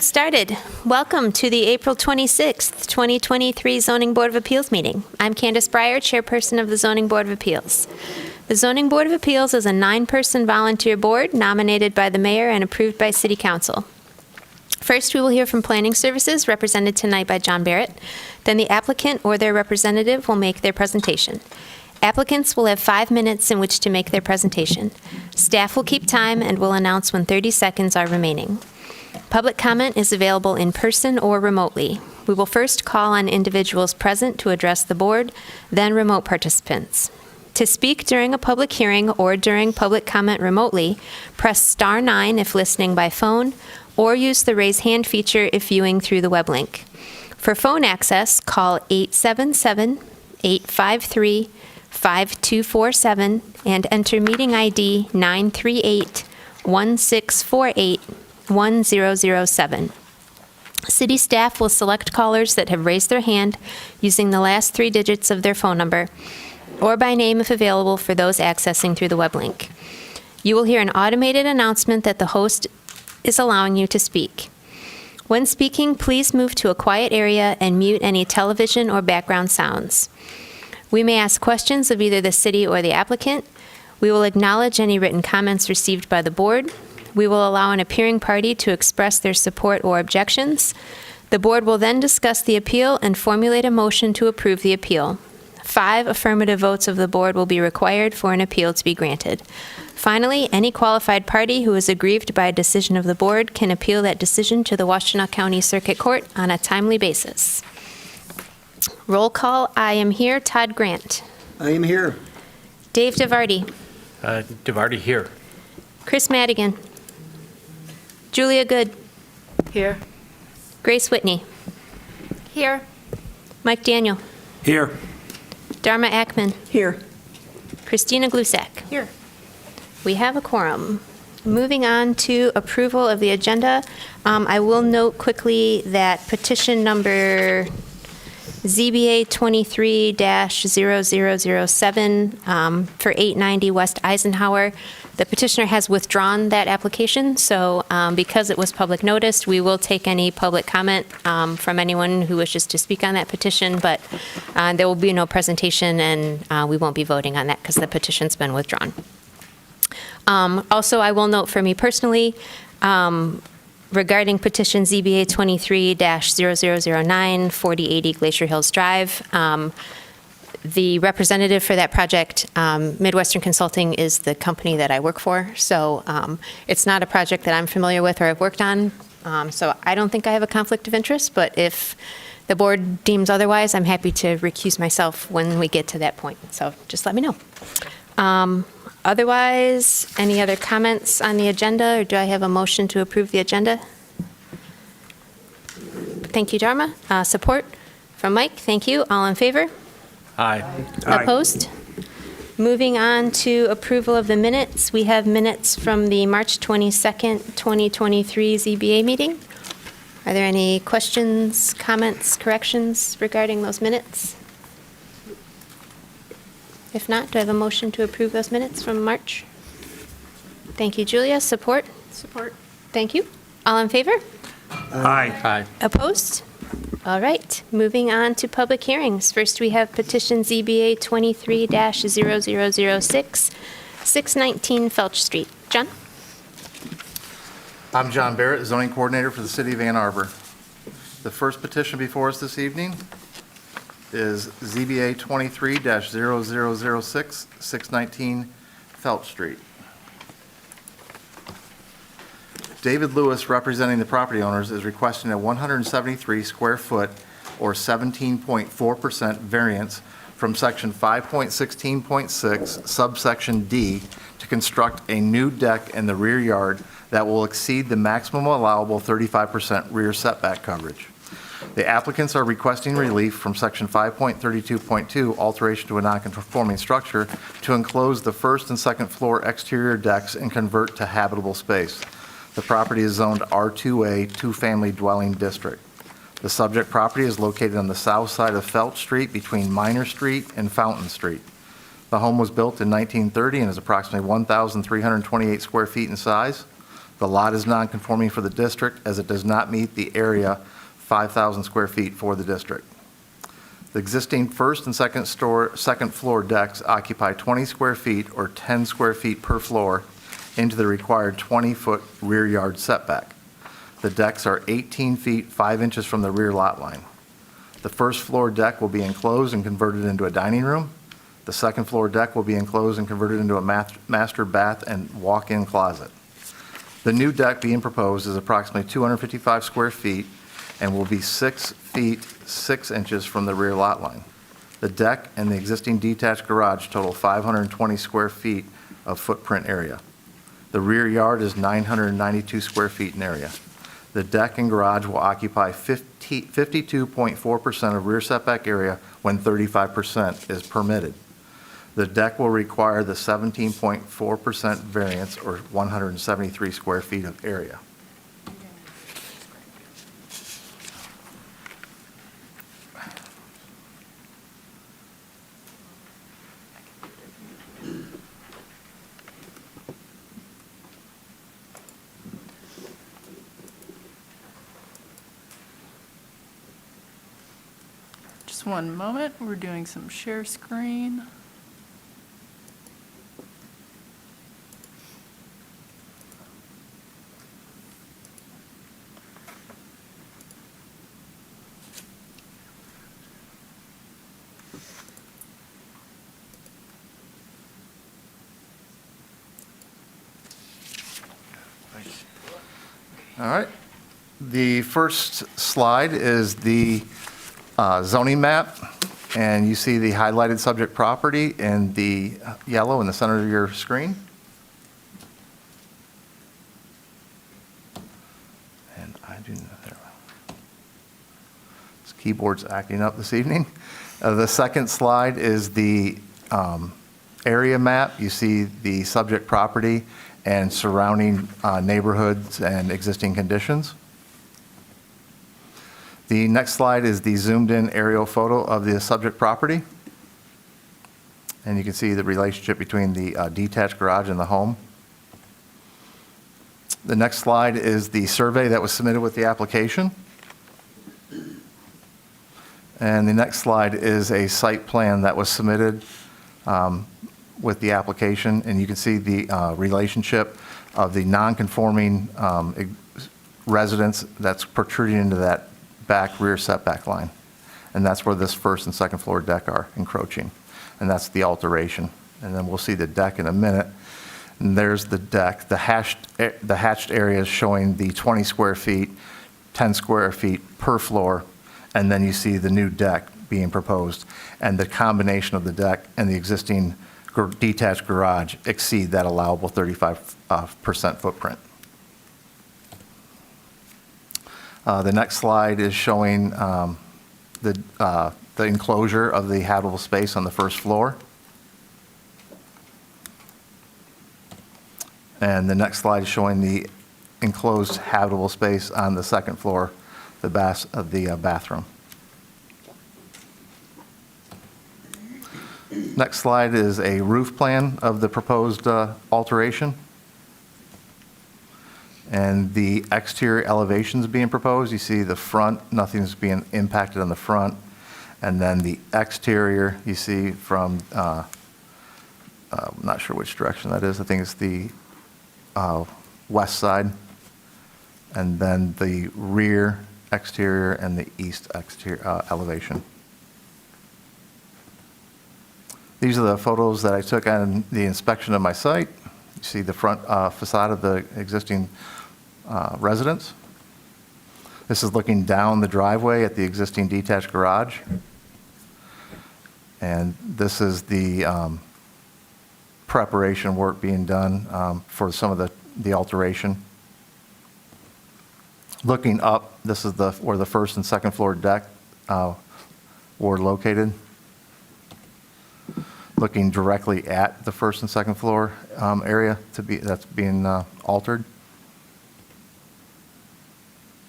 Started. Welcome to the April 26th, 2023 Zoning Board of Appeals meeting. I'm Candace Breyer, Chairperson of the Zoning Board of Appeals. The Zoning Board of Appeals is a 9-person volunteer board nominated by the mayor and approved by City Council. First, we will hear from Planning Services, represented tonight by John Barrett. Then the applicant or their representative will make their presentation. Applicants will have 5 minutes in which to make their presentation. Staff will keep time and will announce when 30 seconds are remaining. Public comment is available in person or remotely. We will first call on individuals present to address the board, then remote participants. To speak during a public hearing or during public comment remotely, press star 9 if listening by phone, or use the raise hand feature if viewing through the web link. For phone access, call 877-853-5247 and enter meeting ID 938-1648. 1007. City staff will select callers that have raised their hand using the last 3 digits of their phone number, or by name if available for those accessing through the web link. You will hear an automated announcement that the host is allowing you to speak. When speaking, please move to a quiet area and mute any television or background sounds. We may ask questions of either the city or the applicant. We will acknowledge any written comments received by the board. We will allow an appearing party to express their support or objections. The board will then discuss the appeal and formulate a motion to approve the appeal. 5 affirmative votes of the board will be required for an appeal to be granted. Finally, any qualified party who is aggrieved by a decision of the board can appeal that decision to the Washtenaw County Circuit Court on a timely basis. Roll call. I am here. Todd Grant. I am here. Dave DeVarty. DeVarty here. Chris Madigan. Julia Good. Here. Grace Whitney. Here. Mike Daniel. Here. Dharma Ackman. Here. Christina Glusak. Here. We have a quorum. Moving on to approval of the agenda, I will note quickly that petition number ZBA 23-0007 for 890 West Eisenhower. The petitioner has withdrawn that application, so because it was public noticed, we will take any public comment from anyone who wishes to speak on that petition, but there will be no presentation and we won't be voting on that because the petition's been withdrawn. Also, I will note for me personally, regarding petition ZBA 23-0009, 4080 Glacier Hills Drive, the representative for that project, Midwestern Consulting, is the company that I work for. So it's not a project that I'm familiar with or I've worked on. So I don't think I have a conflict of interest, but if the board deems otherwise, I'm happy to recuse myself when we get to that point. So just let me know. Otherwise, any other comments on the agenda, or do I have a motion to approve the agenda? Thank you, Dharma. Support from Mike. Thank you. All in favor? Aye. Opposed? Moving on to approval of the minutes. We have minutes from the March 22nd, 2023 ZBA meeting. Are there any questions, comments, corrections regarding those minutes? If not, do I have a motion to approve those minutes from March? Thank you, Julia. Support? Support. Thank you. All in favor? Aye. Aye. Opposed? All right, moving on to public hearings. First, we have petition ZBA 23-0006, 619 Felch Street. John? I'm John Barrett, zoning coordinator for the city of Ann Arbor. The first petition before us this evening is ZBA 23-0006, 619 Felch Street. David Lewis, representing the property owners, is requesting a 173 square foot or 17.4% variance from section 5.16.6 subsection D to construct a new deck in the rear yard that will exceed the maximum allowable 35% rear setback coverage. The applicants are requesting relief from section 5.32.2, alteration to a non-conforming structure, to enclose the first and second floor exterior decks and convert to habitable space. The property is zoned R2A, two-family dwelling district. The subject property is located on the south side of Felch Street between Minor Street and Fountain Street. The home was built in 1930 and is approximately 1,328 square feet in size. The lot is non-conforming for the district as it does not meet the area 5,000 square feet for the district. The existing first and second floor decks occupy 20 square feet or 10 square feet per floor into the required 20-foot rear yard setback. The decks are 18 feet 5 inches from the rear lot line. The first floor deck will be enclosed and converted into a dining room. The second floor deck will be enclosed and converted into a master bath and walk-in closet. The new deck being proposed is approximately 255 square feet and will be 6 feet 6 inches from the rear lot line. The deck and the existing detached garage total 520 square feet of footprint area. The rear yard is 992 square feet in area. The deck and garage will occupy 52.4% of rear setback area when 35% is permitted. The deck will require the 17.4% variance or 173 square feet of area. Just one moment, we're doing some share screen. All right. The first slide is the zoning map, and you see the highlighted subject property in the yellow in the center of your screen. And I do not, there. This keyboard's acting up this evening. The second slide is the area map. You see the subject property and surrounding neighborhoods and existing conditions. The next slide is the zoomed-in aerial photo of the subject property. And you can see the relationship between the detached garage and the home. The next slide is the survey that was submitted with the application. And the next slide is a site plan that was submitted with the application, and you can see the relationship of the non-conforming residence that's protruding into that back rear setback line. And that's where this first and second floor deck are encroaching. And that's the alteration. And then we'll see the deck in a minute. And there's the deck. The hatched area is showing the 20 square feet, 10 square feet per floor. And then you see the new deck being proposed. And the combination of the deck and the existing detached garage exceed that allowable 35% footprint. The next slide is showing the enclosure of the habitable space on the first floor. And the next slide is showing the enclosed habitable space on the second floor, the bathroom. Next slide is a roof plan of the proposed alteration. And the exterior elevations being proposed, you see the front, nothing's being impacted on the front. And then the exterior, you see from, I'm not sure which direction that is. I think it's the west side. And then the rear exterior and the east exterior elevation. These are the photos that I took on the inspection of my site. You see the front facade of the existing residence. This is looking down the driveway at the existing detached garage. And this is the preparation work being done for some of the alteration. Looking up, this is where the first and second floor deck were located. Looking directly at the first and second floor area that's being altered.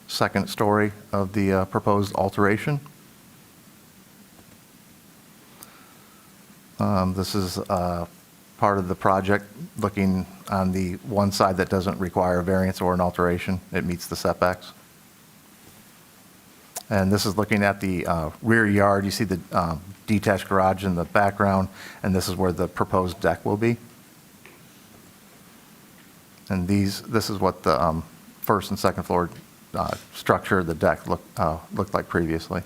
Second story of the proposed alteration. This is part of the project, looking on the one side that doesn't require a variance or an alteration. It meets the setbacks. And this is looking at the rear yard. You see the detached garage in the background, and this is where the proposed deck will be. And this is what the first and second floor structure of the deck looked like previously.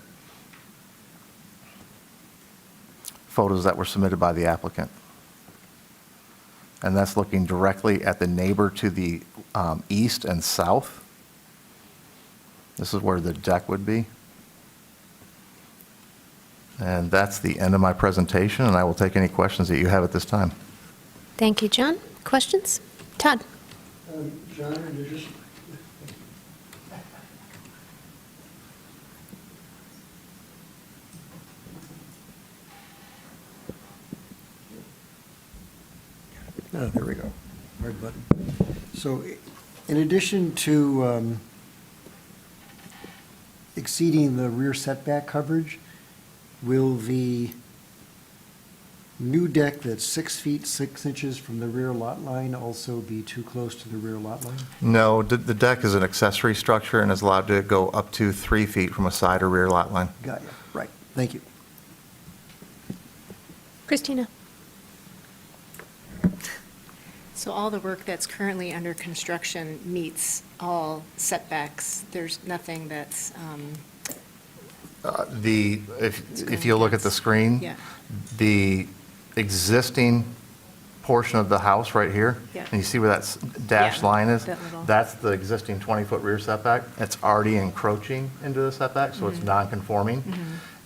Photos that were submitted by the applicant. And that's looking directly at the neighbor to the east and south. This is where the deck would be. And that's the end of my presentation, and I will take any questions that you have at this time. Thank you, John. Questions? Todd? John, in addition, there we go. Hard button. So in addition to exceeding the rear setback coverage, will the new deck that's 6 feet 6 inches from the rear lot line also be too close to the rear lot line? No, the deck is an accessory structure and is allowed to go up to 3 feet from a side or rear lot line. Got you. Right. Thank you. Christina? So all the work that's currently under construction meets all setbacks? There's nothing that's, If you look at the screen, yeah. the existing portion of the house right here, Yeah. and you see where that dashed Yeah, line is? that little- That's the existing 20-foot rear setback. It's already encroaching into the setback, so it's non-conforming.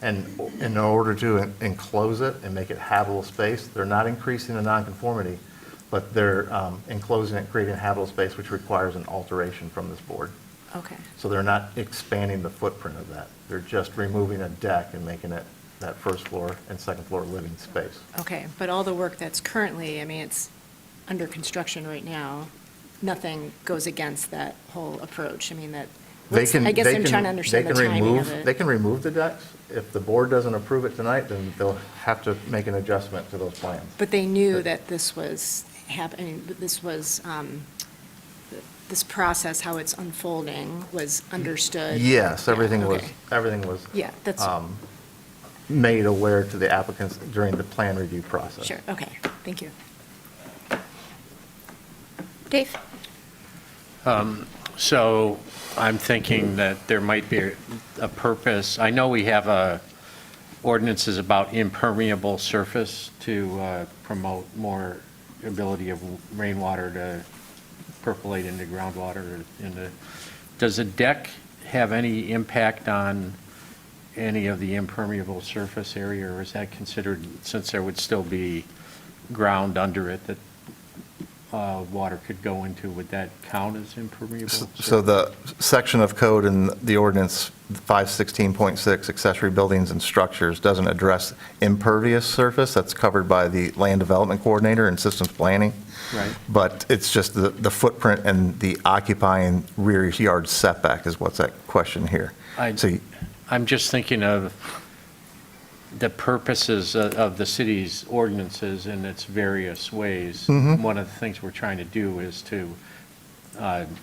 And in order to enclose it and make it habitable space, they're not increasing the non-conformity, but they're enclosing it, creating habitable space, which requires an alteration from this board. Okay. So they're not expanding the footprint of that. They're just removing a deck and making it that first floor and second floor living space. Okay, but all the work that's currently, I mean, it's under construction right now, nothing goes against that whole approach? I mean, that, I guess I'm trying to understand the timing of it. They can remove the decks. If the board doesn't approve it tonight, then they'll have to make an adjustment to those plans. But they knew that this was happening, this was, this process, how it's unfolding, was understood? Yes, Yeah, everything was, okay. Yeah, that's, made aware to the applicants during the plan review process. sure, okay, thank you. Dave? So I'm thinking that there might be a purpose. I know we have ordinances about impermeable surface to promote more ability of rainwater to percolate into groundwater. Does a deck have any impact on any of the impermeable surface area, or is that considered, since there would still be ground under it that water could go into, would that count as impermeable? So the section of code in the ordinance 516.6, accessory buildings and structures, doesn't address impervious surface. That's covered by the land development coordinator and systems planning. Right. But it's just the footprint and the occupying rear yard setback is what's at question here. I'm just thinking of the purposes of the city's ordinances in its various ways. One of the things we're trying to do is to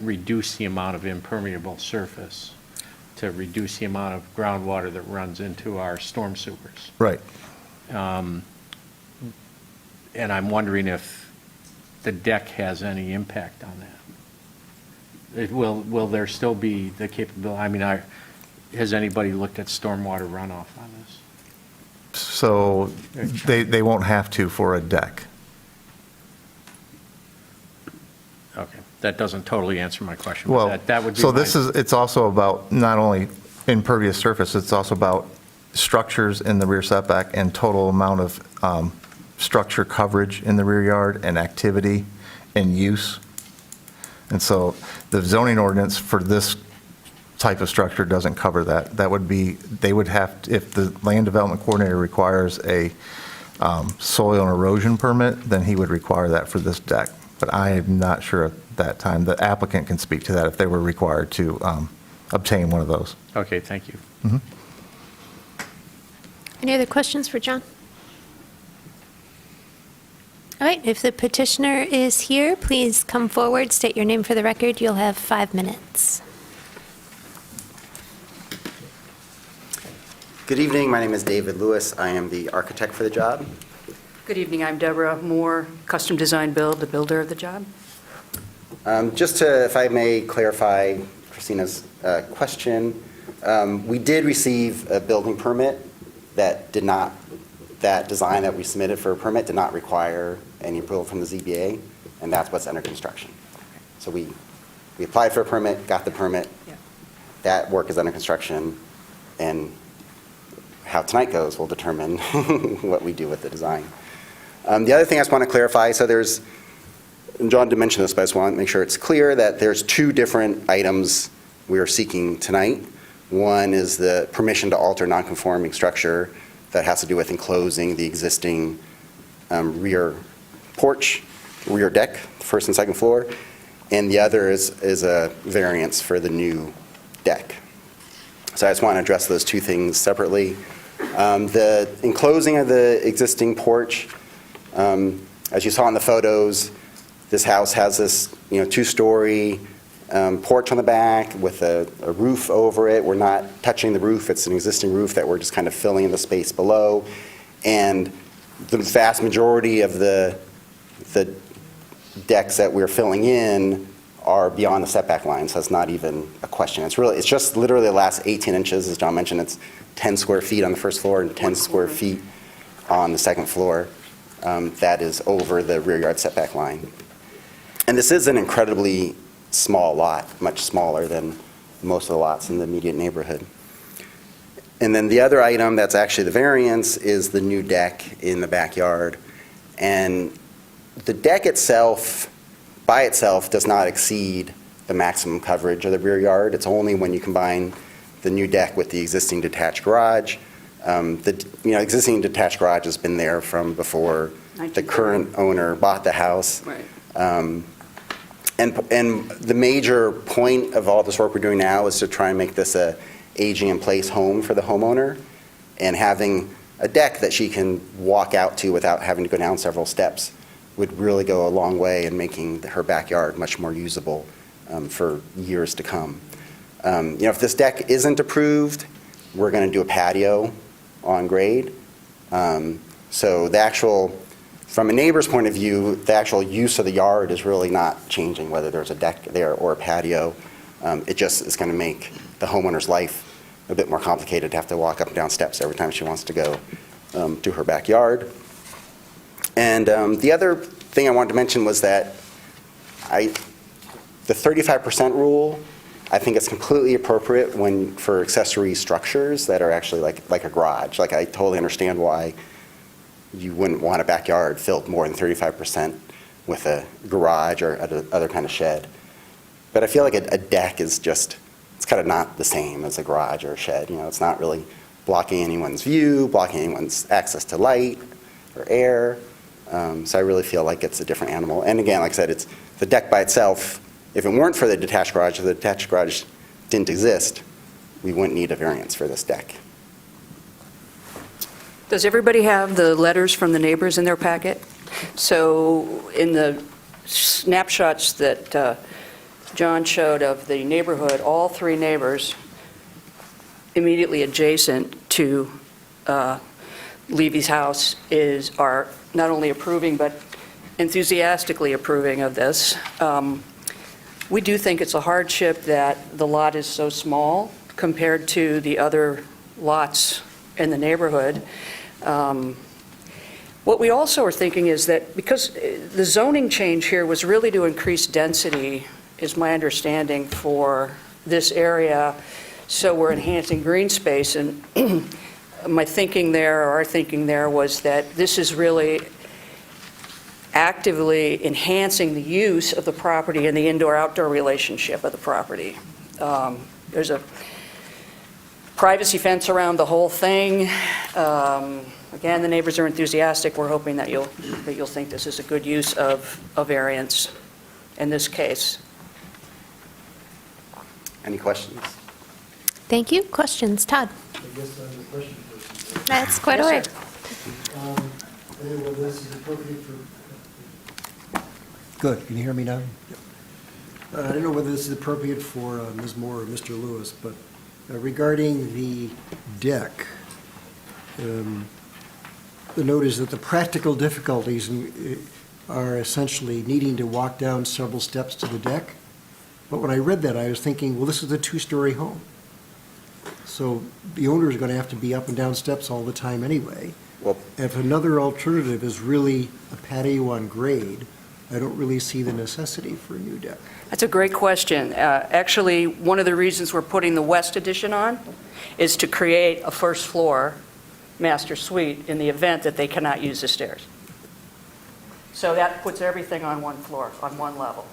reduce the amount of impermeable surface, to reduce the amount of groundwater that runs into our storm sewers. Right. And I'm wondering if the deck has any impact on that. Will there still be the capability, I mean, has anybody looked at stormwater runoff on this? So they won't have to for a deck. Okay, that doesn't totally answer my question. but Well, that would be so my- it's also about not only impervious surface, it's also about structures in the rear setback and total amount of structure coverage in the rear yard and activity and use. And so the zoning ordinance for this type of structure doesn't cover that. That would be, they would have, if the land development coordinator requires a soil and erosion permit, then he would require that for this deck. But I am not sure at that time. The applicant can speak to that if they were required to obtain one of those. Okay, thank you. Any other questions for John? All right, if the petitioner is here, please come forward, state your name for the record. You'll have 5 minutes. Good evening, my name is David Lewis. I am the architect for the job. Good evening, I'm Deborah Moore, Custom Design Build, the builder of the job. Just to, if I may clarify Christina's question, we did receive a building permit that did not, that design that we submitted for a permit did not require any approval from the ZBA, and that's what's under construction. So we applied for a permit, got the permit. Yeah. That work is under construction, and how tonight goes will determine what we do with the design. The other thing I just want to clarify, so there's, and John did mention this, but I just want to make sure it's clear that there's 2 different items we are seeking tonight. One is the permission to alter non-conforming structure that has to do with enclosing the existing rear porch, rear deck, first and second floor, and the other is a variance for the new deck. So I just want to address those 2 things separately. The enclosing of the existing porch, as you saw in the photos, this house has this 2-story porch on the back with a roof over it. We're not touching the roof. It's an existing roof that we're just kind of filling in the space below. And the vast majority of the decks that we're filling in are beyond the setback line, so it's not even a question. It's just literally the last 18 inches, as John mentioned. It's 10 square feet on the first floor and 10 square feet on the second floor. That is over the rear yard setback line. And this is an incredibly small lot, much smaller than most of the lots in the immediate neighborhood. And then the other item that's actually the variance is the new deck in the backyard. And the deck itself, by itself, does not exceed the maximum coverage of the rear yard. It's only when you combine the new deck with the existing detached garage. The existing detached garage has been there from before the current owner bought the house. Right. And the major point of all this work we're doing now is to try and make this a aging-in-place home for the homeowner, and having a deck that she can walk out to without having to go down several steps would really go a long way in making her backyard much more usable for years to come. If this deck isn't approved, we're going to do a patio on grade. So the actual, from a neighbor's point of view, the actual use of the yard is really not changing, whether there's a deck there or a patio. It just is going to make the homeowner's life a bit more complicated to have to walk up and down steps every time she wants to go to her backyard. And the other thing I wanted to mention was that the 35% rule, I think it's completely appropriate for accessory structures that are actually like a garage. Like, I totally understand why you wouldn't want a backyard filled more than 35% with a garage or other kind of shed. But I feel like a deck is just, it's kind of not the same as a garage or a shed. It's not really blocking anyone's view, blocking anyone's access to light or air. So I really feel like it's a different animal. And again, like I said, it's the deck by itself. If it weren't for the detached garage, if the detached garage didn't exist, we wouldn't need a variance for this deck. Does everybody have the letters from the neighbors in their packet? So in the snapshots that John showed of the neighborhood, all 3 neighbors immediately adjacent to Levy's house are not only approving but enthusiastically approving of this. We do think it's a hardship that the lot is so small compared to the other lots in the neighborhood. What we also are thinking is that because the zoning change here was really to increase density, is my understanding, for this area, so we're enhancing green space. And my thinking there, or our thinking there, was that this is really actively enhancing the use of the property and the indoor-outdoor relationship of the property. There's a privacy fence around the whole thing. Again, the neighbors are enthusiastic. We're hoping that you'll think this is a good use of a variance in this case. Any questions? Thank you. Questions? Todd? I guess I have a question for you. That's quite Yes, all right. sir. Whether this is appropriate for Good, can you hear me now? I don't know whether this is appropriate for Ms. Moore or Mr. Lewis, but regarding the deck, the note is that the practical difficulties are essentially needing to walk down several steps to the deck. But when I read that, I was thinking, well, this is a two-story home. So the owner is going to have to be up and down steps all the time anyway. Well, If another alternative is really a patio on grade, I don't really see the necessity for a new deck. That's a great question. Actually, one of the reasons we're putting the west addition on is to create a first floor master suite in the event that they cannot use the stairs. So that puts everything on one floor, on one level.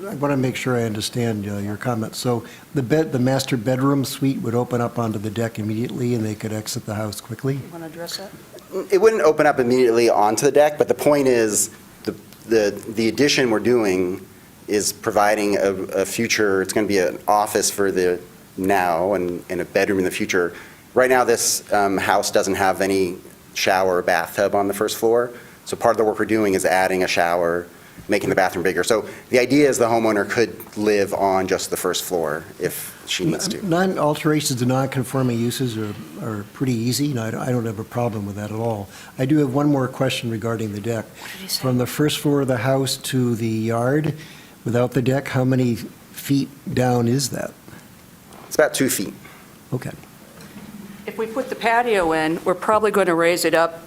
I want to make sure I understand your comment. So the master bedroom suite would open up onto the deck immediately and they could exit the house quickly? You want to address that? it wouldn't open up immediately onto the deck, but the point is, the addition we're doing is providing a future, it's going to be an office for the now and a bedroom in the future. Right now, this house doesn't have any shower or bathtub on the first floor, so part of the work we're doing is adding a shower, making the bathroom bigger. So the idea is the homeowner could live on just the first floor if she needs to. Non-alterations to non-conforming uses are pretty easy, and I don't have a problem with that at all. I do have one more question regarding the deck. From the first floor of the house to the yard, without the deck, how many feet down is that? It's about 2 feet. Okay. If we put the patio in, we're probably going to raise it up,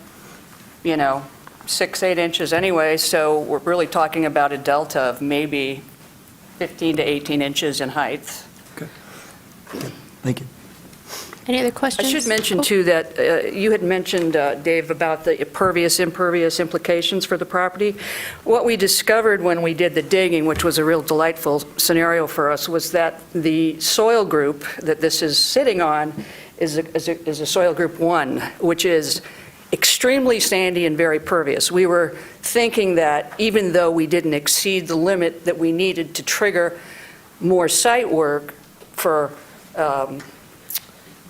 6, 8 inches anyway, so we're really talking about a delta of maybe 15 to 18 inches in height. Okay. Thank you. Any other I questions? should mention, Oh, too, that you had mentioned, Dave, about the pervious, impervious implications for the property. What we discovered when we did the digging, which was a real delightful scenario for us, was that the soil group that this is sitting on is a soil group 1, which is extremely sandy and very pervious. We were thinking that even though we didn't exceed the limit that we needed to trigger more site work for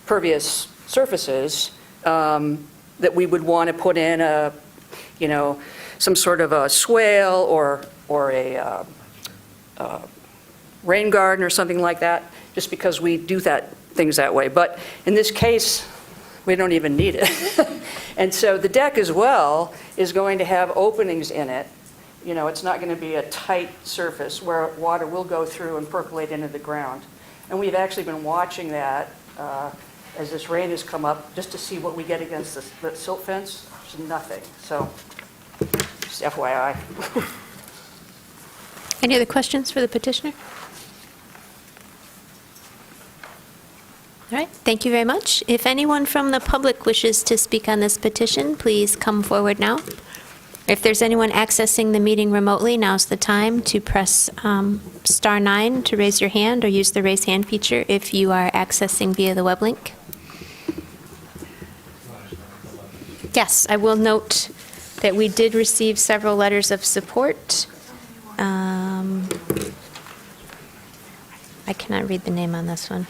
pervious surfaces, that we would want to put in some sort of a swale or a rain garden or something like that, just because we do things that way. But in this case, we don't even need it. And so the deck as well is going to have openings in it. It's not going to be a tight surface where water will go through and percolate into the ground. And we've actually been watching that as this rain has come up, just to see what we get against the silt fence. There's nothing. So just FYI. Any other questions for the petitioner? All right, thank you very much. If anyone from the public wishes to speak on this petition, please come forward now. If there's anyone accessing the meeting remotely, now's the time to press star 9 to raise your hand, or use the raise hand feature if you are accessing via the web link. Yes, I will note that we did receive several letters of support. I cannot read the name on this one.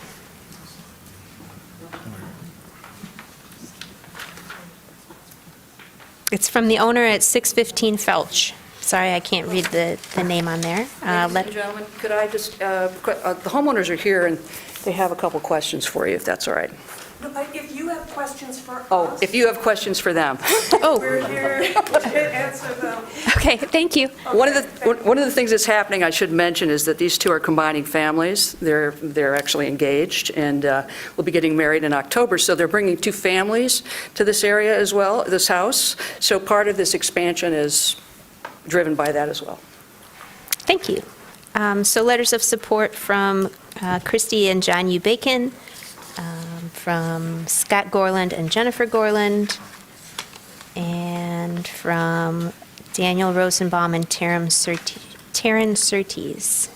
It's from the owner at 615 Felch. Sorry, I can't read the name on there. Ladies and gentlemen, could I just, the homeowners are here, and they have a couple questions for you, if that's all right. If you have questions for us. Oh, if you have questions for them. Oh, We're here to answer them. okay, thank you. One of the things that's happening, I should mention, is that these two are combining families. They're actually engaged, and will be getting married in October, so they're bringing 2 families to this area as well, this house. So part of this expansion is driven by that as well. Thank you. So letters of support from Christy and John U. Bacon, from Scott Gorland and Jennifer Gorland, and from Daniel Rosenbaum and Taryn Surtees.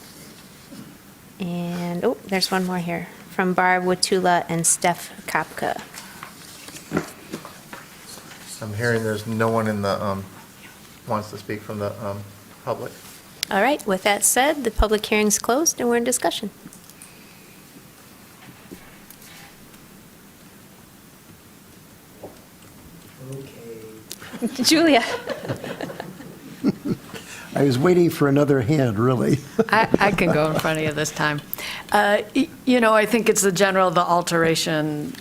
And, there's one more here, from Barb Watula and Steph Kopka. I'm hearing there's no one in the, wants to speak from the public. All right, with that said, the public hearing's closed and we're in discussion. Okay. Julia. I was waiting for another hand, really. I can go in front of you this time. I think it's the alteration,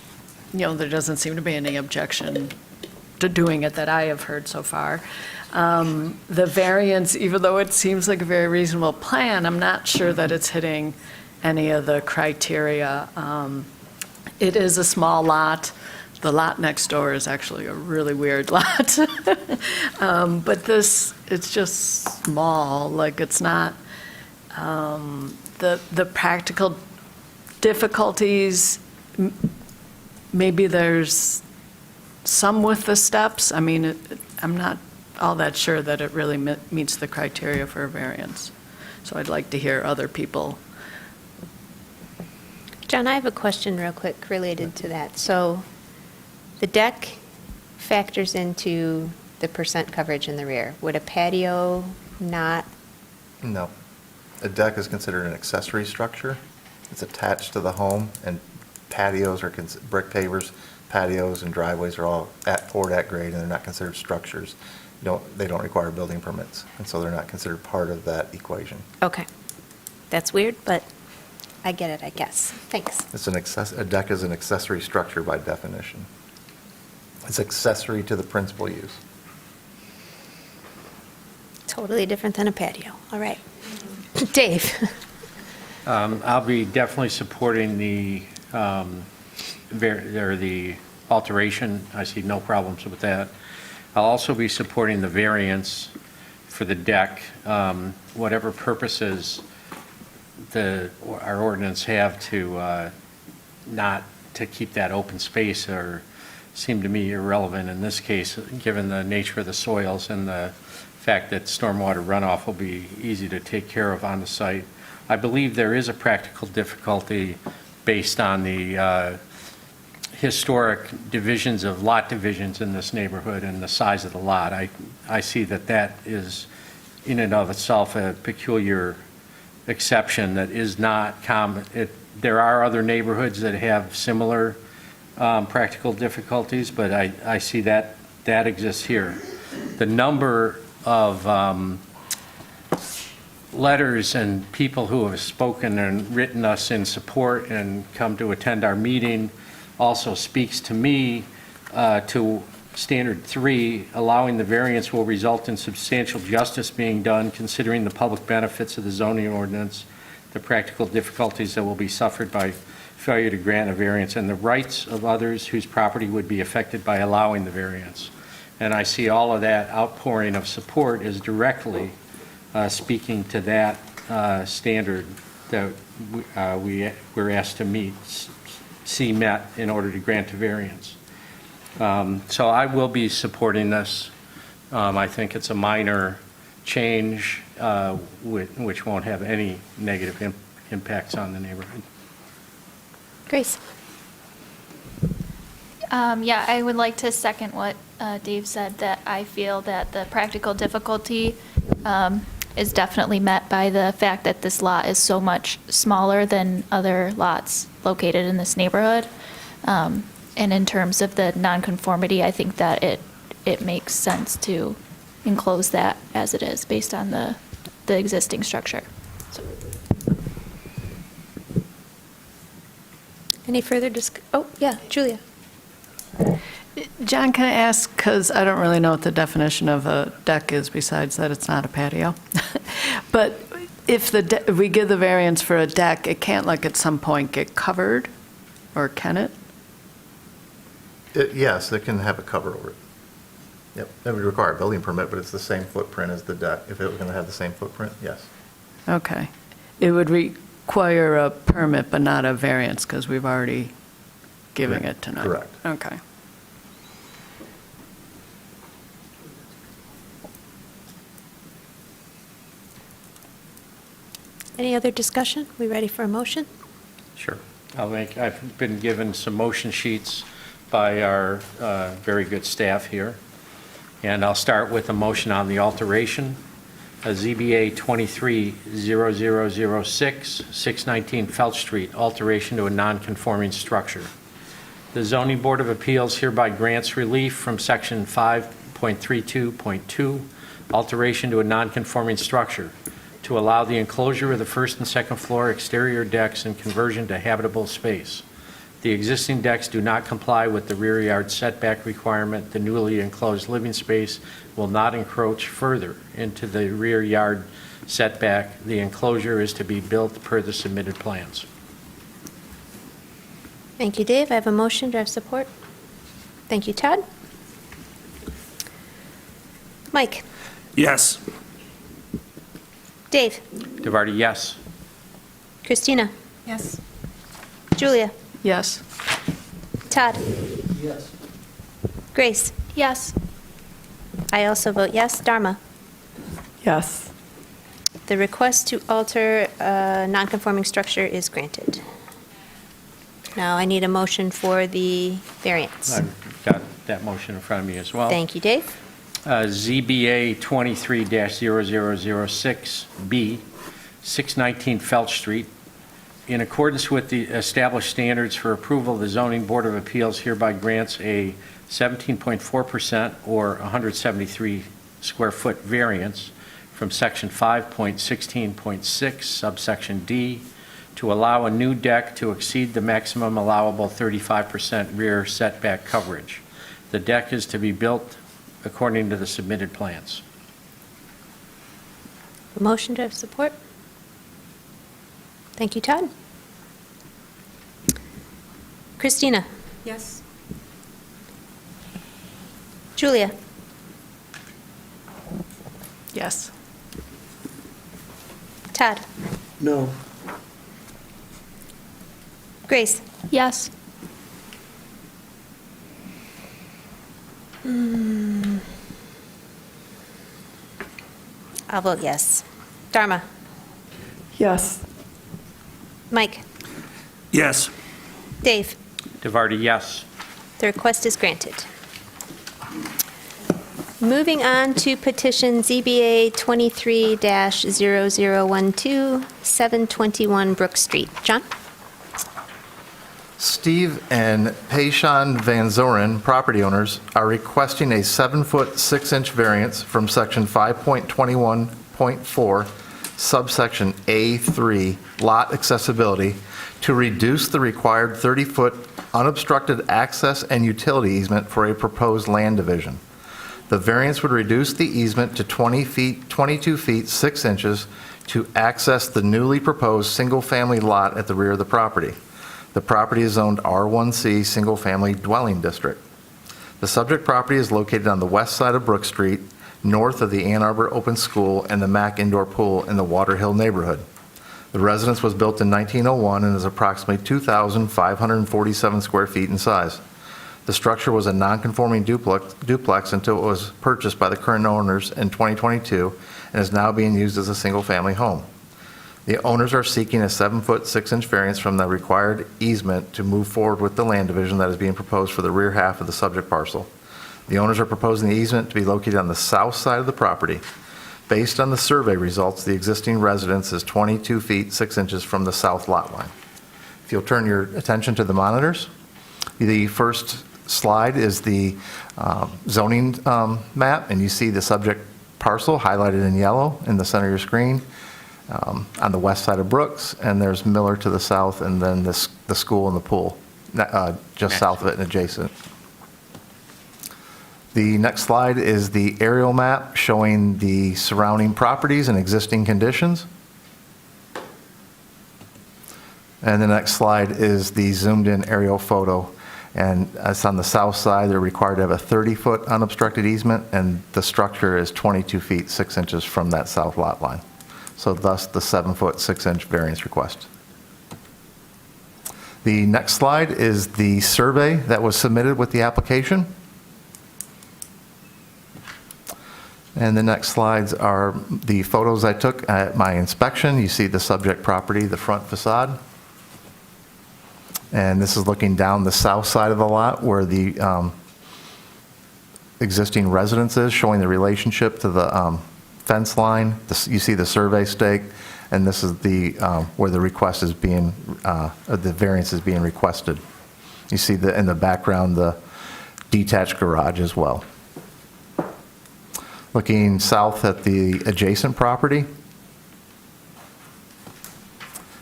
there doesn't seem to be any objection to doing it that I have heard so far. The variance, even though it seems like a very reasonable plan, I'm not sure that it's hitting any of the criteria. It is a small lot. The lot next door is actually a really weird lot. But it's just small, like it's not, the practical difficulties, maybe there's some with the steps. I mean, I'm not all that sure that it really meets the criteria for a variance. So I'd like to hear other people. John, I have a question real quick related to that. So the deck factors into the percent coverage in the rear. Would a patio not? No. A deck is considered an accessory structure. It's attached to the home, and patios are, brick pavers, patios and driveways are all poured at grade, and they're not considered structures. They don't require building permits, and so they're not considered part of that equation. Okay. That's weird, but I get it, I guess. Thanks. A deck is an accessory structure by definition. It's accessory to the principal use. Totally different than a patio. All right. Dave? I'll be definitely supporting the alteration. I see no problems with that. I'll also be supporting the variance for the deck. Whatever purposes our ordinance have to not to keep that open space seem to me irrelevant in this case, given the nature of the soils and the fact that stormwater runoff will be easy to take care of on the site. I believe there is a practical difficulty based on the historic lot divisions in this neighborhood and the size of the lot. I see that is in and of itself a peculiar exception that is not common. There are other neighborhoods that have similar practical difficulties, but I see that exists here. The number of letters and people who have spoken and written us in support and come to attend our meeting also speaks to me to standard 3, allowing the variance will result in substantial justice being done considering the public benefits of the zoning ordinance, the practical difficulties that will be suffered by failure to grant a variance, and the rights of others whose property would be affected by allowing the variance. And I see all of that outpouring of support as directly speaking to that standard that we're asked to see met in order to grant a variance. So I will be supporting this. I think it's a minor change which won't have any negative impacts on the neighborhood. Grace? Yeah, I would like to second what Dave said, that I feel that the practical difficulty is definitely met by the fact that this lot is so much smaller than other lots located in this neighborhood. And in terms of the nonconformity, I think that it makes sense to enclose that as it is based on the existing structure. So. Any further oh, yeah, Julia. John, can I ask, because I don't really know what the definition of a deck is besides that it's not a patio. But if we give the variance for a deck, it can't at some point get covered, or can it? Yes, it can have a cover over it. Yep, that would require a building permit, but it's the same footprint as the deck. If it was going to have the same footprint, yes. Okay. It would require a permit, but not a variance, because we've already given it tonight. Correct. Okay. Any other discussion? We ready for a motion? Sure. I've been given some motion sheets by our very good staff here. And I'll start with a motion on the alteration. ZBA 230006, 619 Felt Street, alteration to a non-conforming structure. The Zoning Board of Appeals hereby grants relief from Section 5.32.2 alteration to a non-conforming structure, to allow the enclosure of the first and second floor exterior decks and conversion to habitable space. The existing decks do not comply with the rear yard setback requirement. The newly enclosed living space will not encroach further into the rear yard setback. The enclosure is to be built per the submitted plans. Thank you, Dave. I have a motion. Do I have support? Thank you, Todd. Mike? Yes. Dave? DeVarty, yes. Christina? Yes. Julia? Yes. Todd? Yes. Grace? Yes. I also vote yes. Dharma? Yes. The request to alter a non-conforming structure is granted. Now I need a motion for the variance. I've got that motion in front of me as well. Thank you, Dave. ZBA 23-0006B, 619 Felch Street. In accordance with the established standards for approval, the Zoning Board of Appeals hereby grants a 17.4% or 173 square foot variance from Section 5.16.6 subsection D to allow a new deck to exceed the maximum allowable 35% rear setback coverage. The deck is to be built according to the submitted plans. Motion to have support. Thank you, Todd. Christina? Yes. Julia? Yes. Todd? No. Grace? Yes. I'll vote yes. Dharma? Yes. Mike? Yes. Dave? DeVarty, yes. The request is granted. Moving on to petition ZBA 23-0012, 721 Brook Street. John? Steve and Payshawn Van Zoren, property owners, are requesting a 7-foot 6-inch variance from section 5.21.4, subsection A3, lot accessibility, to reduce the required 30-foot unobstructed access and utility easement for a proposed land division. The variance would reduce the easement to 22 feet 6 inches to access the newly proposed single-family lot at the rear of the property. The property is zoned R1C Single Family Dwelling District. The subject property is located on the west side of Brook Street, north of the Ann Arbor Open School and the Mack Indoor Pool in the Water Hill neighborhood. The residence was built in 1901 and is approximately 2,547 square feet in size. The structure was a non-conforming duplex until it was purchased by the current owners in 2022 and is now being used as a single-family home. The owners are seeking a 7-foot 6-inch variance from the required easement to move forward with the land division that is being proposed for the rear half of the subject parcel. The owners are proposing the easement to be located on the south side of the property. Based on the survey results, the existing residence is 22 feet 6 inches from the south lot line. If you'll turn your attention to the monitors, the first slide is the zoning map, and you see the subject parcel highlighted in yellow in the center of your screen. On the west side of Brooks, and there's Miller to the south, and then the school and the pool just south of it and adjacent. The next slide is the aerial map showing the surrounding properties and existing conditions. And the next slide is the zoomed-in aerial photo, and it's on the south side. They're required to have a 30-foot unobstructed easement, and the structure is 22 feet 6 inches from that south lot line. So thus the 7-foot 6-inch variance request. The next slide is the survey that was submitted with the application. And the next slides are the photos I took at my inspection. You see the subject property, the front facade. And this is looking down the south side of the lot where the existing residence is, showing the relationship to the fence line. You see the survey stake, and this is the where the request is being, the variance is being requested. You see in the background the detached garage as well. Looking south at the adjacent property.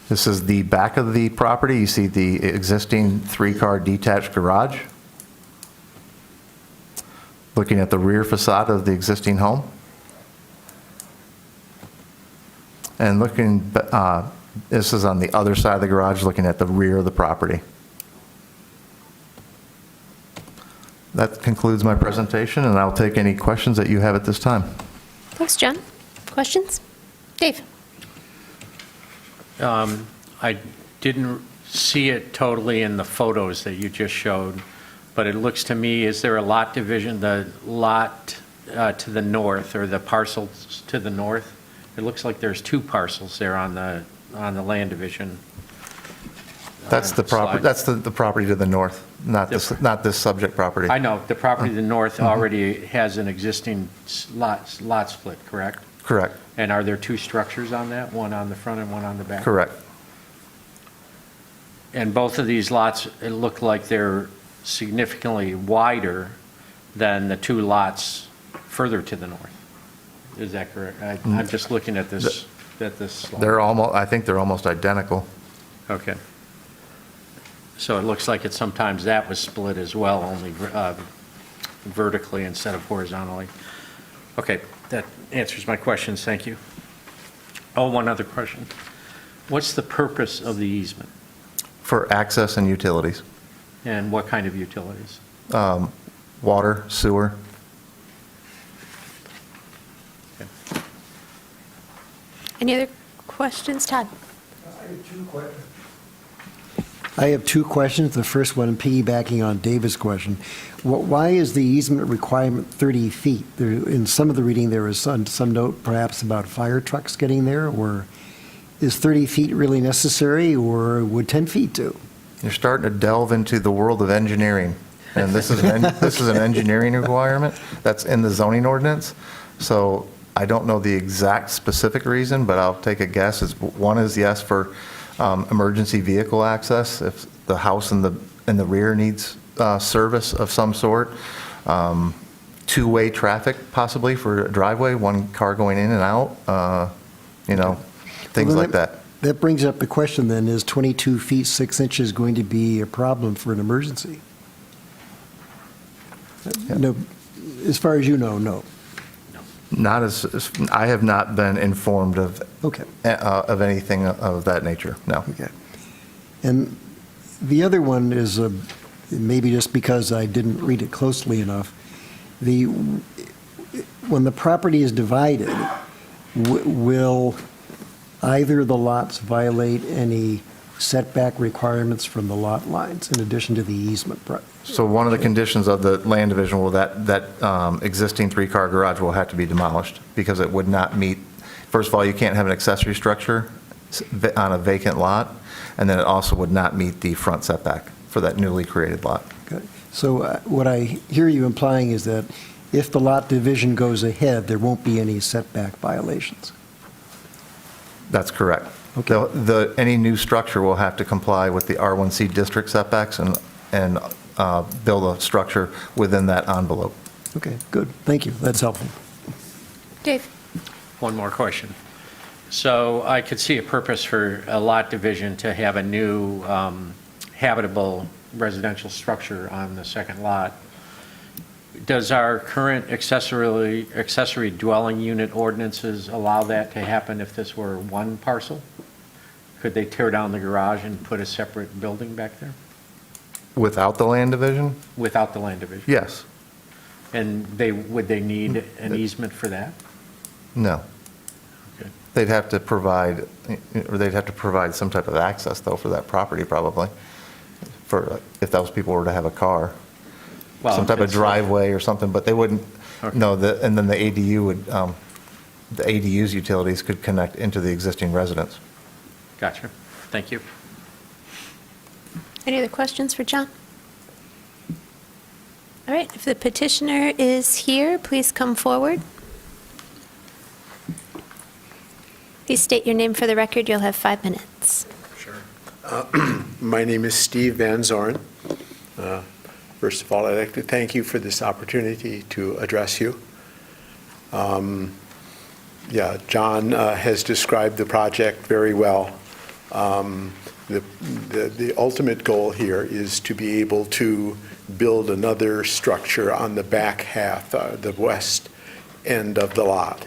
This is the back of the property. You see the existing 3-car detached garage. Looking at the rear facade of the existing home. And looking, this is on the other side of the garage, looking at the rear of the property. That concludes my presentation, and I'll take any questions that you have at this time. Thanks, John. Questions? Dave? I didn't see it totally in the photos that you just showed, but it looks to me, is there a lot division, the lot to the north, or the parcels to the north? It looks like there's 2 parcels there on the land division. That's the property, slide. that's the property to the north, not this subject property. I know, the property to the north already has an existing lot split, correct? Correct, And are there 2 structures on that, one on the front and one on the back? correct. And both of these lots, it look like they're significantly wider than the 2 lots further to the north. Is that correct? I'm just looking at this slide. They're almost, I think they're almost identical. Okay. So it looks like sometimes that was split as well, only vertically instead of horizontally. Okay, that answers my questions, thank you. Oh, one other question. What's the purpose of the easement? For access and utilities, And what kind of utilities? water, sewer. Okay. Any other questions? Todd? I have 2 questions. The first one piggybacking on David's question. Why is the easement requirement 30 feet? In some of the reading, there was some note perhaps about fire trucks getting there, or is 30 feet really necessary, or would 10 feet do? You're starting to delve into the world of engineering, and this is an engineering requirement that's in the zoning ordinance. So I don't know the exact specific reason, but I'll take a guess. One is yes, for emergency vehicle access, if the house in the rear needs service of some sort. 2-way traffic possibly for a driveway, 1 car going in and out, things like that. That brings up the question then, is 22 feet 6 inches going to be a problem for an emergency? No, as far as you know, no. Not I have not been informed of Okay. of anything of that nature, no. Okay. And the other one is, maybe just because I didn't read it closely enough, when the property is divided, will either of the lots violate any setback requirements from the lot lines in addition to the easement? So one of the conditions of the land division will that existing 3-car garage will have to be demolished because it would not meet, first of all, you can't have an accessory structure on a vacant lot, and then it also would not meet the front setback for that newly created lot. Okay. So what I hear you implying is that if the lot division goes ahead, there won't be any setback violations. That's correct. Okay. Any new structure will have to comply with the R1C district setbacks and build a structure within that envelope. Okay, good. Thank you. That's helpful. Dave? One more question. So I could see a purpose for a lot division to have a new habitable residential structure on the second lot. Does our current accessory dwelling unit ordinances allow that to happen if this were 1 parcel? Could they tear down the garage and put a separate building back there Without the land division? without the land division? Yes. And would they need an easement for that? No. Okay. They'd have to provide some type of access, though, for that property, probably, for if those people were to have a car. Well, Some type of it's- driveway or something, but they wouldn't, Okay. no, and then the ADU would, the ADU's utilities could connect into the existing residence. Gotcha. Thank you. Any other questions for John? All right, if the petitioner is here, please come forward. Please state your name for the record. You'll have 5 minutes. Sure. My name is Steve Van Zorn. First of all, I'd like to thank you for this opportunity to address you. Yeah, John has described the project very well. The ultimate goal here is to be able to build another structure on the back half, the west end of the lot.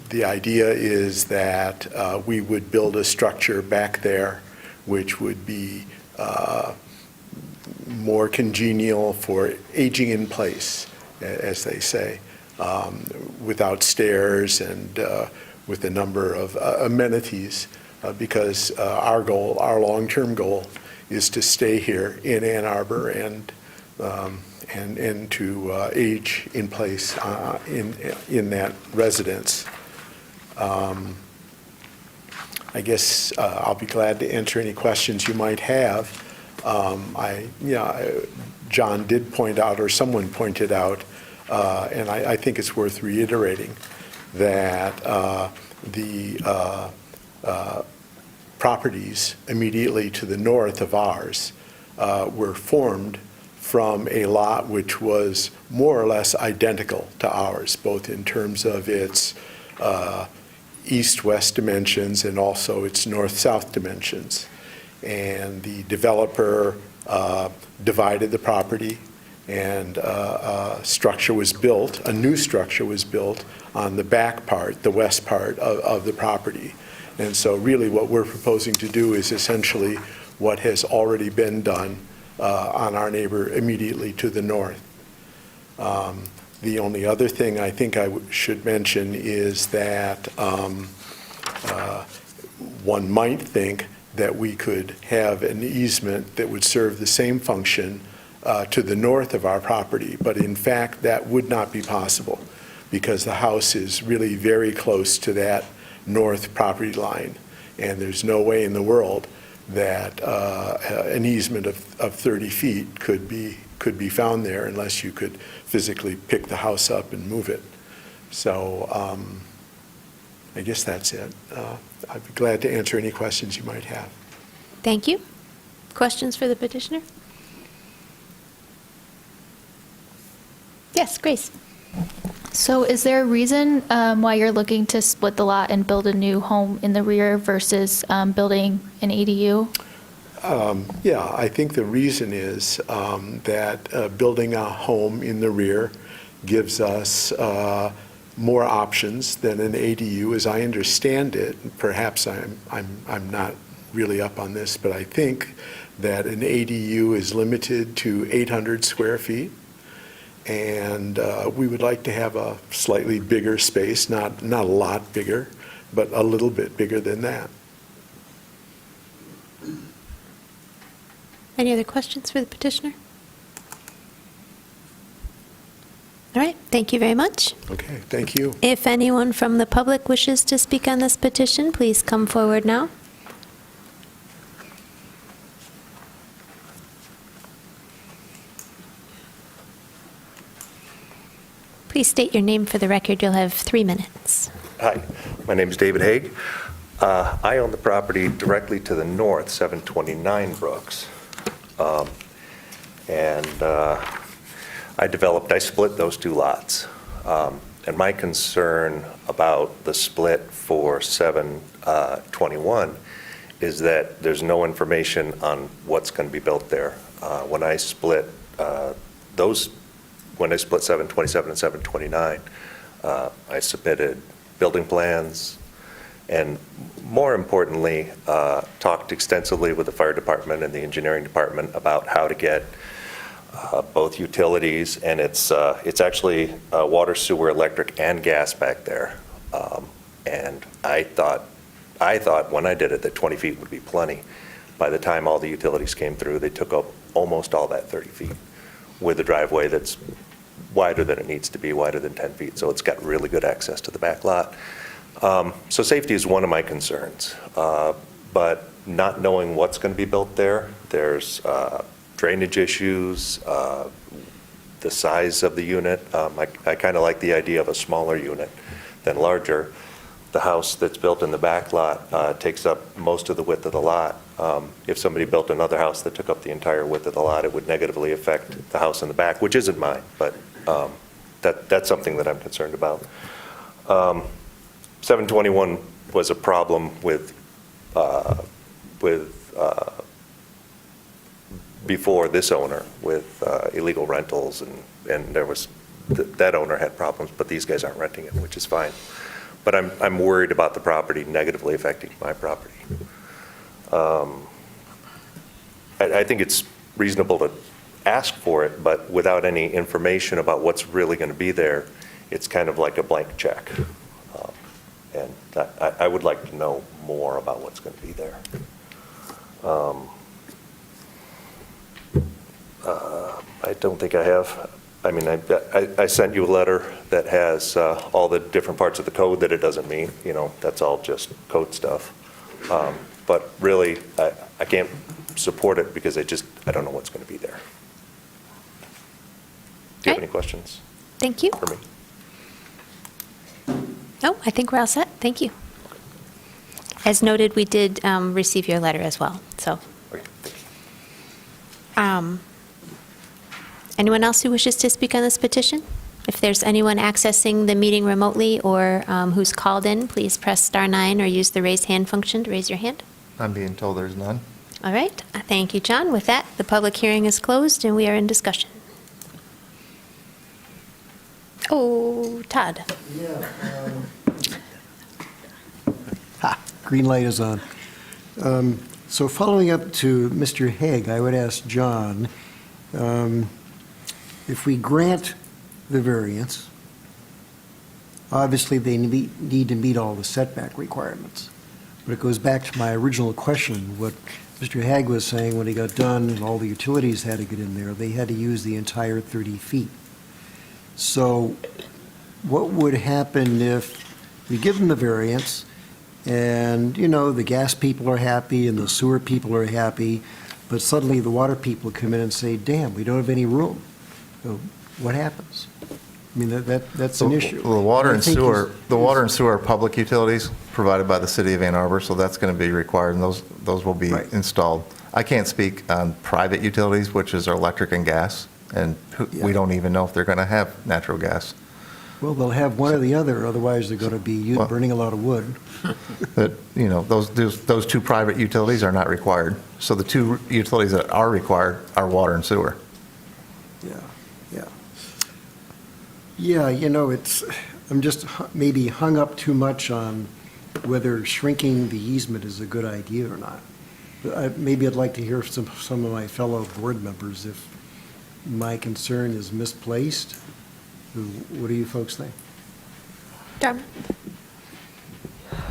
The idea is that we would build a structure back there which would be more congenial for aging in place, as they say, without stairs and with a number of amenities, because our long-term goal is to stay here in Ann Arbor and to age in place in that residence. I guess I'll be glad to answer any questions you might have. John did point out, or someone pointed out, and I think it's worth reiterating, that the properties immediately to the north of ours were formed from a lot which was more or less identical to ours, both in terms of its east-west dimensions and also its north-south dimensions. And the developer divided the property, and a structure was built, a new structure was built on the back part, the west part of the property. And so really what we're proposing to do is essentially what has already been done on our neighbor immediately to the north. The only other thing I think I should mention is that one might think that we could have an easement that would serve the same function to the north of our property, but in fact that would not be possible because the house is really very close to that north property line, and there's no way in the world that an easement of 30 feet could be found there unless you could physically pick the house up and move it. So I guess that's it. I'd be glad to answer any questions you might have. Thank you. Questions for the petitioner? Yes, Grace. So is there a reason why you're looking to split the lot and build a new home in the rear versus building an ADU? Yeah, I think the reason is that building a home in the rear gives us more options than an ADU, as I understand it. Perhaps I'm not really up on this, but I think that an ADU is limited to 800 square feet. And we would like to have a slightly bigger space, not a lot bigger, but a little bit bigger than that. Any other questions for the petitioner? All right, thank you very much. Okay, thank you. If anyone from the public wishes to speak on this petition, please come forward now. Please state your name for the record. You'll have 3 minutes. Hi, my name is David Haig. I own the property directly to the north, 729 Brooks. I split those two lots. And my concern about the split for 721 is that there's no information on what's going to be built there. When I split 727 and 729, I submitted building plans and, more importantly, talked extensively with the fire department and the engineering department about how to get both utilities, and it's actually water, sewer, electric, and gas back there. And I thought when I did it that 20 feet would be plenty. By the time all the utilities came through, they took up almost all that 30 feet with a driveway that's wider than it needs to be, wider than 10 feet. So it's got really good access to the back lot. So safety is one of my concerns. But not knowing what's going to be built there, there's drainage issues, the size of the unit. I kind of like the idea of a smaller unit than larger. The house that's built in the back lot takes up most of the width of the lot. If somebody built another house that took up the entire width of the lot, it would negatively affect the house in the back, which isn't mine, but That's something that I'm concerned about. 721 was a problem with before this owner with illegal rentals, and there was, that owner had problems, but these guys aren't renting it, which is fine. But I'm worried about the property negatively affecting my property. I think it's reasonable to ask for it, but without any information about what's really going to be there, it's kind of like a blank check. And I would like to know more about what's going to be there. I don't think I have. I mean, I sent you a letter that has all the different parts of the code that it doesn't mean. You know, that's all just code stuff. But really, I can't support it because I don't know what's going to be there. Do you have any questions Thank you. for me? No, I think we're all set. Thank you. As noted, we did receive your letter as well, so. Okay, thank you. Anyone else who wishes to speak on this petition? If there's anyone accessing the meeting remotely or who's called in, please press *9 or use the raise hand function to raise your hand. I'm being told there's none. All right. Thank you, John. With that, the public hearing is closed and we are in discussion. Oh, Todd. Green light is on. So following up to Mr. Haig, I would ask John, if we grant the variance, obviously they need to meet all the setback requirements. But it goes back to my original question, what Mr. Haig was saying when he got done and all the utilities had to get in there, they had to use the entire 30 feet. So what would happen if we give them the variance and, you know, the gas people are happy and the sewer people are happy, but suddenly the water people come in and say, damn, we don't have any room? So what happens? I mean, that's an issue. Well, the water and I think sewer are public utilities provided by the city of Ann Arbor, so that's going to be required, and those will be Right. installed. I can't speak on private utilities, which is electric and gas, and we don't even know if they're going to have natural gas. Well, they'll have one or the other, otherwise they're going to be Well- burning a lot of wood. But, you know, those two private utilities are not required. So the two utilities that are required are water and sewer. Yeah, yeah. Yeah, you know, I'm just maybe hung up too much on whether shrinking the easement is a good idea or not. Maybe I'd like to hear some of my fellow board members if my concern is misplaced. What do you folks think? Darma.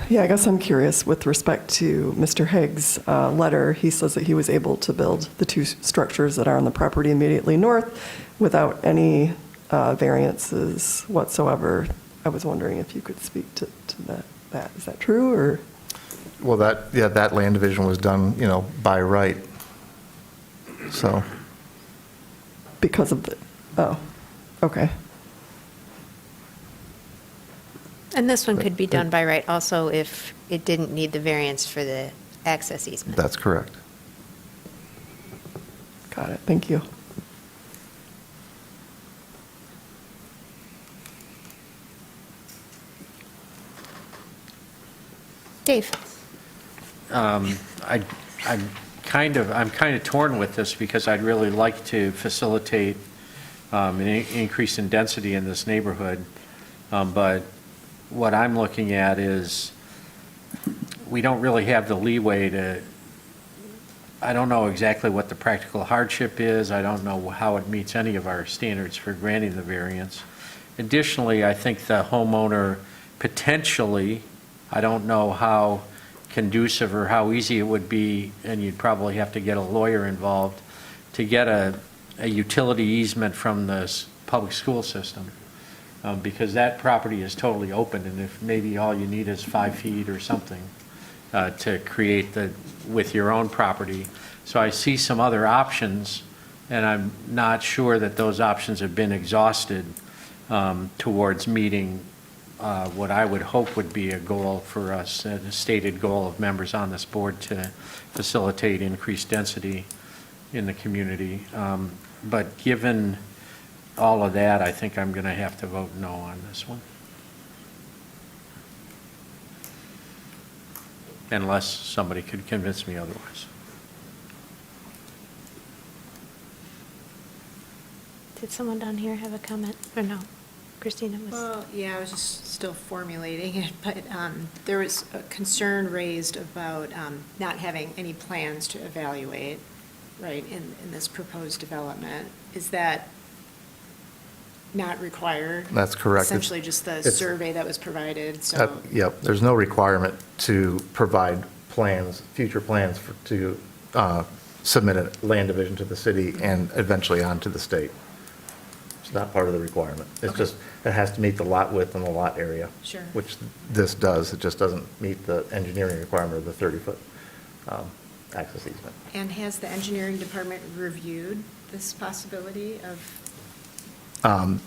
Yeah, I guess I'm curious with respect to Mr. Haig's letter. He says that he was able to build the two structures that are on the property immediately north without any variances whatsoever. I was wondering if you could speak to that. Is that true, or? Well, that land division was done, you know, by right. So, Because of the, oh, okay. And this one could be done by right also if it didn't need the variance for the access easement. that's correct. Got it, thank you. Dave. I'm kind of torn with this because I'd really like to facilitate an increase in density in this neighborhood. But what I'm looking at is we don't really have the leeway to, I don't know exactly what the practical hardship is. I don't know how it meets any of our standards for granting the variance. Additionally, I think the homeowner potentially, I don't know how conducive or how easy it would be, and you'd probably have to get a lawyer involved, to get a utility easement from the public school system, because that property is totally open, and if maybe all you need is 5 feet or something to create with your own property. So I see some other options, and I'm not sure that those options have been exhausted towards meeting what I would hope would be a goal for us, a stated goal of members on this board to facilitate increased density in the community. But given all of that, I think I'm going to have to vote no on this one. Unless somebody could convince me otherwise. Did someone down here have a comment, or no? Christina was. Well, yeah, I was just still formulating it, but there was a concern raised about not having any plans to evaluate, right, in this proposed development. Is that not required? That's correct. Essentially just the It's- survey that was provided, so. Yep, there's no requirement to provide plans, future plans to submit a land division to the city and eventually on to the state. It's not part of the requirement. It's Okay. just, it has to meet the lot width and the lot area. Sure. Which this does. It just doesn't meet the engineering requirement of the 30-foot access easement. And has the engineering department reviewed this possibility of?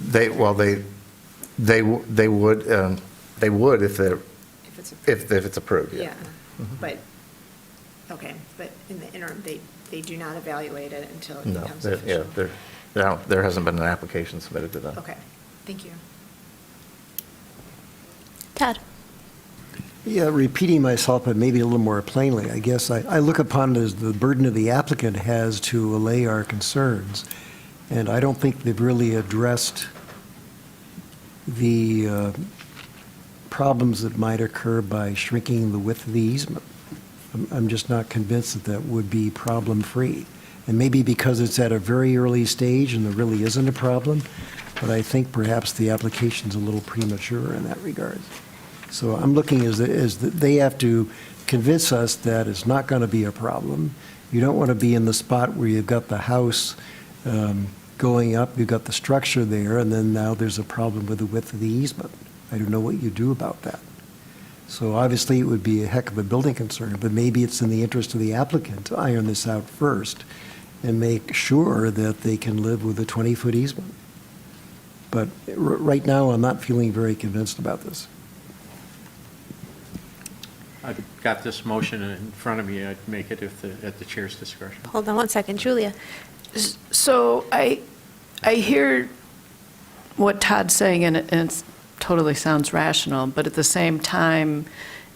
They would if they're, If it's if it's approved, yeah. Yeah, but, okay, but in the interim, they do not evaluate it until it No, becomes yeah, official? there hasn't been an application submitted to them. Okay, thank you. Todd? Yeah, repeating myself, but maybe a little more plainly, I guess I look upon it as the burden of the applicant has to allay our concerns. And I don't think they've really addressed the problems that might occur by shrinking the width of the easement. I'm just not convinced that that would be problem-free. And maybe because it's at a very early stage and there really isn't a problem, but I think perhaps the application's a little premature in that regard. So I'm looking as that they have to convince us that it's not going to be a problem. You don't want to be in the spot where you've got the house going up, you've got the structure there, and then now there's a problem with the width of the easement. I don't know what you do about that. So obviously, it would be a heck of a building concern, but maybe it's in the interest of the applicant to iron this out first and make sure that they can live with a 20-foot easement. But right now, I'm not feeling very convinced about this. I've got this motion in front of me. I'd make it at the chair's discretion. Hold on one second. Julia? So I hear what Todd's saying, and it totally sounds rational, but at the same time,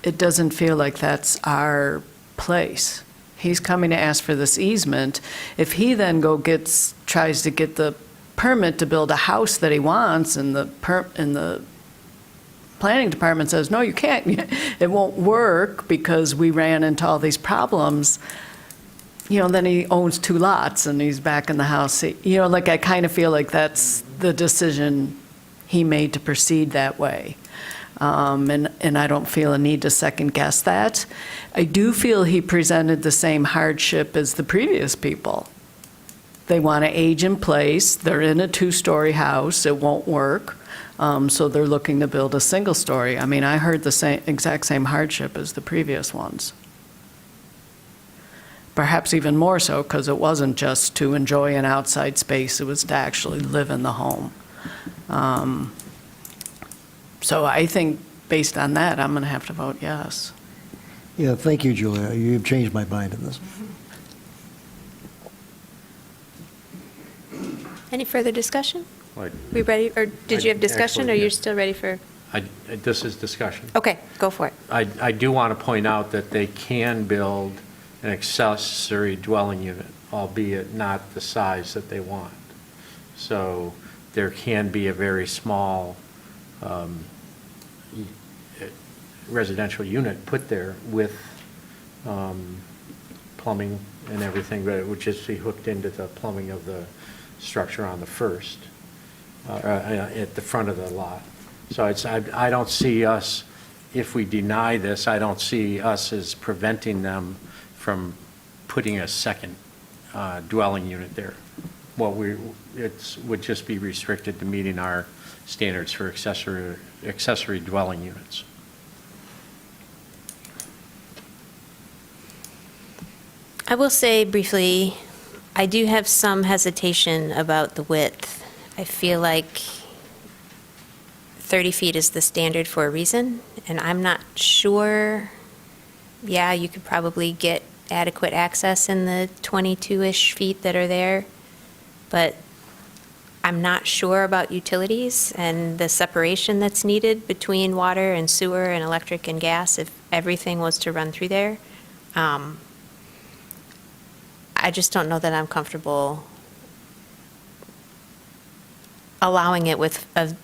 it doesn't feel like that's our place. He's coming to ask for this easement. If he then tries to get the permit to build a house that he wants, and the planning department says, no, you can't, it won't work because we ran into all these problems, then he owns 2 lots and he's back in the house. Like I kind of feel like that's the decision he made to proceed that way. And I don't feel a need to second guess that. I do feel he presented the same hardship as the previous people. They want to age in place. They're in a 2-story house. It won't work. So they're looking to build a single-story. I mean, I heard the exact same hardship as the previous ones. Perhaps even more so, because it wasn't just to enjoy an outside space, it was to actually live in the home. So I think, based on that, I'm going to have to vote yes. Yeah, thank you, Julia. You've changed my mind on this. Any further discussion? Like, We ready, or did you have discussion, or Actually, you're yeah. still ready for? This is discussion. Okay, go for it. I do want to point out that they can build an accessory dwelling unit, albeit not the size that they want. So there can be a very small residential unit put there with plumbing and everything, but it would just be hooked into the plumbing of the structure on the first, at the front of the lot. So I don't see us, if we deny this, I don't see us as preventing them from putting a second dwelling unit there. It would just be restricted to meeting our standards for accessory dwelling units. I will say briefly, I do have some hesitation about the width. I feel like 30 feet is the standard for a reason, and I'm not sure, yeah, you could probably get adequate access in the 22-ish feet that are there, but I'm not sure about utilities and the separation that's needed between water and sewer and electric and gas if everything was to run through there. I just don't know that I'm comfortable allowing it with a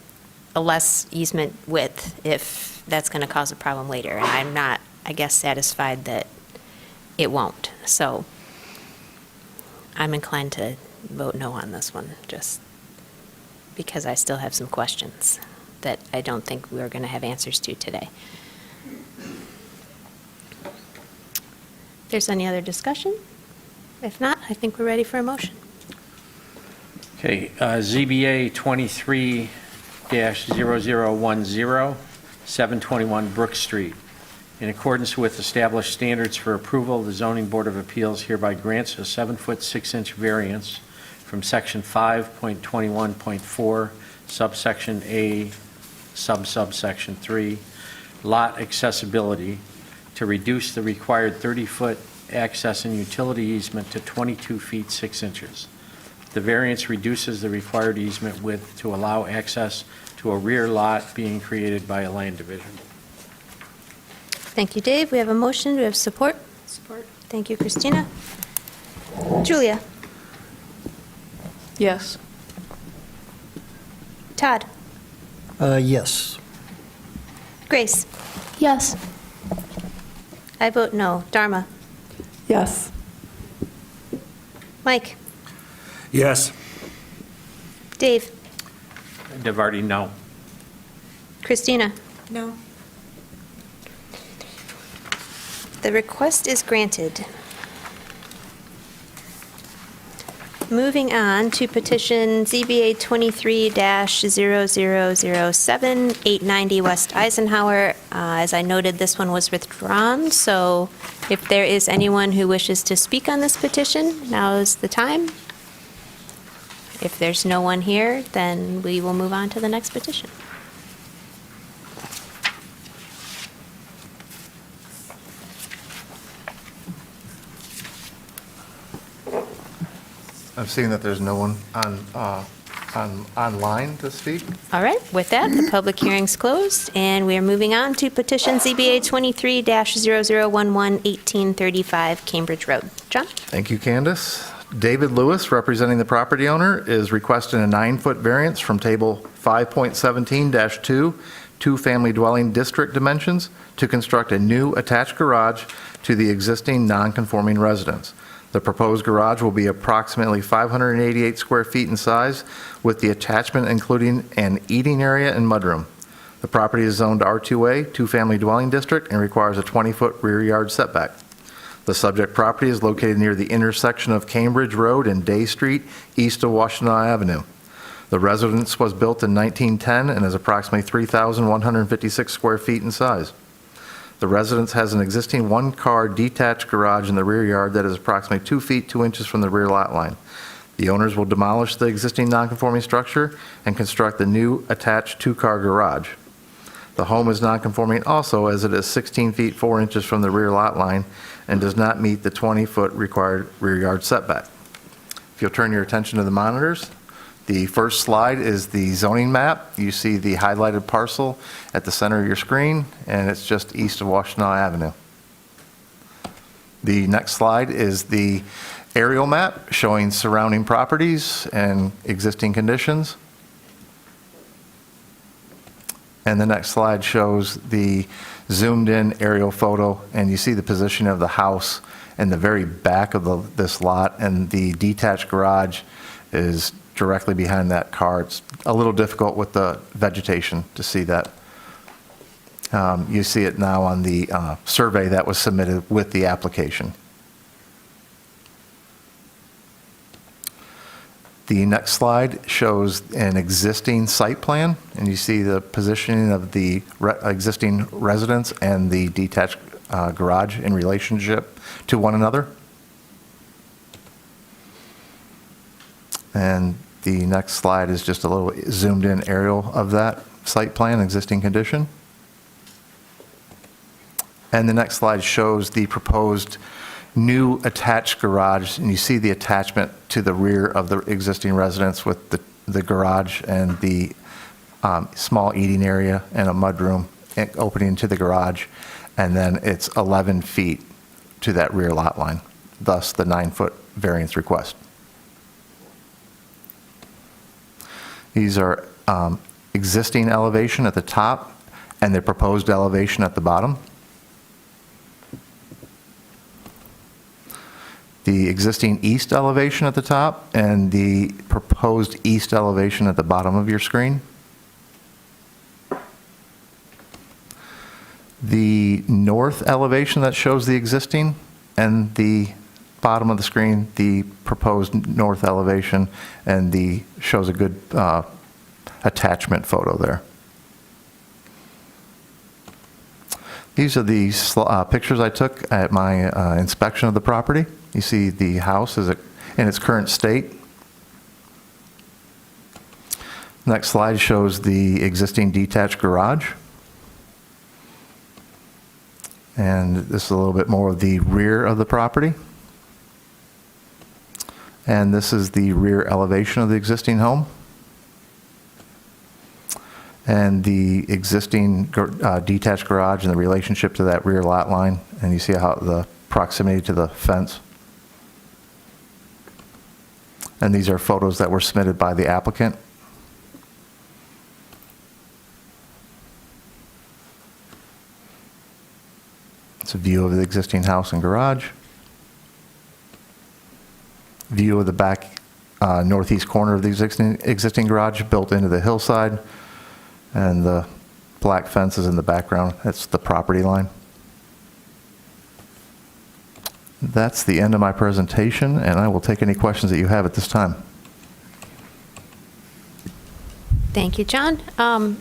less easement width if that's going to cause a problem later. And I'm not, I guess, satisfied that it won't. So I'm inclined to vote no on this one, just because I still have some questions that I don't think we're going to have answers to today. If there's any other discussion? If not, I think we're ready for a motion. Okay, ZBA 23-0010, 721 Brook Street. In accordance with established standards for approval, the Zoning Board of Appeals hereby grants a 7-foot 6-inch variance from Section 5.21.4, subsection A, subsection 3, lot accessibility, to reduce the required 30-foot access and utility easement to 22 feet 6 inches. The variance reduces the required easement width to allow access to a rear lot being created by a land division. Thank you, Dave. We have a motion. Do we have support? Support. Thank you, Christina. Julia? Yes. Todd? Yes. Grace? Yes. I vote no. Dharma? Yes. Mike? Yes. Dave? DeVarty, no. Christina? No. The request is granted. Moving on to petition ZBA 23-0007, 890 West Eisenhower. As I noted, this one was withdrawn, so if there is anyone who wishes to speak on this petition, now is the time. If there's no one here, then we will move on to the next petition. I've seen that there's no one online to speak. All right, with that, the public hearing's closed, and we are moving on to petition ZBA 23-0011, 1835 Cambridge Road. John? Thank you, Candace. David Lewis, representing the property owner, is requesting a 9-foot variance from Table 5.17-2, two-family dwelling district dimensions, to construct a new attached garage to the existing non-conforming residence. The proposed garage will be approximately 588 square feet in size, with the attachment including an eating area and mudroom. The property is zoned R2A, two-family dwelling district, and requires a 20-foot rear yard setback. The subject property is located near the intersection of Cambridge Road and Day Street, east of Washington Avenue. The residence was built in 1910 and is approximately 3,156 square feet in size. The residence has an existing one-car detached garage in the rear yard that is approximately 2 feet 2 inches from the rear lot line. The owners will demolish the existing non-conforming structure and construct the new attached 2-car garage. The home is non-conforming also, as it is 16 feet 4 inches from the rear lot line and does not meet the 20-foot required rear yard setback. If you'll turn your attention to the monitors, the first slide is the zoning map. You see the highlighted parcel at the center of your screen, and it's just east of Washington Avenue. The next slide is the aerial map showing surrounding properties and existing conditions. And the next slide shows the zoomed-in aerial photo, and you see the position of the house in the very back of this lot, and the detached garage is directly behind that car. It's a little difficult with the vegetation to see that. You see it now on the survey that was submitted with the application. The next slide shows an existing site plan, and you see the positioning of the existing residence and the detached garage in relationship to one another. And the next slide is just a little zoomed in aerial of that site plan, existing condition. And the next slide shows the proposed new attached garage, and you see the attachment to the rear of the existing residence with the the garage and the small eating area and a mudroom opening into the garage, and then it's 11 feet to that rear lot line, thus the 9-foot variance request. These are existing elevation at the top and the proposed elevation at the bottom. The existing east elevation at the top and the proposed east elevation at the bottom of your screen. The north elevation that shows the existing, and the bottom of the screen, the proposed north elevation, and shows a good attachment photo there. These are the pictures I took at my inspection of the property. You see the house is in its current state. Next slide shows the existing detached garage. And this is a little bit more of the rear of the property. And this is the rear elevation of the existing home. And the existing detached garage and the relationship to that rear lot line. And you see how the proximity to the fence. And these are photos that were submitted by the applicant. It's a view of the existing house and garage. View of the back northeast corner of the existing garage built into the hillside. And the black fence is in the background. That's the property line. That's the end of my presentation, and I will take any questions that you have at this time. Thank you, John.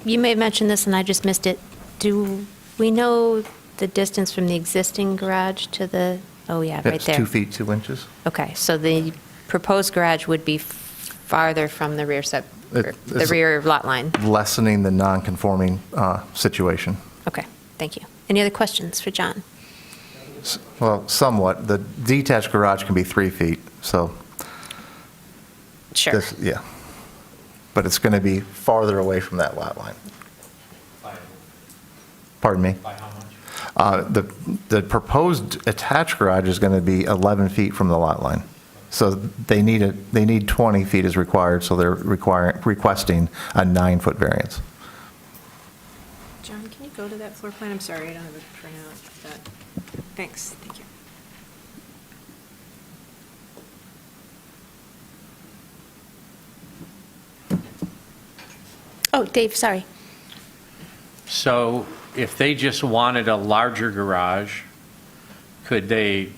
You may have mentioned this and I just missed it. Do we know the distance from the existing garage to the, oh yeah, right It's there. 2 feet, 2 inches. Okay, so the proposed garage would be farther from the rear the It's rear lot line. lessening the non-conforming situation. Okay, thank you. Any other questions for John? Well, somewhat. The detached garage can be 3 feet, so. Sure. Yeah. But it's going to be farther away from that lot line. Pardon me? By how much? The proposed attached garage is going to be 11 feet from the lot line. So they need 20 feet is required, so they're requesting a 9-foot variance. John, can you go to that floor plan? I'm sorry, I don't have a printout of that. Thanks, thank you. Oh, Dave, sorry. So if they just wanted a larger garage, could they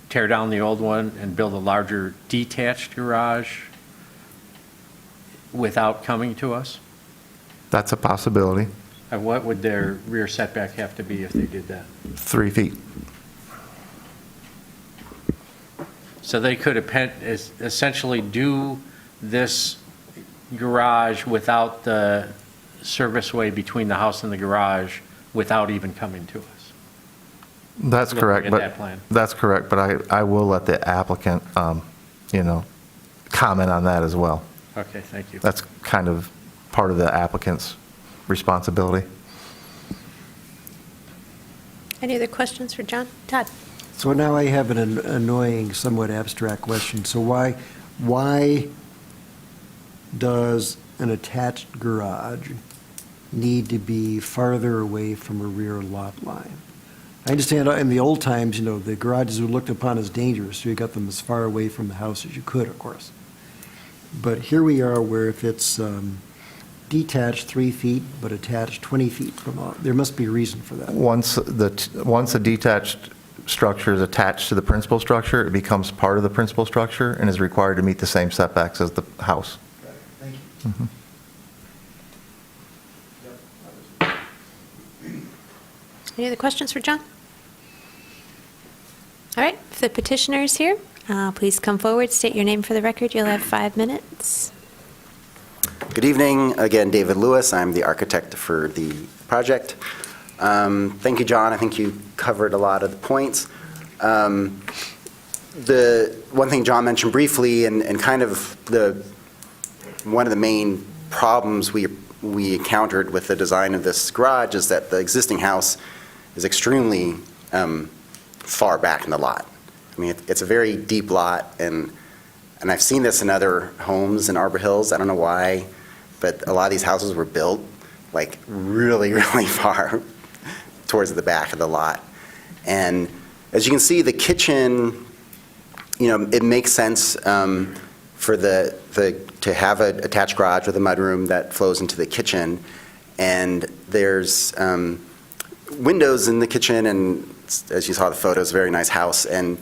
tear down the old one and build a larger detached garage without coming to us? That's a possibility. And what would their rear setback have to be if they did that? 3 feet. So they could essentially do this garage without the serviceway between the house and the garage without even coming to us? That's Looking correct, at but that plan. that's correct, but I will let the applicant, comment on that as well. Okay, thank you. That's kind of part of the applicant's responsibility. Any other questions for John? Todd? So now I have an annoying, somewhat abstract question. So why does an attached garage need to be farther away from a rear lot line? I understand in the old times, the garages were looked upon as dangerous, so you got them as far away from the house as you could, of course. But here we are where if it's detached 3 feet, but attached 20 feet from, there must be a reason for that. Once a detached structure is attached to the principal structure, it becomes part of the principal structure and is required to meet the same setbacks as the house. Thank you. Mhm. Any other questions for John? All right, if the petitioner is here, please come forward, state your name for the record. You'll have 5 minutes. Good evening. Again, David Lewis. I'm the architect for the project. Thank you, John. I think you covered a lot of the points. The one thing John mentioned briefly and kind of the one of the main problems we encountered with the design of this garage is that the existing house is extremely far back in the lot. I mean, it's a very deep lot, and I've seen this in other homes in Arbor Hills. I don't know why, but a lot of these houses were built like really, really far towards the back of the lot. And as you can see, the kitchen, it makes sense for to have an attached garage with a mudroom that flows into the kitchen. And there's windows in the kitchen, and as you saw the photos, very nice house. And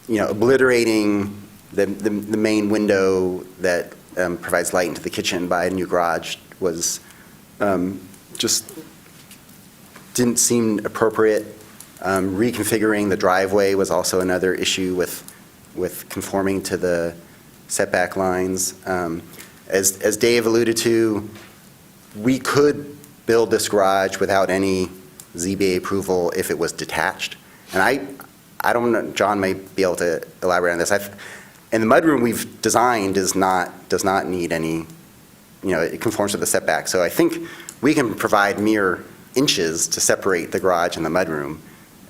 obliterating the main window that provides light into the kitchen by a new garage was just didn't seem appropriate. Reconfiguring the driveway was also another issue with conforming to the setback lines. As Dave alluded to, we could build this garage without any ZBA approval if it was detached. And I don't know, John may be able to elaborate on this. And the mudroom we've designed does not need any, it conforms to the setback. So I think we can provide mere inches to separate the garage and the mudroom,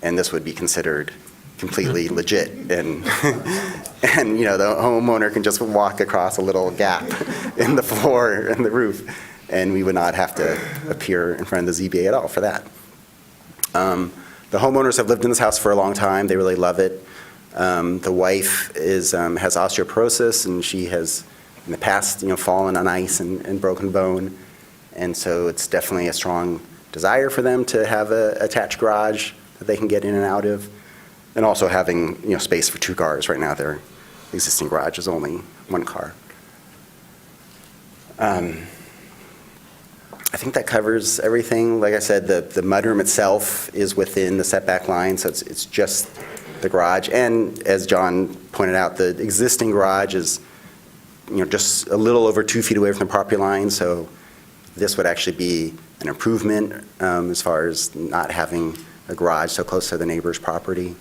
and this would be considered completely legit. And the homeowner can just walk across a little gap in the floor and the roof, and we would not have to appear in front of the ZBA at all for that. The homeowners have lived in this house for a long time. They really love it. The wife has osteoporosis, and she has in the past, fallen on ice and broken bone. And so it's definitely a strong desire for them to have an attached garage that they can get in and out of. And also having, space for 2 cars. Right now, their existing garage is only 1 car. I think that covers everything. Like I said, the mudroom itself is within the setback line, so it's just the garage. And as John pointed out, the existing garage is, just a little over 2 feet away from the property line, so this would actually be an improvement as far as not having a garage so close to the neighbor's property.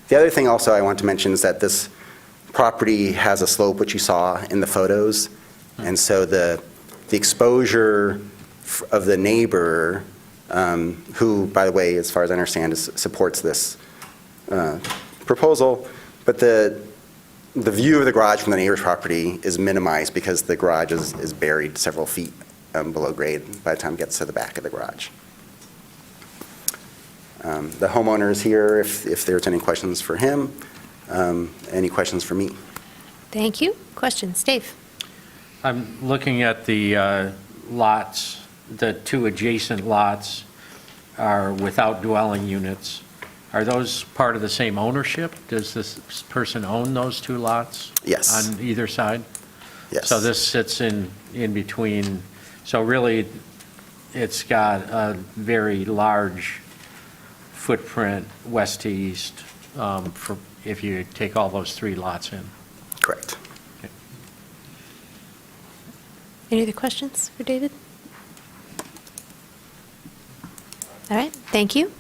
The other thing also I want to mention is that this property has a slope, which you saw in the photos, and so the exposure of the neighbor, who, by the way, as far as I understand, supports this proposal, but the view of the garage from the neighbor's property is minimized because the garage is buried several feet below grade by the time it gets to the back of the garage. The homeowner is here if there's any questions for him. Any questions for me? Thank you. Questions? Dave? I'm looking at the lots, the 2 adjacent lots are without dwelling units. Are those part of the same ownership? Does this person own those 2 lots? Yes. On either side? Yes. So this sits in between, so really, it's got a very large footprint west to east for if you take all those 3 lots in. Correct. Any other questions for David? All right, thank you.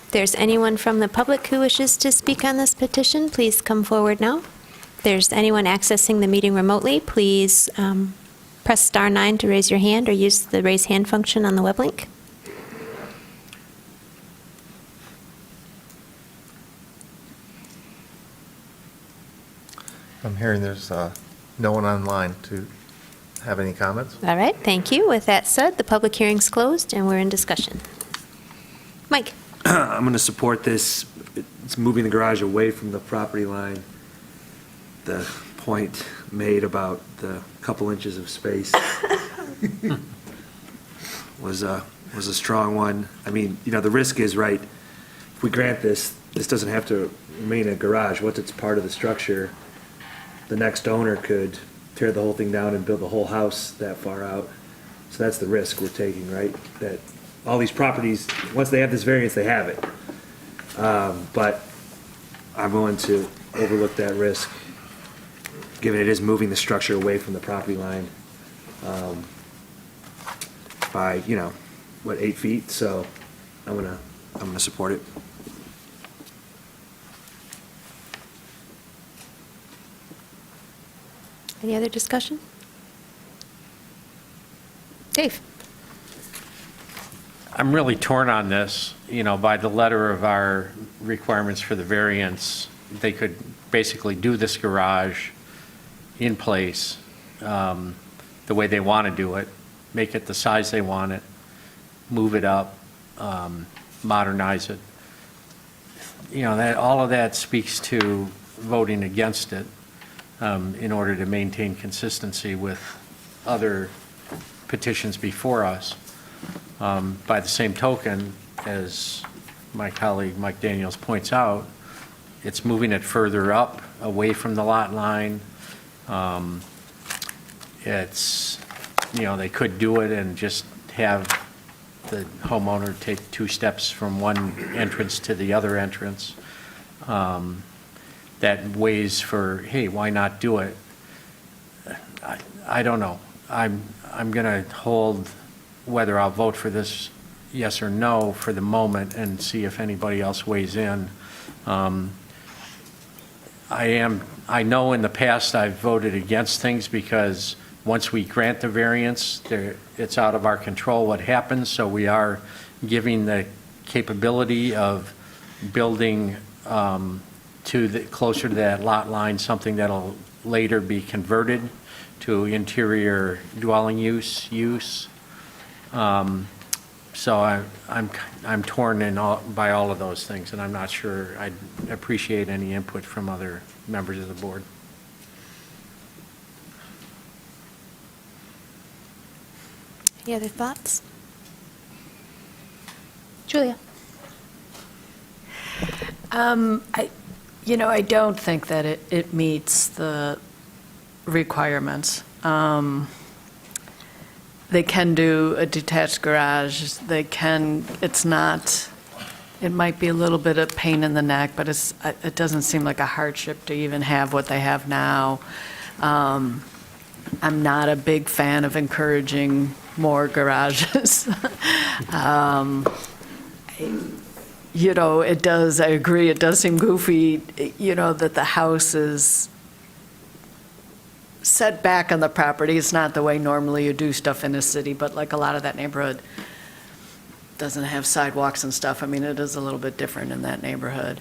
If there's anyone from the public who wishes to speak on this petition, please come forward now. If there's anyone accessing the meeting remotely, please press *9 to raise your hand or use the raise hand function on the web link. I'm hearing there's no one online to have any comments. All right, thank you. With that said, the public hearing's closed and we're in discussion. Mike? I'm going to support this. It's moving the garage away from the property line. The point made about the couple inches of space was a strong one. I mean, the risk is, right, if we grant this doesn't have to remain a garage. Once it's part of the structure, the next owner could tear the whole thing down and build the whole house that far out. So that's the risk we're taking, right? That all these properties, once they have this variance, they have it. But I'm willing to overlook that risk, given it is moving the structure away from the property line by, 8 feet? So I'm gonna support it. Any other discussion? Dave? I'm really torn on this. By the letter of our requirements for the variance, they could basically do this garage in place the way they want to do it, make it the size they want it, move it up, modernize it. All of that speaks to voting against it in order to maintain consistency with other petitions before us. By the same token, as my colleague Mike Daniels points out, it's moving it further up, away from the lot line. They could do it and just have the homeowner take 2 steps from one entrance to the other entrance. That weighs for, hey, why not do it? I don't know. I'm going to hold whether I'll vote for this yes or no for the moment and see if anybody else weighs in. I know in the past I've voted against things because once we grant the variance, it's out of our control what happens, so we are giving the capability of building closer to that lot line, something that'll later be converted to interior dwelling use. So I'm torn by all of those things, and I'm not sure I'd appreciate any input from other members of the board. Any other thoughts? Julia? I don't think that it meets the requirements. They can do a detached garage. It might be a little bit of pain in the neck, but it doesn't seem like a hardship to even have what they have now. I'm not a big fan of encouraging more garages. I agree, it does seem goofy, that the house is set back on the property. It's not the way normally you do stuff in a city, but like a lot of that neighborhood doesn't have sidewalks and stuff. I mean, it is a little bit different in that neighborhood.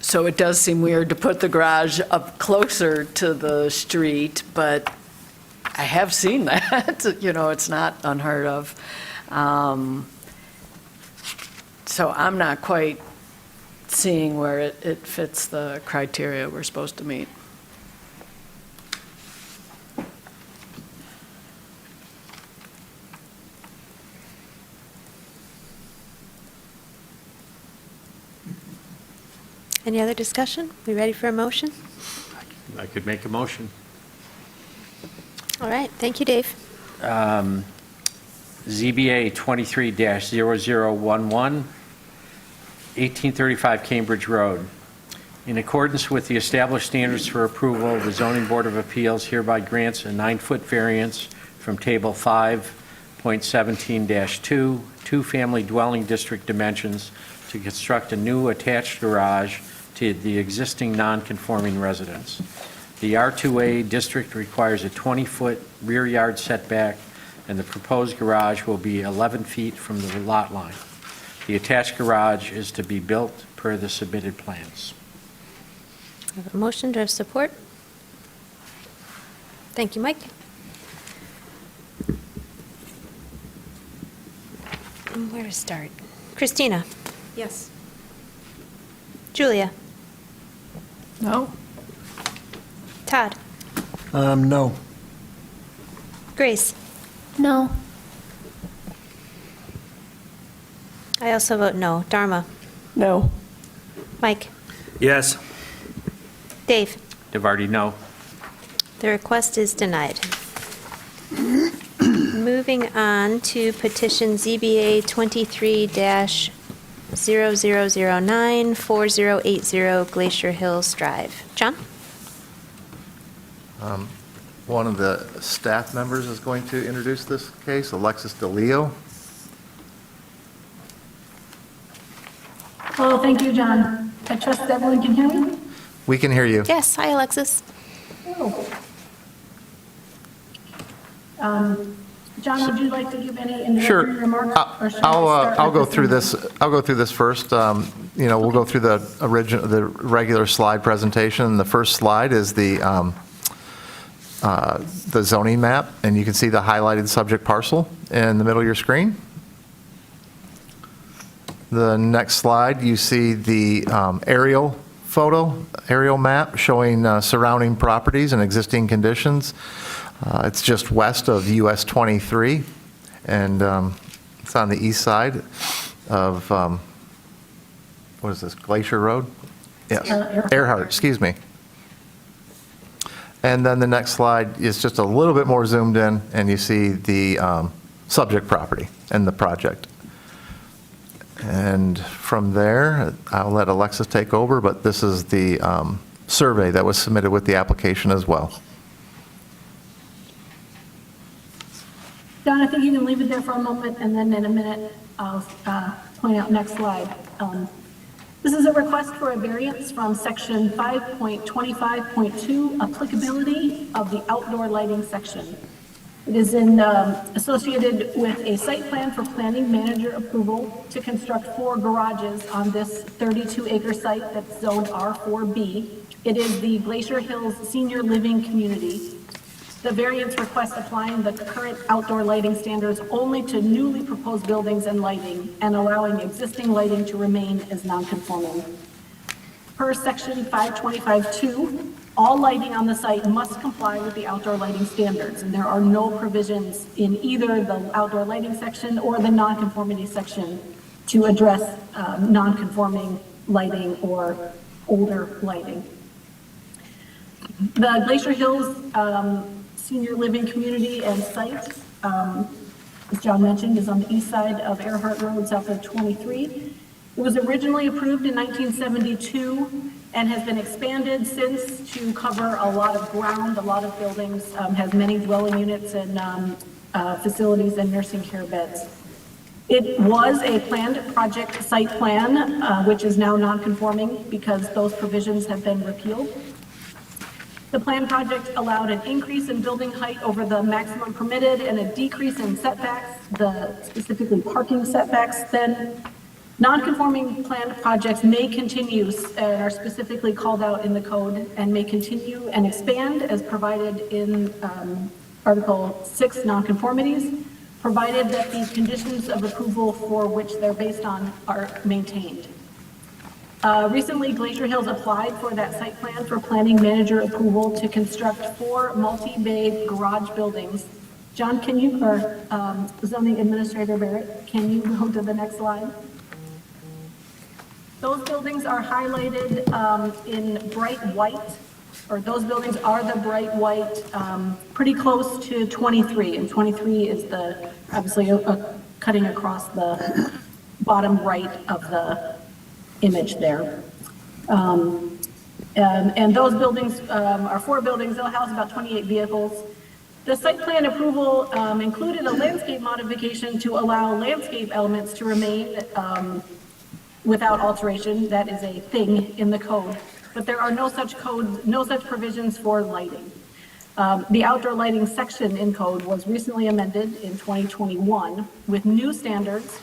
So it does seem weird to put the garage up closer to the street, but I have seen that. It's not unheard of. So I'm not quite seeing where it fits the criteria we're supposed to meet. Any other discussion? We ready for a motion? I could make a motion. All right, thank you, Dave. ZBA 23-0011, 1835 Cambridge Road. In accordance with the established standards for approval, the Zoning Board of Appeals hereby grants a 9-foot variance from Table 5.17-2, two-family dwelling district dimensions to construct a new attached garage to the existing non-conforming residence. The R2A district requires a 20-foot rear yard setback, and the proposed garage will be 11 feet from the lot line. The attached garage is to be built per the submitted plans. I have a motion, do I have support? Thank you, Mike. Where to start? Christina? Yes. Julia? No? Todd? No. Grace? No. I also vote no. Dharma? No. Mike? Yes. Dave? DeVarty, no. The request is denied. Moving on to petition ZBA 23-0009, 4080 Glacier Hills Drive. John? One of the staff members is going to introduce this case, Alexis DeLeo. Well, thank you, John. I trust that everyone can hear me. We can hear you. Yes, hi, Alexis. Oh. John, would you like to give any Sure. introductory remarks? Or should I start I'll with go this through one? this, I'll go through this first. We'll go through the regular slide presentation. The first slide is the zoning map, and you can see the highlighted subject parcel in the middle of your screen. The next slide, you see the aerial map showing surrounding properties and existing conditions. It's just west of US 23, and it's on the east side of, what is this, Glacier Road? Yes, Earhart, excuse me. And then the next slide is just a little bit more zoomed in, and you see the subject property and the project. And from there, I'll let Alexis take over, but this is the survey that was submitted with the application as well. John, I think you can leave it there for a moment, and then in a minute, I'll point out next slide. This is a request for a variance from section 5.25.2, applicability of the outdoor lighting section. It is associated with a site plan for planning manager approval to construct 4 garages on this 32-acre site that's zoned R4B. It is the Glacier Hills Senior Living Community. The variance request applying the current outdoor lighting standards only to newly proposed buildings and lighting, and allowing existing lighting to remain as non-conforming. Per section 525.2, all lighting on the site must comply with the outdoor lighting standards, and there are no provisions in either the outdoor lighting section or the non-conformity section to address non-conforming lighting or older lighting. The Glacier Hills Senior Living Community and site, as John mentioned, is on the east side of Earhart Road, south of 23. It was originally approved in 1972 and has been expanded since to cover a lot of ground, a lot of buildings, has many dwelling units and facilities and nursing care beds. It was a planned project site plan, which is now non-conforming because those provisions have been repealed. The planned project allowed an increase in building height over the maximum permitted and a decrease in setbacks, specifically parking setbacks. Then non-conforming planned projects may continue and are specifically called out in the code and may continue and expand as provided in Article 6 nonconformities, provided that the conditions of approval for which they're based on are maintained. Recently, Glacier Hills applied for that site plan for planning manager approval to construct 4 multi-bay garage buildings. John, can you, or zoning administrator Barrett, can you go to the next slide? Those buildings are highlighted in bright white, or those buildings are the bright white, pretty close to 23, and 23 is obviously cutting across the bottom right of the image there. And those buildings are 4 buildings. They'll house about 28 vehicles. The site plan approval included a landscape modification to allow landscape elements to remain without alteration. That is a thing in the code, but there are no such provisions for lighting. The outdoor lighting section in code was recently amended in 2021 with new standards.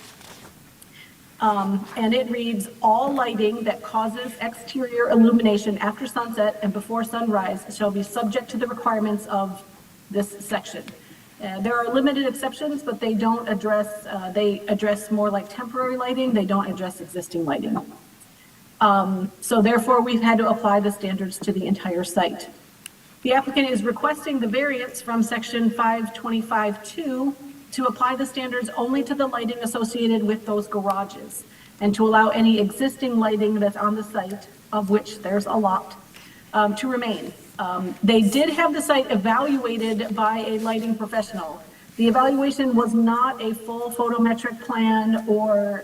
And it reads, all lighting that causes exterior illumination after sunset and before sunrise shall be subject to the requirements of this section. There are limited exceptions, but they don't address, they address more like temporary lighting. They don't address existing lighting. So therefore, we've had to apply the standards to the entire site. The applicant is requesting the variance from section 525.2 to apply the standards only to the lighting associated with those garages and to allow any existing lighting that's on the site, of which there's a lot, to remain. They did have the site evaluated by a lighting professional. The evaluation was not a full photometric plan or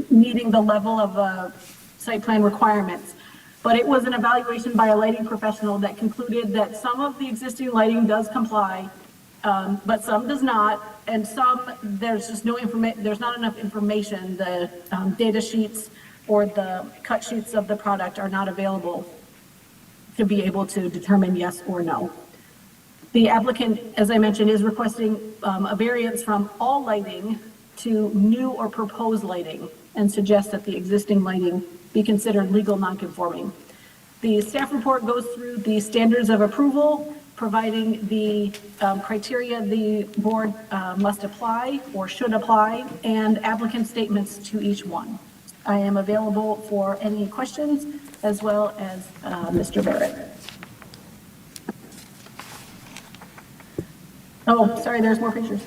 meeting the level of site plan requirements, but it was an evaluation by a lighting professional that concluded that some of the existing lighting does comply, but some does not, and some there's just no information. There's not enough information. The data sheets or the cut sheets of the product are not available to be able to determine yes or no. The applicant, as I mentioned, is requesting a variance from all lighting to new or proposed lighting and suggests that the existing lighting be considered legal nonconforming. The staff report goes through the standards of approval, providing the criteria the board must apply or should apply, and applicant statements to each one. I am available for any questions as well as Mr. Barrett. Oh, sorry, there's more pictures.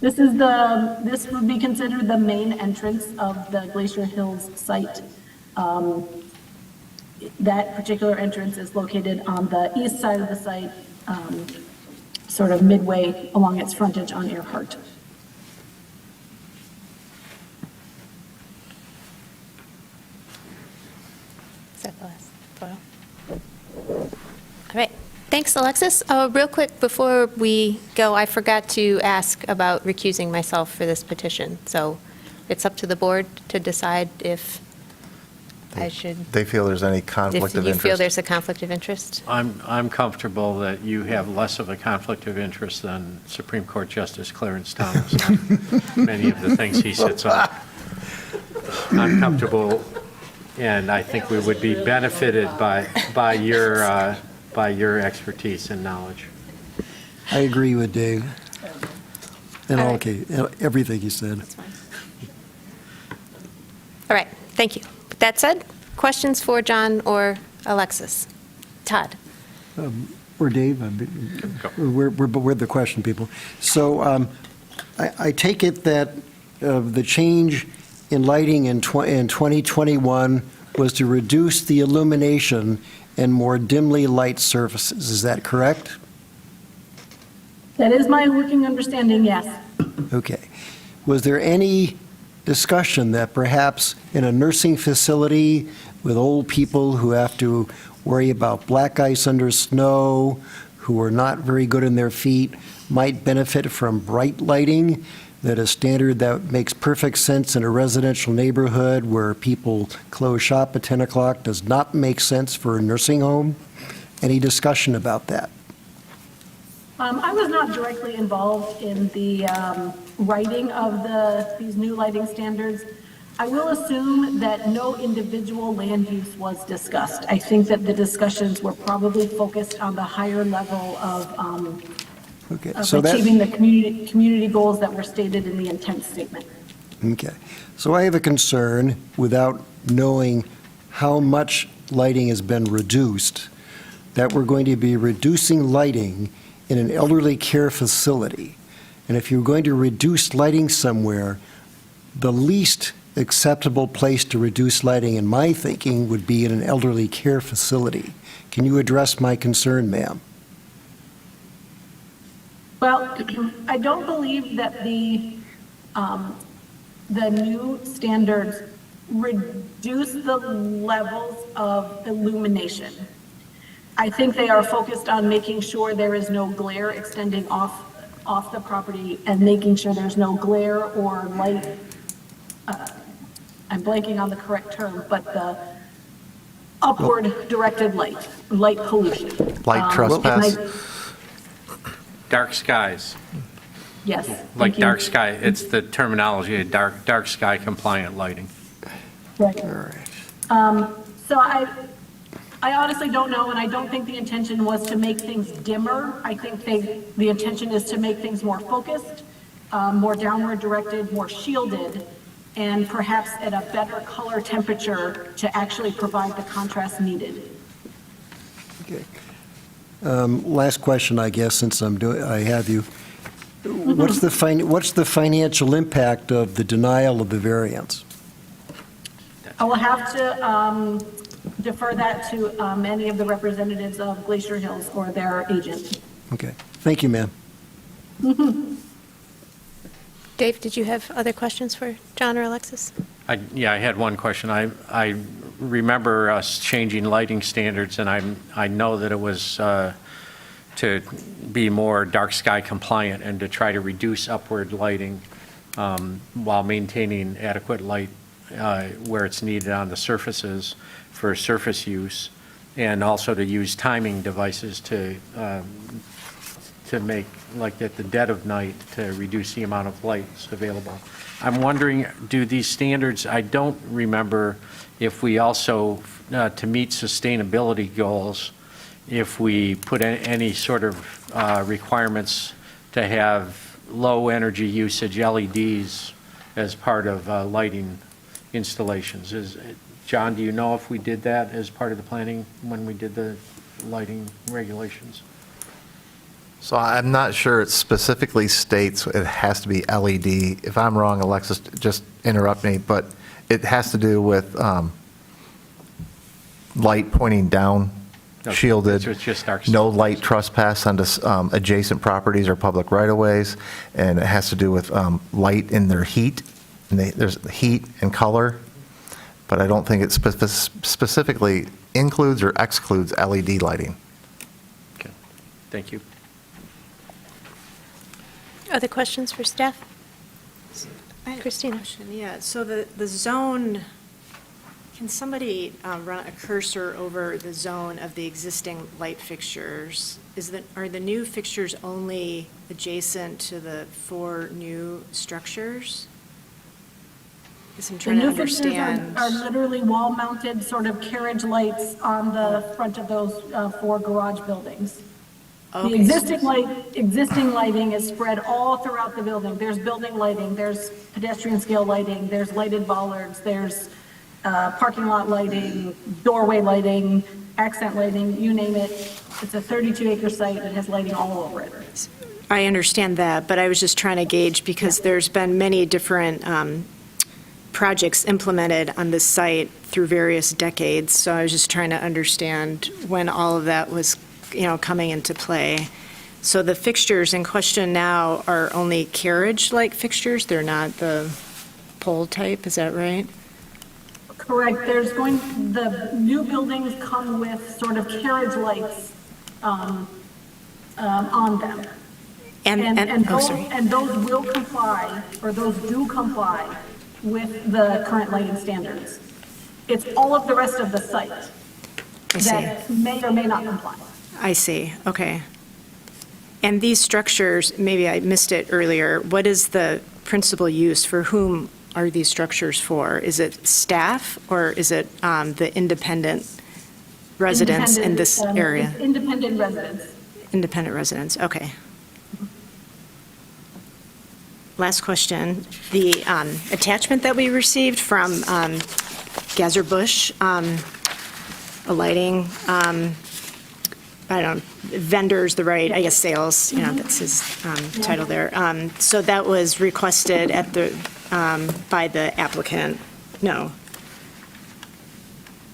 This would be considered the main entrance of the Glacier Hills site. That particular entrance is located on the east side of the site, sort of midway along its frontage on Earhart. Is that the last photo? All right. Thanks, Alexis. Real quick, before we go, I forgot to ask about recusing myself for this petition. So it's up to the board to decide if I should, They feel there's any if conflict of you interest? feel there's a conflict of interest. I'm comfortable that you have less of a conflict of interest than Supreme Court Justice Clarence Thomas on many of the things he sits on. I'm comfortable, and I think we would be benefited by your expertise and knowledge. I agree with Dave. And All right. okay, everything he said. That's fine. All right, thank you. With that said, questions for John or Alexis? Todd? Or Dave, we're the question people. So I take it that the change in lighting in 2021 was to reduce the illumination and more dimly light surfaces. Is that correct? That is my working understanding, yes. Okay. Was there any discussion that perhaps in a nursing facility with old people who have to worry about black ice under snow, who are not very good in their feet, might benefit from bright lighting, that a standard that makes perfect sense in a residential neighborhood where people close shop at 10 o'clock does not make sense for a nursing home? Any discussion about that? I was not directly involved in the writing of these new lighting standards. I will assume that no individual land use was discussed. I think that the discussions were probably focused on the higher level of Okay, of so that, achieving the community goals that were stated in the intent statement. okay. So I have a concern without knowing how much lighting has been reduced, that we're going to be reducing lighting in an elderly care facility. And if you're going to reduce lighting somewhere, the least acceptable place to reduce lighting, in my thinking, would be in an elderly care facility. Can you address my concern, ma'am? Well, I don't believe that the new standards reduce the levels of illumination. I think they are focused on making sure there is no glare extending off the property and making sure there's no glare or light, I'm blanking on the correct term, but the upward directed light pollution. Light trespass? Dark skies, Yes. like thank you. dark sky, it's the terminology, dark sky compliant lighting. Right. All right. So I honestly don't know, and I don't think the intention was to make things dimmer. I think the intention is to make things more focused, more downward directed, more shielded, and perhaps at a better color temperature to actually provide the contrast needed. Okay. Last question, I guess, since I have you. What's the financial impact of the denial of the variance? I will have to defer that to any of the representatives of Glacier Hills or their agent. Okay. Thank you, ma'am. Dave, did you have other questions for John or Alexis? Yeah, I had one question. I remember us changing lighting standards, and I know that it was to be more dark sky compliant and to try to reduce upward lighting while maintaining adequate light where it's needed on the surfaces for surface use. and also to use timing devices to make, like at the dead of night, to reduce the amount of lights available. I'm wondering, do these standards, I don't remember if we also, to meet sustainability goals, if we put any sort of requirements to have low energy usage LEDs as part of lighting installations. John, do you know if we did that as part of the planning when we did the lighting regulations? So I'm not sure it specifically states it has to be LED. If I'm wrong, Alexis, just interrupt me, but it has to do with light pointing down, Okay, shielded, so it's just our no light trespass onto adjacent properties or public right-of-ways, and it has to do with light in their heat, and there's heat and color, but I don't think it specifically includes or excludes LED lighting. Okay, thank you. Other questions for staff? I have a Christina. question. Yeah, so the zone, can somebody run a cursor over the zone of the existing light fixtures? Are the new fixtures only adjacent to the 4 new structures? Guess I'm The trying to new fixtures understand. are literally wall-mounted sort of carriage lights on the front of those 4 garage buildings. The Okay. existing lighting is spread all throughout the building. There's building lighting, there's pedestrian scale lighting, there's lighted bollards, there's parking lot lighting, doorway lighting, accent lighting, you name it. It's a 32-acre site that has lighting all over it. I understand that, but I was just trying to gauge because there's been many different projects implemented on this site through various decades. So I was just trying to understand when all of that was, coming into play. So the fixtures in question now are only carriage-like fixtures? They're not the pole type, is that right? Correct, the new buildings come with sort of carriage lights on them. Oh, sorry. And those will comply, or those do comply with the current lighting standards. It's all of the rest of the site I see. that may or may not comply. I see, okay. And these structures, maybe I missed it earlier, what is the principal use? For whom are these structures for? Is it staff, or is it the independent residents in this area? It's independent residents. Independent residents, okay. Last question. The attachment that we received from Gazer-Busch, a lighting, I don't know, vendors, I guess sales, that's his title there. So that was requested by the applicant, no?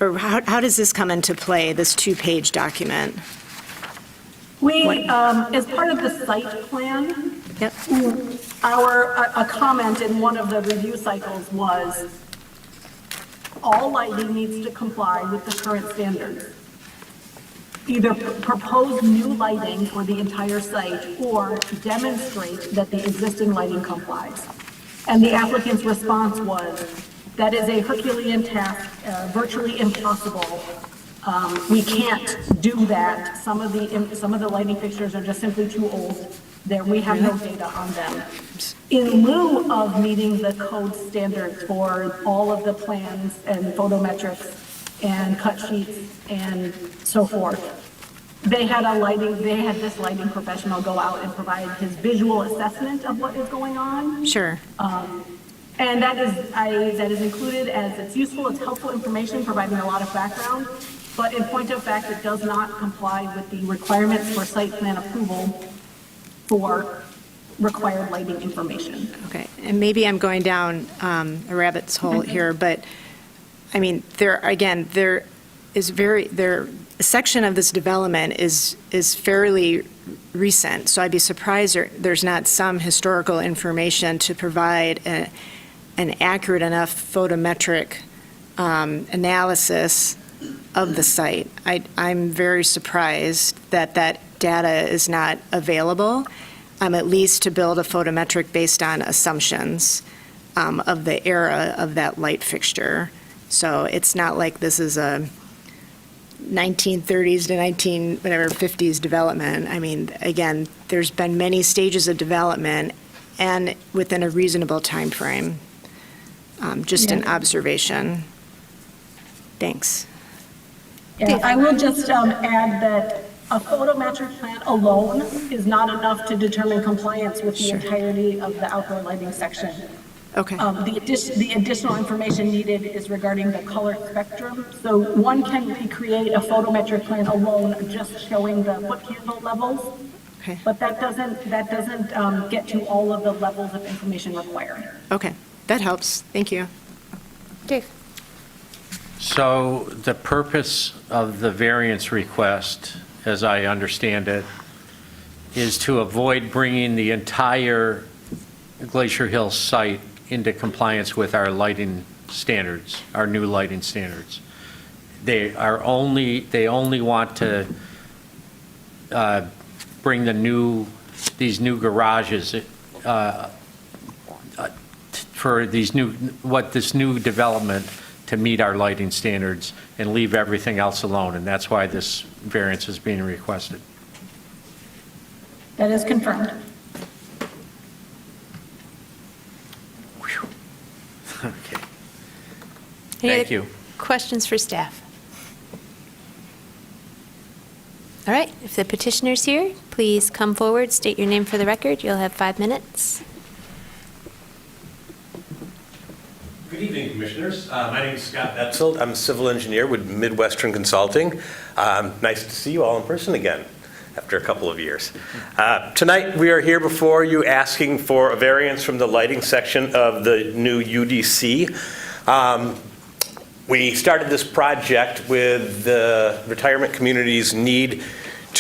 Or how does this come into play, this 2-page document? We, as part of the site plan, Yep. a comment in one of the review cycles was, all lighting needs to comply with the current standards. Either propose new lighting for the entire site or demonstrate that the existing lighting complies. And the applicant's response was, that is a Herculean task, virtually impossible. We can't do that. Some of the lighting fixtures are just simply too old. We have no data on them. In lieu of meeting the code standards for all of the plans and photometrics and cut sheets and so forth, they had this lighting professional go out and provide his visual assessment of what is going on. Sure. And that is included as it's useful, it's helpful information, providing a lot of background. But in point of fact, it does not comply with the requirements for site plan approval for required lighting information. Okay, and maybe I'm going down a rabbit's hole here, but, I mean, there is a section of this development is fairly recent, so I'd be surprised there's not some historical information to provide an accurate enough photometric analysis of the site. I'm very surprised that data is not available, at least to build a photometric based on assumptions of the era of that light fixture. So it's not like this is 1930s to 50s development. I mean, again, there's been many stages of development and within a reasonable time frame. Just an Yeah. observation. Thanks. Yeah, I will just add that a photometric plan alone is not enough to determine compliance with the Sure. entirety of the outdoor lighting section. Okay. The additional information needed is regarding the color spectrum. So one can recreate a photometric plan alone, just showing the foot candle levels, Okay. but that doesn't get to all of the levels of information required. Okay. That helps. Thank you. Dave? So the purpose of the variance request, as I understand it, is to avoid bringing the entire Glacier Hill site into compliance with our lighting standards, our new lighting standards. They only want to bring these new garages for this new development to meet our lighting standards and leave everything else alone, and that's why this variance is being requested. That is confirmed. Okay. Any Thank other you. questions for staff? All right, if the petitioner's here, please come forward, state your name for the record. You'll have 5 minutes. Good evening, Commissioners. My name is Scott Betzold. I'm a civil engineer with Midwestern Consulting. Nice to see you all in person again after a couple of years. Tonight, we are here before you asking for a variance from the lighting section of the new UDC. We started this project with the retirement community's need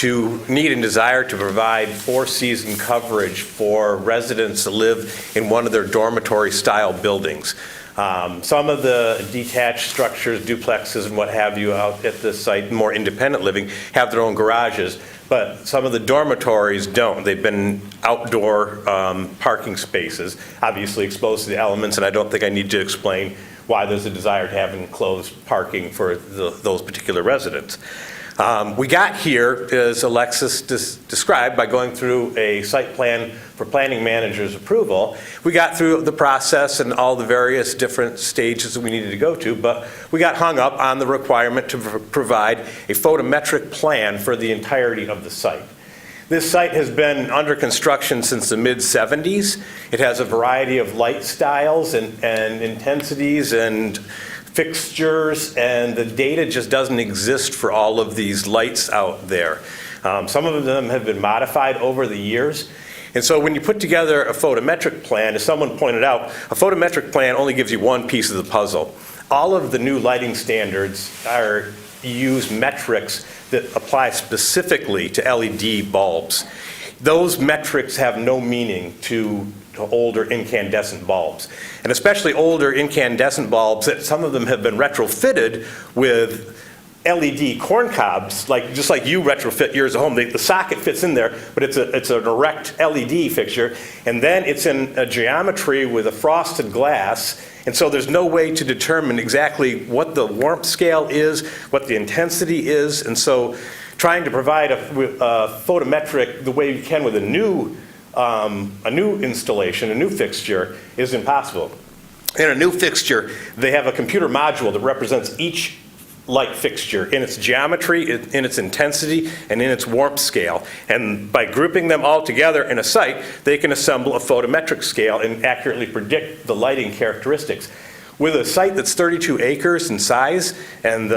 and desire to provide four-season coverage for residents that live in one of their dormitory-style buildings. Some of the detached structures, duplexes and what have you out at the site, more independent living, have their own garages, but some of the dormitories don't. They've been outdoor parking spaces, obviously exposed to the elements, and I don't think I need to explain why there's a desire to have enclosed parking for those particular residents. We got here, as Alexis described, by going through a site plan for planning manager's approval. We got through the process and all the various different stages that we needed to go to, but we got hung up on the requirement to provide a photometric plan for the entirety of the site. This site has been under construction since the mid-'70s. It has a variety of light styles and intensities and fixtures, and the data just doesn't exist for all of these lights out there. Some of them have been modified over the years. And so when you put together a photometric plan, as someone pointed out, a photometric plan only gives you one piece of the puzzle. All of the new lighting standards use metrics that apply specifically to LED bulbs. Those metrics have no meaning to older incandescent bulbs, and especially older incandescent bulbs that some of them have been retrofitted with LED corn cobs, just like you retrofit yours at home. The socket fits in there, but it's an erect LED fixture, and then it's in a geometry with a frosted glass, and so there's no way to determine exactly what the warmth scale is, what the intensity is, and so trying to provide a photometric the way you can with a new installation, a new fixture, is impossible. In a new fixture, they have a computer module that represents each light fixture in its geometry, in its intensity, and in its warmth scale. And by grouping them all together in a site, they can assemble a photometric scale and accurately predict the lighting characteristics. With a site that's 32 acres in size and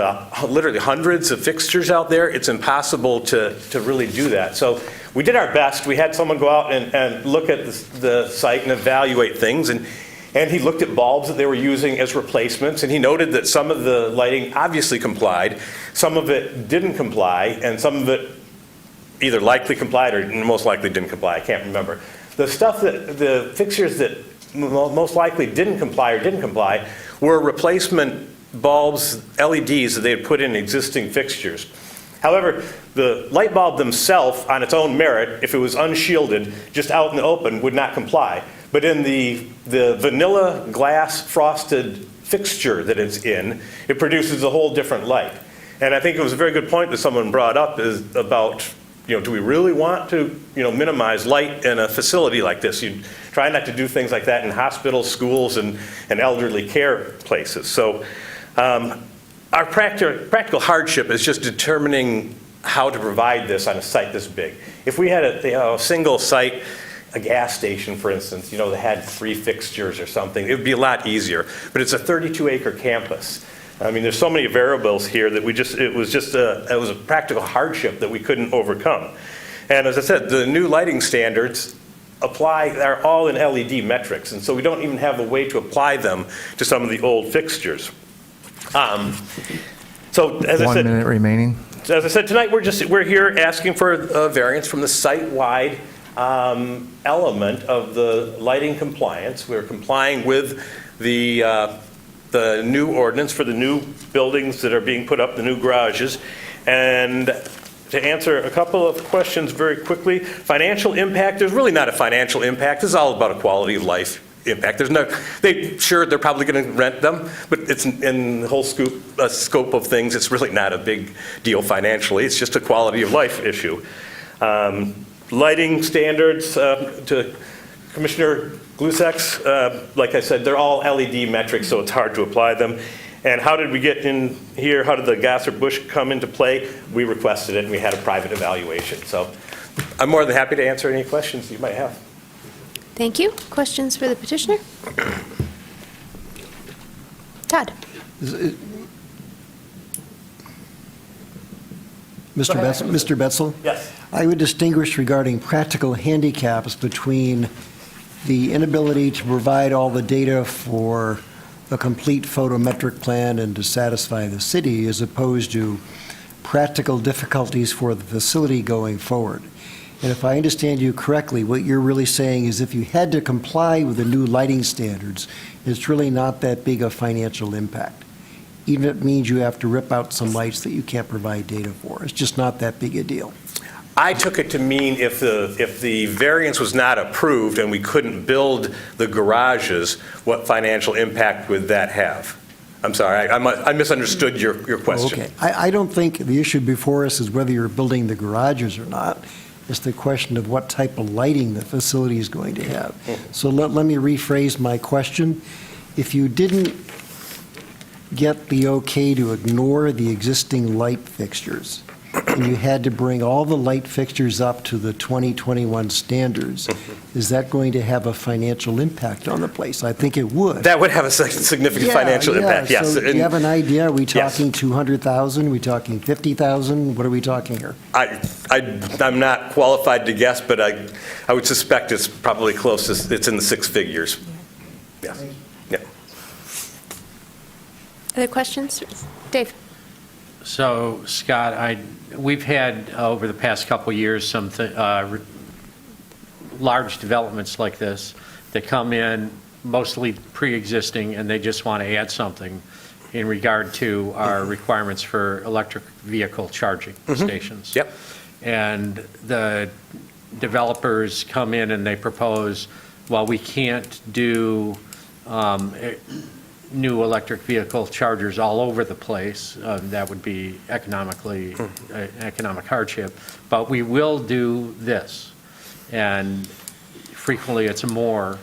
literally hundreds of fixtures out there, it's impossible to really do that. So we did our best. We had someone go out and look at the site and evaluate things. And he looked at bulbs that they were using as replacements, and he noted that some of the lighting obviously complied, some of it didn't comply, and some of it either likely complied or most likely didn't comply. I can't remember. The fixtures that most likely didn't comply were replacement bulbs, LEDs that they had put in existing fixtures. However, the light bulb themselves, on its own merit, if it was unshielded, just out in the open, would not comply. But in the vanilla glass frosted fixture that it's in, it produces a whole different light. And I think it was a very good point that someone brought up is about, do we really want to, minimize light in a facility like this? You try not to do things like that in hospitals, schools, and elderly care places. So our practical hardship is just determining how to provide this on a site this big. If we had a single site, a gas station, for instance, that had 3 fixtures or something, it would be a lot easier. But it's a 32-acre campus. I mean, there's so many variables here that it was a practical hardship that we couldn't overcome. And as I said, the new lighting standards are all in LED metrics, and so we don't even have a way to apply them to some of the old fixtures. So as I 1 said, minute remaining. as I said, tonight we're here asking for a variance from the site-wide element of the lighting compliance. We're complying with the new ordinance for the new buildings that are being put up, the new garages. And to answer a couple of questions very quickly, financial impact, there's really not a financial impact. This is all about a quality of life impact. They're probably going to rent them, but it's in the whole scope of things, it's really not a big deal financially. It's just a quality of life issue. Lighting standards, to Commissioner Glusek's, like I said, they're all LED metrics, so it's hard to apply them. And how did we get in here? How did the gas or bush come into play? We requested it, and we had a private evaluation. So I'm more than happy to answer any questions you might have. Thank you. Questions for the petitioner? Todd? Mr. Betzel? Yes. I would distinguish regarding practical handicaps between the inability to provide all the data for a complete photometric plan and to satisfy the city as opposed to practical difficulties for the facility going forward. And if I understand you correctly, what you're really saying is if you had to comply with the new lighting standards, it's really not that big a financial impact. Even if it means you have to rip out some lights that you can't provide data for. It's just not that big a deal. I took it to mean if the variance was not approved and we couldn't build the garages, what financial impact would that have? I'm sorry, I misunderstood your question. Okay. I don't think the issue before us is whether you're building the garages or not. It's the question of what type of lighting the facility is going to have. So let me rephrase my question. If you didn't get the okay to ignore the existing light fixtures, and you had to bring all the light fixtures up to the 2021 standards, is that going to have a financial impact on the place? I think it would. That would have a significant financial impact, yes. So do you have an idea? Are we Yes. talking 200,000? Are we talking 50,000? What are we talking here? I'm not qualified to guess, but I would suspect it's probably close, it's in the 6 figures. Yes. Yeah. Other questions? Dave? So, Scott, we've had over the past couple of years some large developments like this that come in mostly pre-existing and they just want to add something in regard to our requirements for electric vehicle charging stations. Yep. And the developers come in and they propose, well, we can't do new electric vehicle chargers all over the place. That would be economic hardship. But we will do this. And frequently it's more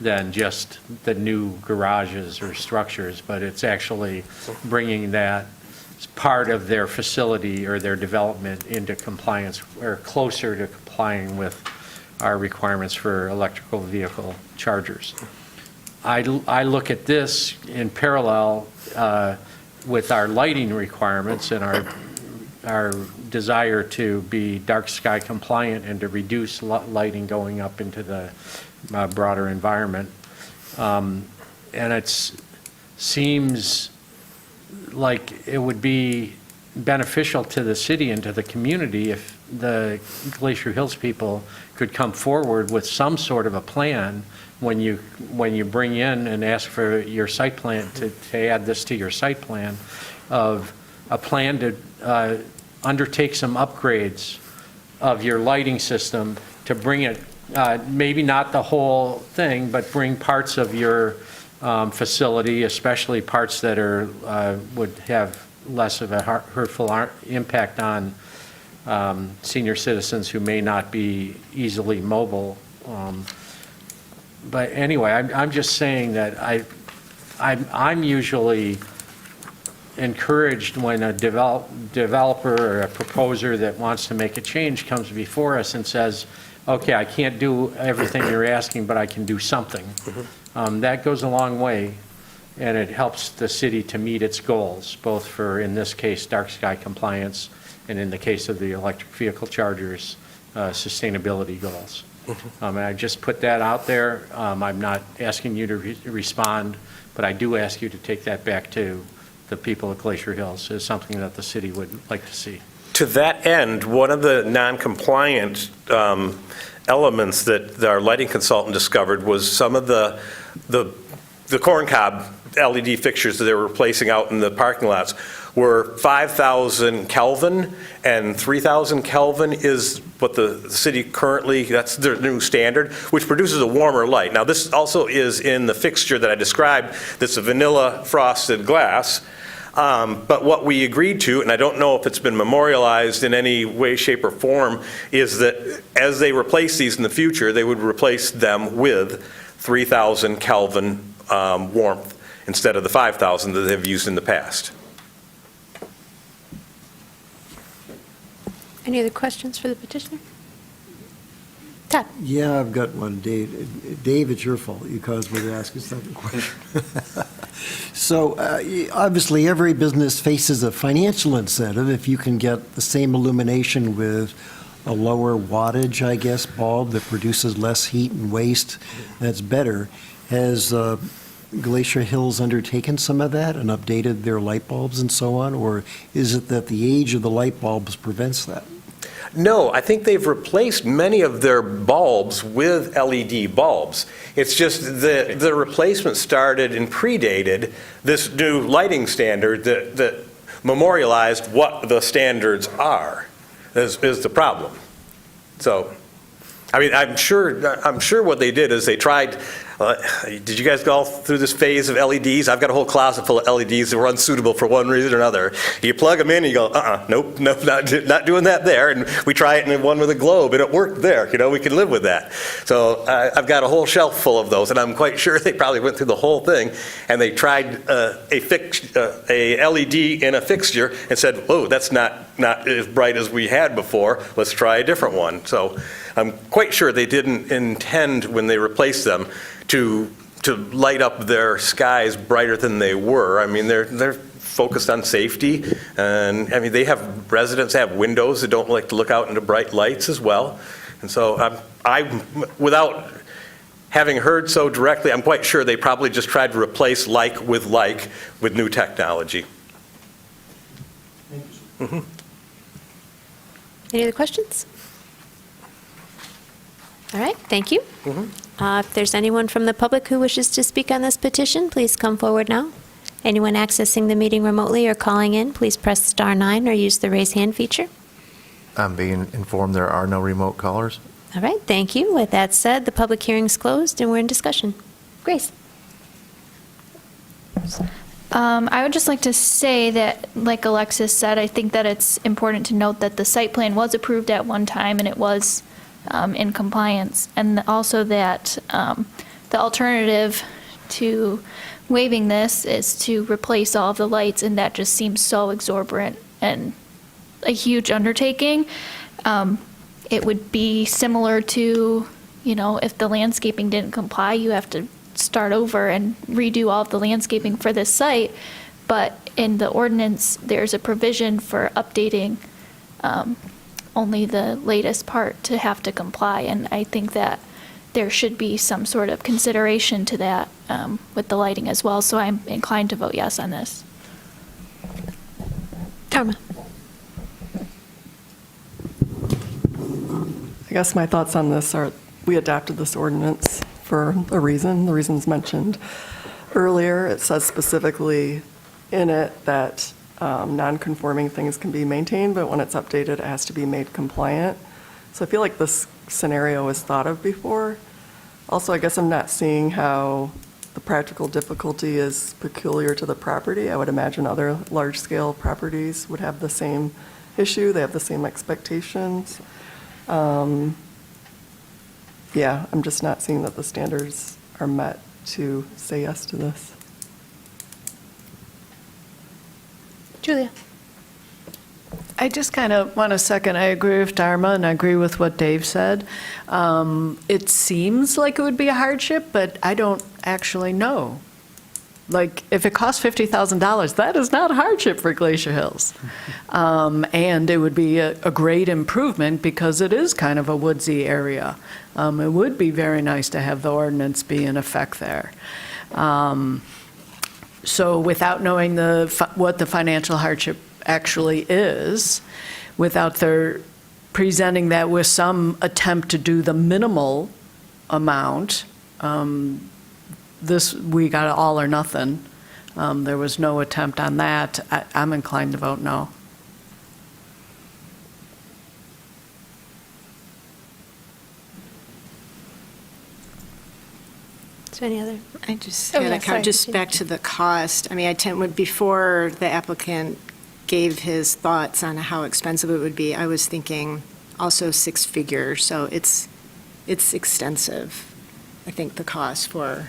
than just the new garages or structures, but it's actually bringing that as part of their facility or their development into compliance or closer to complying with our requirements for electrical vehicle chargers. I look at this in parallel with our lighting requirements and our desire to be dark sky compliant and to reduce lighting going up into the broader environment. And it seems like it would be beneficial to the city and to the community if the Glacier Hills people could come forward with some sort of a plan when you bring in and ask for your site plan to add this to your site plan, of a plan to undertake some upgrades of your lighting system to bring it, maybe not the whole thing, but bring parts of your facility, especially parts that would have less of a hurtful impact on senior citizens who may not be easily mobile. But anyway, I'm just saying that I'm usually encouraged when a developer or a proposer that wants to make a change comes before us and says, okay, I can't do everything you're asking, but I can do something. That goes a long way, and it helps the city to meet its goals, both for, in this case, dark sky compliance, and in the case of the electric vehicle chargers, sustainability goals. And I just put that out there. I'm not asking you to respond, but I do ask you to take that back to the people of Glacier Hills as something that the city would like to see. To that end, one of the non-compliant elements that our lighting consultant discovered was some of the corncob LED fixtures that they were replacing out in the parking lots were 5,000 Kelvin, and 3,000 Kelvin is what the city currently, that's their new standard, which produces a warmer light. Now, this also is in the fixture that I described, that's a vanilla frosted glass. But what we agreed to, and I don't know if it's been memorialized in any way, shape, or form, is that as they replace these in the future, they would replace them with 3,000 Kelvin warmth instead of the 5,000 that they've used in the past. Any other questions for the petitioner? Todd? Yeah, I've got one, Dave. Dave, it's your fault. You caused me to ask a second question. So obviously, every business faces a financial incentive if you can get the same illumination with a lower wattage, I guess, bulb that produces less heat and waste. That's better. Has Glacier Hills undertaken some of that and updated their light bulbs and so on? Or is it that the age of the light bulbs prevents that? No, I think they've replaced many of their bulbs with LED bulbs. It's just that the replacement started and predated this new lighting standard that memorialized what the standards are, is the problem. So, I mean, I'm sure what they did is they tried. Did you guys go all through this phase of LEDs? I've got a whole closet full of LEDs that were unsuitable for one reason or another. You plug them in and you go, nope, not doing that there. And we try it in one with a globe and it worked there. You know, we can live with that. So I've got a whole shelf full of those, and I'm quite sure they probably went through the whole thing and they tried a LED in a fixture and said, oh, that's not as bright as we had before. Let's try a different one. So I'm quite sure they didn't intend when they replaced them to light up their skies brighter than they were. I mean, they're focused on safety, and I mean, residents have windows that don't like to look out into bright lights as well. And so I without having heard so directly, I'm quite sure they probably just tried to replace like with new technology. Thank you, sir. Any other questions? All right, thank you. If there's anyone from the public who wishes to speak on this petition, please come forward now. Anyone accessing the meeting remotely or calling in, please press star 9 or use the raise hand feature. I'm being informed there are no remote callers. All right, thank you. With that said, the public hearing's closed and we're in discussion. Grace? I would just like to say that, like Alexis said, I think that it's important to note that the site plan was approved at one time and it was in compliance, and also that the alternative to waiving this is to replace all of the lights, and that just seems so exorbitant and a huge undertaking. It would be similar to, if the landscaping didn't comply, you have to start over and redo all of the landscaping for this site. But in the ordinance, there's a provision for updating only the latest part to have to comply. And I think that there should be some sort of consideration to that with the lighting as well. So I'm inclined to vote yes on this. Karma? I guess my thoughts on this are, we adopted this ordinance for a reason. The reason's mentioned earlier. It says specifically in it that non-conforming things can be maintained, but when it's updated, it has to be made compliant. So I feel like this scenario was thought of before. Also, I guess I'm not seeing how the practical difficulty is peculiar to the property. I would imagine other large-scale properties would have the same issue. They have the same expectations. Yeah, I'm just not seeing that the standards are met to say yes to this. Julia? I just kind of want to second, I agree with Dharma and I agree with what Dave said. It seems like it would be a hardship, but I don't actually know. Like, if it costs $50,000, that is not a hardship for Glacier Hills. And it would be a great improvement because it is kind of a woodsy area. It would be very nice to have the ordinance be in effect there. So without knowing what the financial hardship actually is, without their presenting that with some attempt to do the minimal amount, we got all or nothing. There was no attempt on that. I'm inclined to vote no. Is there any other? I just Oh, had yeah, a sorry. comment, just back to the cost. I mean, before the applicant gave his thoughts on how expensive it would be, I was thinking also six figures, so it's extensive. I think the cost for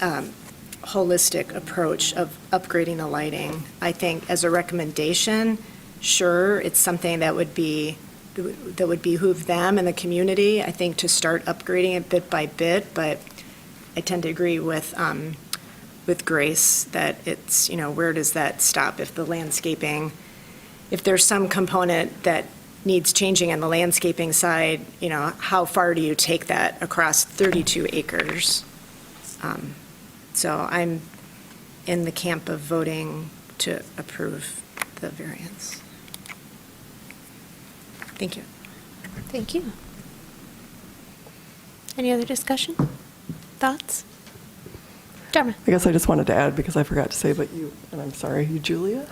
holistic approach of upgrading the lighting. I think as a recommendation, sure, it's something that would behoove them and the community, I think, to start upgrading it bit by bit, but I tend to agree with Grace that it's, where does that stop if the landscaping, if there's some component that needs changing on the landscaping side, how far do you take that across 32 acres? So I'm in the camp of voting to approve the variance. Thank you. Thank you. Any other discussion? Thoughts? Dharma? I guess I just wanted to add, because I forgot to say, but you, and I'm sorry, you Julia?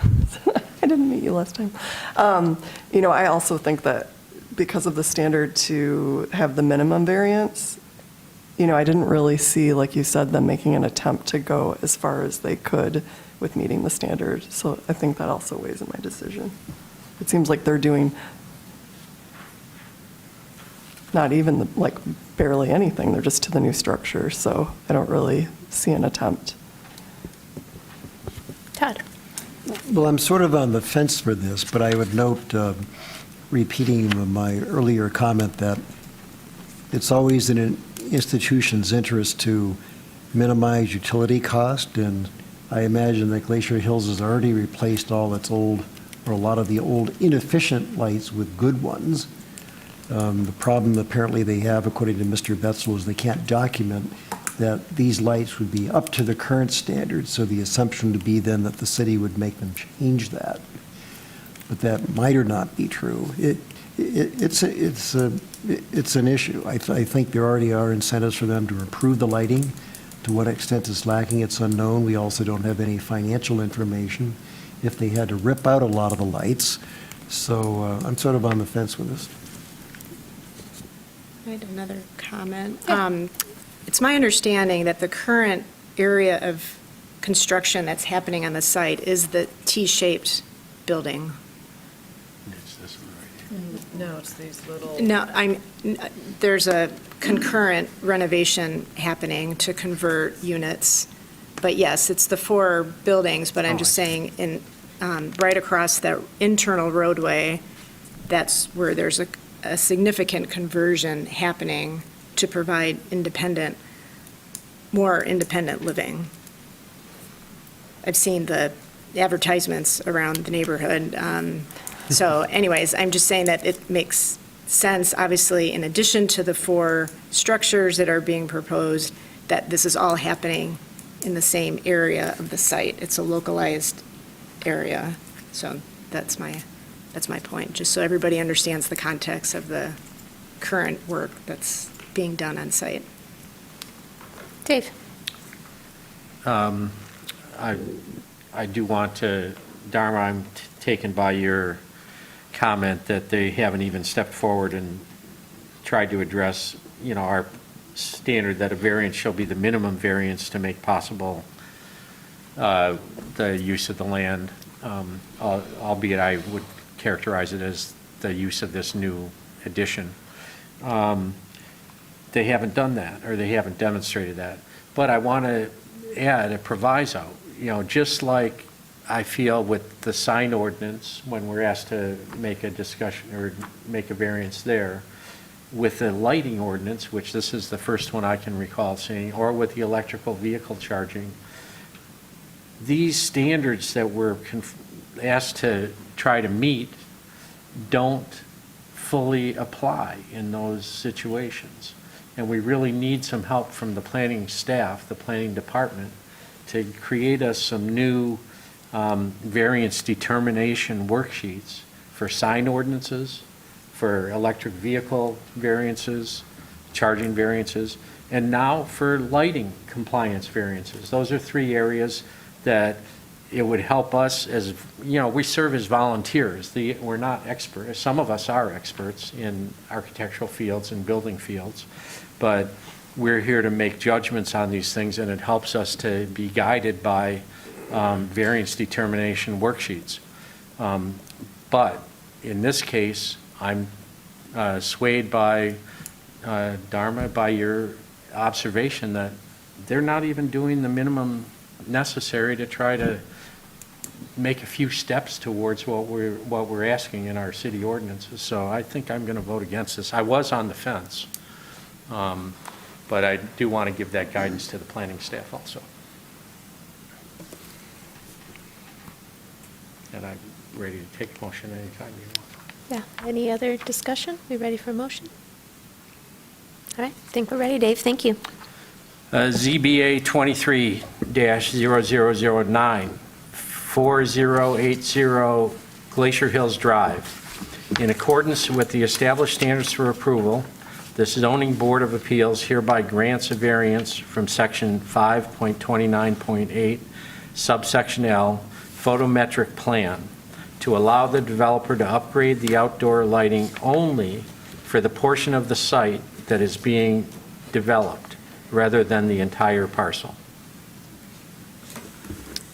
I didn't meet you last time. I also think that because of the standard to have the minimum variance, I didn't really see, like you said, them making an attempt to go as far as they could with meeting the standard. So I think that also weighs in my decision. It seems like they're doing not even like barely anything. They're just to the new structure. So I don't really see an attempt. Todd? Well, I'm sort of on the fence for this, but I would note, repeating my earlier comment, that it's always in an institution's interest to minimize utility cost, and I imagine that Glacier Hills has already replaced all its old, or a lot of the old inefficient lights with good ones. The problem apparently they have, according to Mr. Betzel, is they can't document that these lights would be up to the current standards, so the assumption to be then that the city would make them change that. But that might or not be true. It's an issue. I think there already are incentives for them to improve the lighting. To what extent it's lacking, it's unknown. We also don't have any financial information if they had to rip out a lot of the lights. So I'm sort of on the fence with this. I had another comment. It's my understanding that the current area of construction that's happening on the site is the T-shaped building. It's this one right here. No, it's these little. No, there's a concurrent renovation happening to convert units. But yes, it's the four buildings, but I'm just saying right across that internal roadway, that's where there's a significant conversion happening to provide more independent living. I've seen the advertisements around the neighborhood. So anyways, I'm just saying that it makes sense, obviously, in addition to the four structures that are being proposed, that this is all happening in the same area of the site. It's a localized area. So that's my point, just so everybody understands the context of the current work that's being done on site. Dave? I do want to, Dharma, I'm taken by your comment that they haven't even stepped forward and tried to address, our standard that a variance shall be the minimum variance to make possible the use of the land, albeit I would characterize it as the use of this new addition. They haven't done that, or they haven't demonstrated that. But I want to add a proviso, just like I feel with the sign ordinance, when we're asked to make a discussion or make a variance there, with the lighting ordinance, which this is the first one I can recall seeing, or with the electrical vehicle charging, these standards that we're asked to try to meet don't fully apply in those situations. And we really need some help from the planning staff, the planning department, to create us some new variance determination worksheets for sign ordinances, for electric vehicle variances, charging variances, and now for lighting compliance variances. Those are 3 areas that it would help us as, we serve as volunteers. We're not experts. Some of us are experts in architectural fields and building fields, but we're here to make judgments on these things, and it helps us to be guided by variance determination worksheets. But in this case, I'm swayed by, Dharma, by your observation that they're not even doing the minimum necessary to try to make a few steps towards what we're asking in our city ordinances. So I think I'm going to vote against this. I was on the fence, but I do want to give that guidance to the planning staff also. And I'm ready to take a motion anytime you want. Yeah, any other discussion? We ready for a motion? All right, I think we're ready, Dave, thank you. ZBA 23-0009, 4080 Glacier Hills Drive. In accordance with the established standards for approval, the Zoning Board of Appeals hereby grants a variance from Section 5.29.8, subsection L, photometric plan, to allow the developer to upgrade the outdoor lighting only for the portion of the site that is being developed, rather than the entire parcel.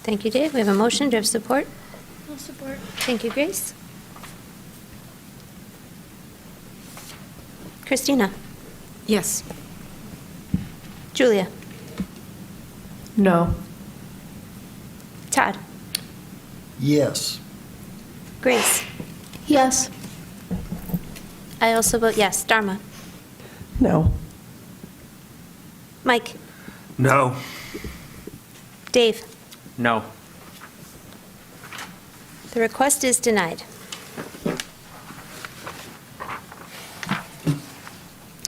Thank you, Dave. We have a motion. Do you have support? I'll support. Thank you, Grace. Christina? Yes. Julia? No. Todd? Yes. Grace? Yes. I also vote yes. Dharma? No. Mike? No. Dave? No. The request is denied.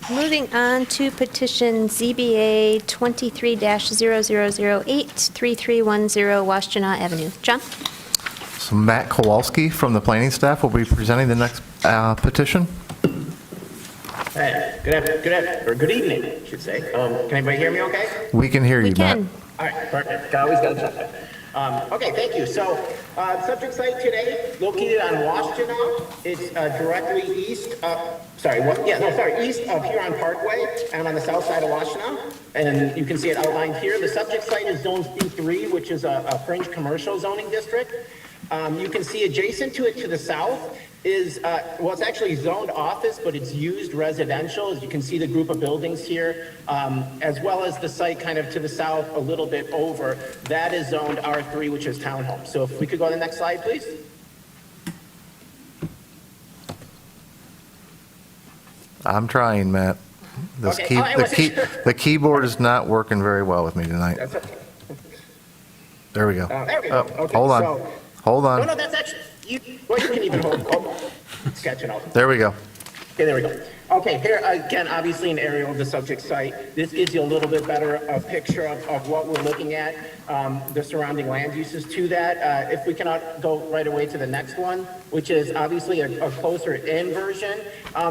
Moving on to petition ZBA 23-0008, 3310 Washtenaw Avenue. John? So Matt Kowalski from the planning staff will be presenting the next petition. Hey, good evening, I should say. Can everybody hear me okay? We can hear you, We Matt. can. All right, perfect. Always got to check that. Okay, thank you. So, subject site today, located on Washtenaw. It's directly east, east of Huron Parkway, and on the south side of Washtenaw. And you can see it outlined here. The subject site is Zone C3, which is a fringe commercial zoning district. You can see adjacent to it to the south is, it's actually zoned office, but it's used residential. As you can see the group of buildings here, as well as the site kind of to the south a little bit over. That is zoned R3, which is townhomes. So if we could go to the next slide, please. I'm trying, Matt. The keyboard is not working very well with me tonight. That's okay. There we go. There we go. Okay, Hold on. so- Hold on. No, that's actually, you can even hold. It's catching up. There we go. Okay, there we go. Okay, here again, obviously an aerial of the subject site. This gives you a little bit better picture of what we're looking at, the surrounding land uses to that. If we cannot go right away to the next one, which is obviously a closer in version.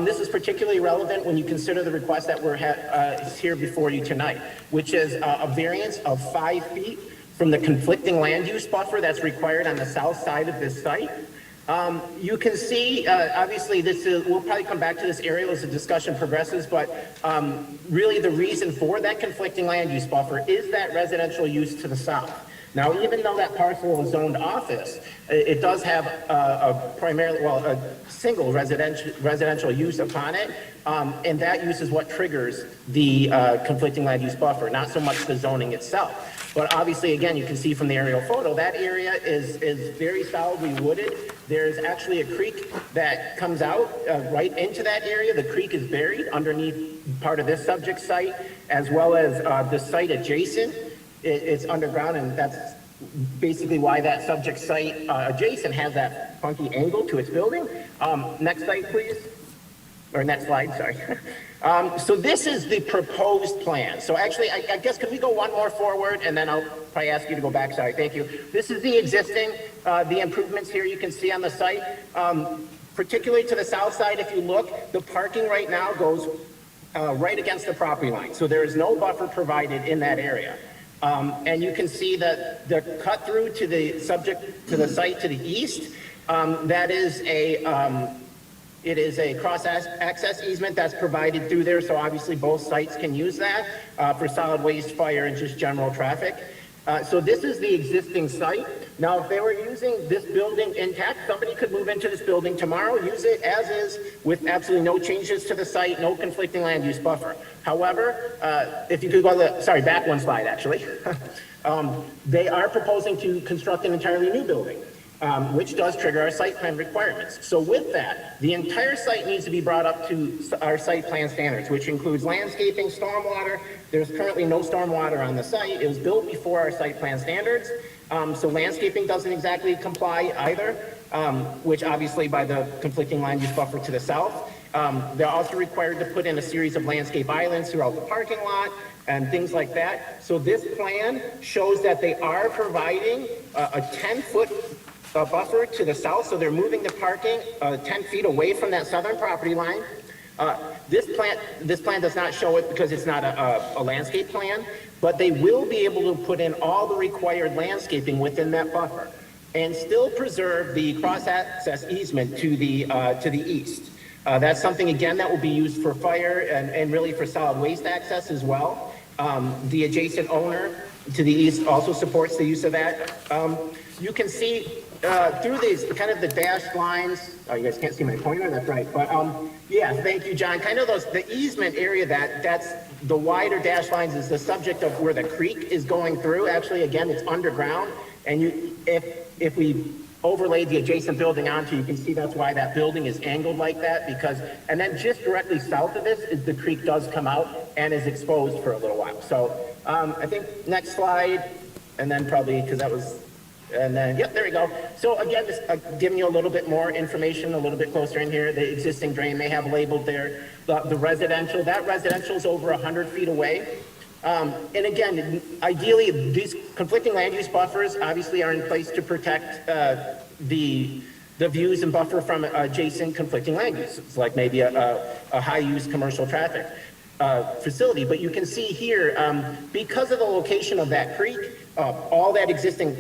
This is particularly relevant when you consider the request that we're here before you tonight, which is a variance of 5 feet from the conflicting land use buffer that's required on the south side of this site. You can see, obviously, we'll probably come back to this area as the discussion progresses, but really the reason for that conflicting land use buffer is that residential use to the south. Now, even though that parcel is zoned office, it does have a single residential use upon it, and that use is what triggers the conflicting land use buffer, not so much the zoning itself. But obviously, again, you can see from the aerial photo, that area is very solidly wooded. There's actually a creek that comes out right into that area. The creek is buried underneath part of this subject site, as well as the site adjacent. It's underground, and that's basically why that subject site adjacent has that funky angle to its building. Next site, please. Or next slide, sorry. So this is the proposed plan. So actually, I guess, could we go one more forward, and then I'll probably ask you to go back. Sorry, thank you. This is the existing, the improvements here you can see on the site. Particularly to the south side, if you look, the parking right now goes right against the property line. So there is no buffer provided in that area. And you can see that the cut through to the site to the east, that is it is a cross-access easement that's provided through there, so obviously both sites can use that for solid waste, fire, and just general traffic. So this is the existing site. Now, if they were using this building intact, somebody could move into this building tomorrow, use it as is, with absolutely no changes to the site, no conflicting land use buffer. However, if you could go back one slide, actually. They are proposing to construct an entirely new building. Which does trigger our site plan requirements. So with that, the entire site needs to be brought up to our site plan standards, which includes landscaping, stormwater. There's currently no stormwater on the site. It was built before our site plan standards. So landscaping doesn't exactly comply either, which obviously by the conflicting land use buffer to the south. They're also required to put in a series of landscape islands throughout the parking lot and things like that. So this plan shows that they are providing a 10-foot buffer to the south, so they're moving the parking 10 feet away from that southern property line. This plan does not show it because it's not a landscape plan, but they will be able to put in all the required landscaping within that buffer and still preserve the cross-access easement to the east. That's something, again, that will be used for fire and really for solid waste access as well. The adjacent owner to the east also supports the use of that. You can see through these, kind of the dashed lines, oh, you guys can't see my pointer, that's right, but yeah, thank you, John. Kind of the easement area that's the wider dashed lines is the subject of where the creek is going through. Actually, again, it's underground, and if we overlaid the adjacent building onto, you can see that's why that building is angled like that, because, and then just directly south of this is the creek does come out and is exposed for a little while. So I think next slide, and then probably, because that was, and then, yep, there we go. So again, just giving you a little bit more information, a little bit closer in here. The existing drain may have labeled there. The residential, that residential is over 100 feet away. And again, ideally, these conflicting land use buffers obviously are in place to protect the views and buffer from adjacent conflicting land uses, like maybe a high-use commercial traffic facility. But you can see here, because of the location of that creek, all that existing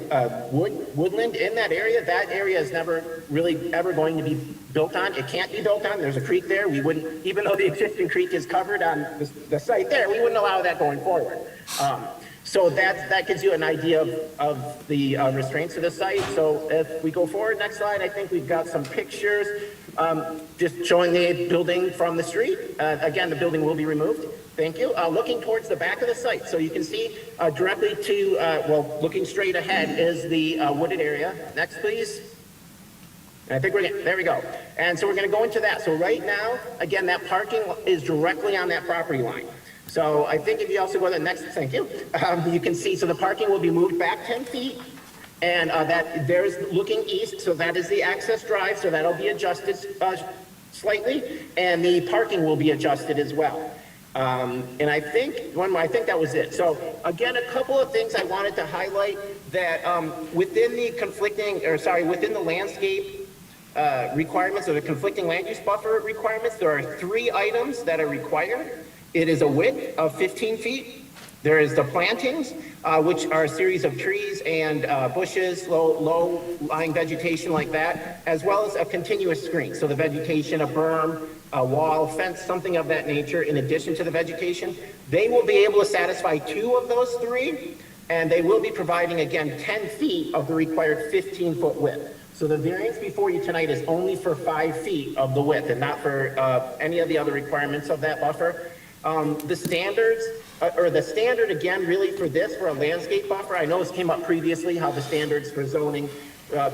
woodland in that area is never really ever going to be built on. It can't be built on. There's a creek there. We wouldn't, even though the existing creek is covered on the site there, we wouldn't allow that going forward. So that gives you an idea of the restraints of the site. So if we go forward, next slide, I think we've got some pictures just showing the building from the street. Again, the building will be removed. Thank you. Looking towards the back of the site. So you can see directly to, well, looking straight ahead is the wooded area. Next, please. And I think there we go. And so we're going to go into that. So right now, again, that parking is directly on that property line. So I think if you also go to the next, thank you, you can see, so the parking will be moved back 10 feet. And that there's looking east, so that is the access drive, so that'll be adjusted slightly. And the parking will be adjusted as well. And I think that was it. So again, a couple of things I wanted to highlight that within the landscape requirements or the conflicting land use buffer requirements, there are 3 items that are required. It is a width of 15 feet, There is the plantings, which are a series of trees and bushes, low-lying vegetation like that, as well as a continuous screen. So the vegetation, a berm, a wall, fence, something of that nature, in addition to the vegetation. They will be able to satisfy 2 of those 3, and they will be providing, again, 10 feet of the required 15-foot width. So the variance before you tonight is only for 5 feet of the width and not for any of the other requirements of that buffer. The standards, or the standard again, really for this, for a landscape buffer, I know this came up previously, how the standards for zoning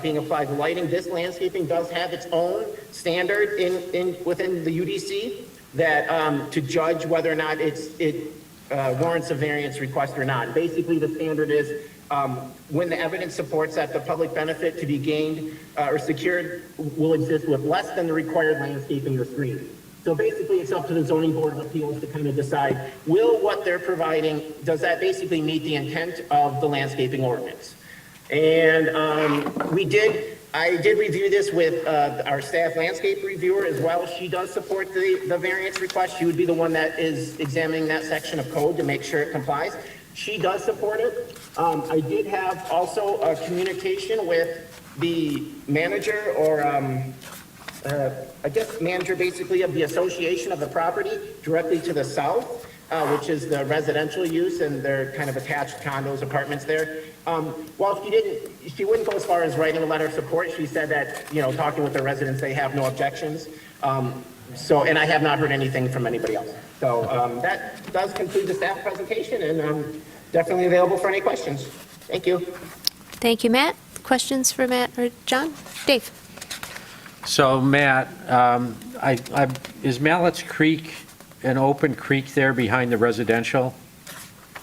being applied to lighting. This landscaping does have its own standard within the UDC that to judge whether or not it warrants a variance request or not. Basically, the standard is when the evidence supports that the public benefit to be gained or secured will exist with less than the required landscaping or screening. So basically, it's up to the zoning board of appeals to kind of decide, will what they're providing, does that basically meet the intent of the landscaping ordinance? And I did review this with our staff landscape reviewer as well. She does support the variance request. She would be the one that is examining that section of code to make sure it complies. She does support it. I did have also a communication with the manager or I guess manager basically of the association of the property directly to the south, which is the residential use, and they're kind of attached condos, apartments there. Well, she wouldn't go as far as writing a letter of support. She said that, talking with the residents, they have no objections. And I have not heard anything from anybody else. So that does conclude the staff presentation, and I'm definitely available for any questions. Thank you. Thank you, Matt. Questions for Matt or John? Dave? So, Matt, is Mallett's Creek an open creek there behind the residential?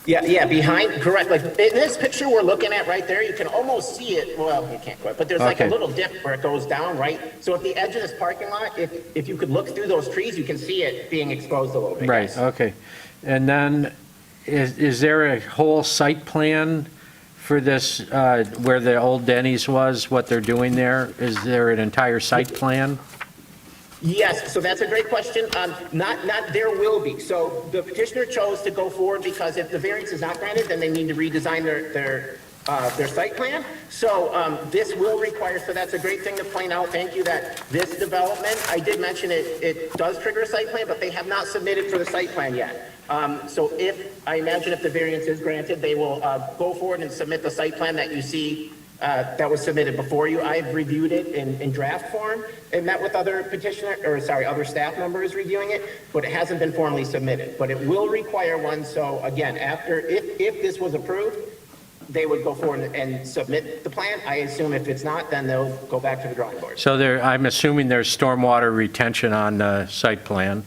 Yeah, behind, correct. Like in this picture we're looking at right there, you can almost see it. Well, you can't quite, but there's like a little dip where it goes down, right? So at the edge of this parking lot, if you could look through those trees, you can see it being exposed a little bit. Right, yes. okay. And then, is there a whole site plan for this, where the old Denny's was, what they're doing there? Is there an entire site plan? Yes, so that's a great question. Not there will be. So the petitioner chose to go forward because if the variance is not granted, then they need to redesign their site plan. So this will require, so that's a great thing to point out. Thank you that this development, I did mention it does trigger a site plan, but they have not submitted for the site plan yet. So I imagine if the variance is granted, they will go forward and submit the site plan that you see that was submitted before you. I've reviewed it in draft form and met with other other staff members reviewing it, but it hasn't been formally submitted. But it will require one. So again, if this was approved, they would go forward and submit the plan. I assume if it's not, then they'll go back to the drawing board. So I'm assuming there's stormwater retention on the site plan,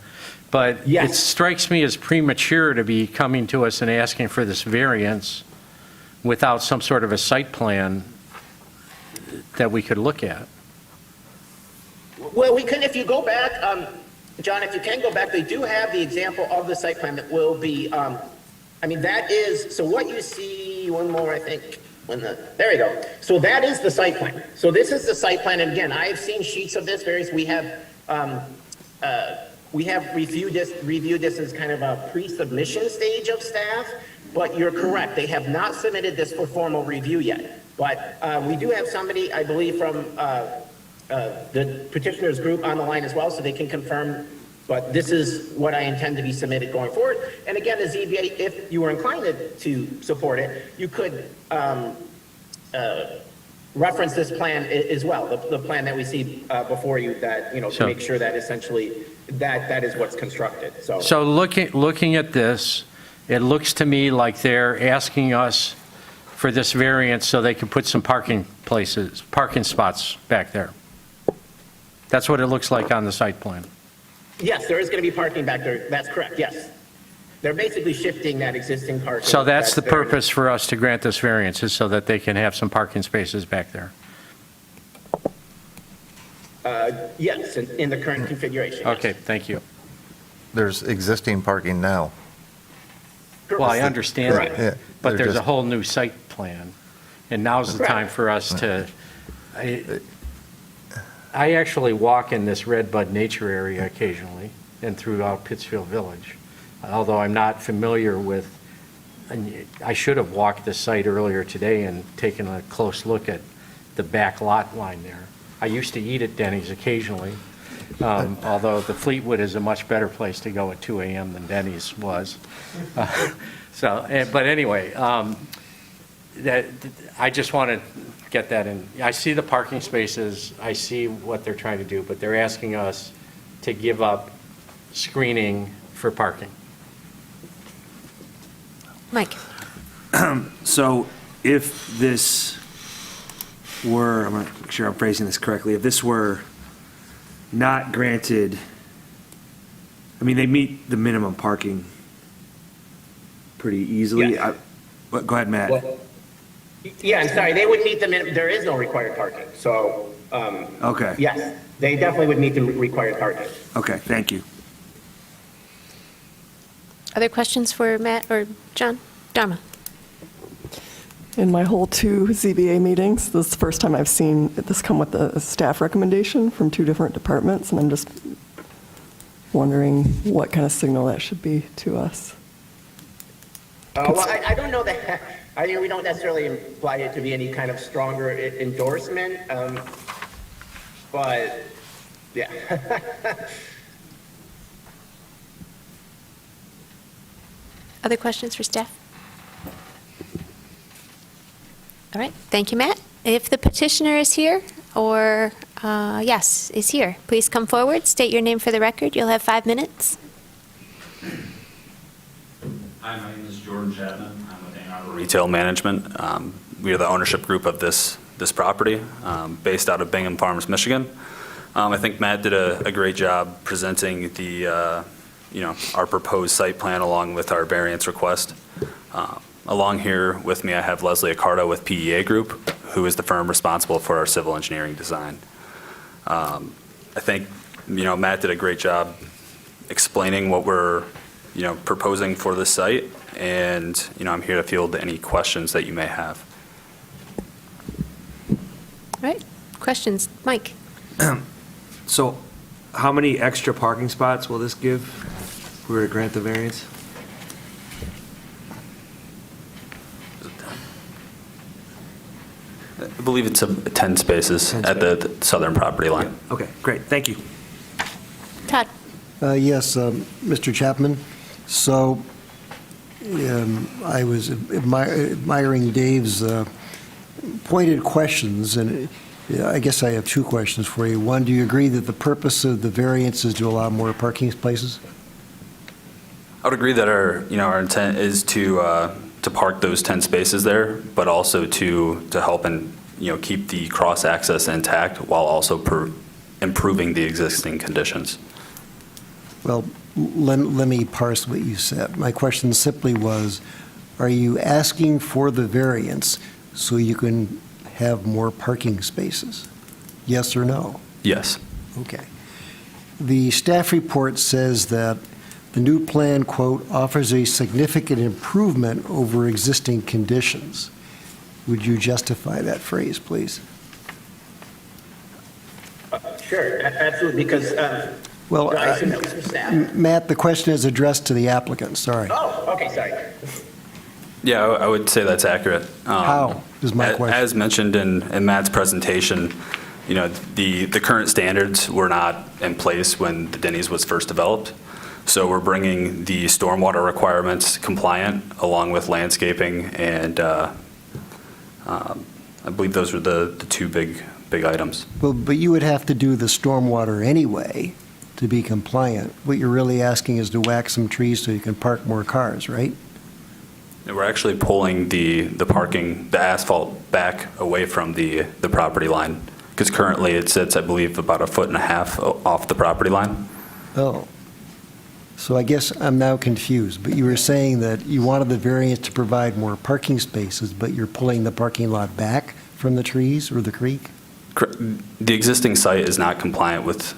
but yes. It strikes me as premature to be coming to us and asking for this variance without some sort of a site plan that we could look at. Well, we can, if you go back, John, if you can go back, they do have the example of the site plan that will be, that is, so what you see, one more, I think, there you go. So that is the site plan. So this is the site plan, and again, I've seen sheets of this, we have reviewed this as kind of a pre-submission stage of staff, but you're correct, they have not submitted this for formal review yet. But we do have somebody, I believe, from the petitioner's group on the line as well, so they can confirm. But this is what I intend to be submitted going forward. And again, the ZBA, if you were inclined to support it, you could reference this plan as well, the plan that we see before you, that to make sure that essentially that is what's constructed. So looking at this, it looks to me like they're asking us for this variance so they can put some parking spots back there. That's what it looks like on the site plan. Yes, there is going to be parking back there. That's correct, yes. They're basically shifting that existing parking. So that's the purpose for us to grant this variance, is so that they can have some parking spaces back there. Yes, in the current configuration. Okay, yes. thank you. There's existing parking now. Well, I understand that, Yeah, but there's a just- whole new site plan, and now's the time for us to, I actually walk in this Red Bud Nature area occasionally and throughout Pittsfield Village, although I'm not familiar with and I should have walked the site earlier today and taken a close look at the back lot line there. I used to eat at Denny's occasionally, although the Fleetwood is a much better place to go at 2 a.m. than Denny's was. But anyway, I just want to get that in. I see the parking spaces, I see what they're trying to do, but they're asking us to give up screening for parking. Mike? So if this were, I'm not sure I'm phrasing this correctly, if this were not granted, I mean, they meet the minimum parking pretty easily. Yes. Go ahead, Matt. Well, yeah, I'm sorry, they would meet the minimum, there is no required parking, so, Okay. yes, they definitely would meet the required parking. Okay, thank you. Other questions for Matt or John? Dharma? In my whole 2 ZBA meetings, this is the first time I've seen this come with a staff recommendation from 2 different departments, and I'm just wondering what kind of signal that should be to us. Well, I don't know that, I mean, we don't necessarily imply it to be any kind of stronger endorsement, but, yeah. Other questions for staff? All right, thank you, Matt. If the petitioner is here, or, yes, is here, please come forward, state your name for the record. You'll have 5 minutes. Hi, my name is Jordan Chapman. I'm with Arbor Retail Management. We are the ownership group of this property, based out of Bingham Farms, Michigan. I think Matt did a great job presenting the, our proposed site plan along with our variance request. Along here with me, I have Leslie Accardo with PEA Group, who is the firm responsible for our civil engineering design. I think, Matt did a great job explaining what we're, proposing for this site, and, I'm here to field any questions that you may have. All right, questions? Mike? So how many extra parking spots will this give if we were to grant the variance? I believe it's 10 spaces at the southern property line. Okay, great, thank you. Todd? Yes, Mr. Chapman. So I was admiring Dave's pointed questions, and I guess I have 2 questions for you. One, do you agree that the purpose of the variance is to allow more parking places? I would agree that our intent is to park those 10 spaces there, but also to help and, keep the cross-access intact while also improving the existing conditions. Well, let me parse what you said. My question simply was, are you asking for the variance so you can have more parking spaces? Yes or no? Yes. Okay. The staff report says that the new plan, quote, offers a significant improvement over existing conditions. Would you justify that phrase, please? Sure, absolutely, because, Well, I assume that was from staff. Matt, the question is addressed to the applicant, sorry. Oh, okay, sorry. Yeah, I would say that's accurate. How is my question? As mentioned in Matt's presentation, the current standards were not in place when the Denny's was first developed. So we're bringing the stormwater requirements compliant along with landscaping, and I believe those are the 2 big items. Well, but you would have to do the stormwater anyway to be compliant. What you're really asking is to whack some trees so you can park more cars, right? And we're actually pulling the asphalt back away from the property line, because currently it sits, I believe, about 1.5 feet off the property line. Oh. So I guess I'm now confused, but you were saying that you wanted the variance to provide more parking spaces, but you're pulling the parking lot back from the trees or the creek? The existing site is not compliant with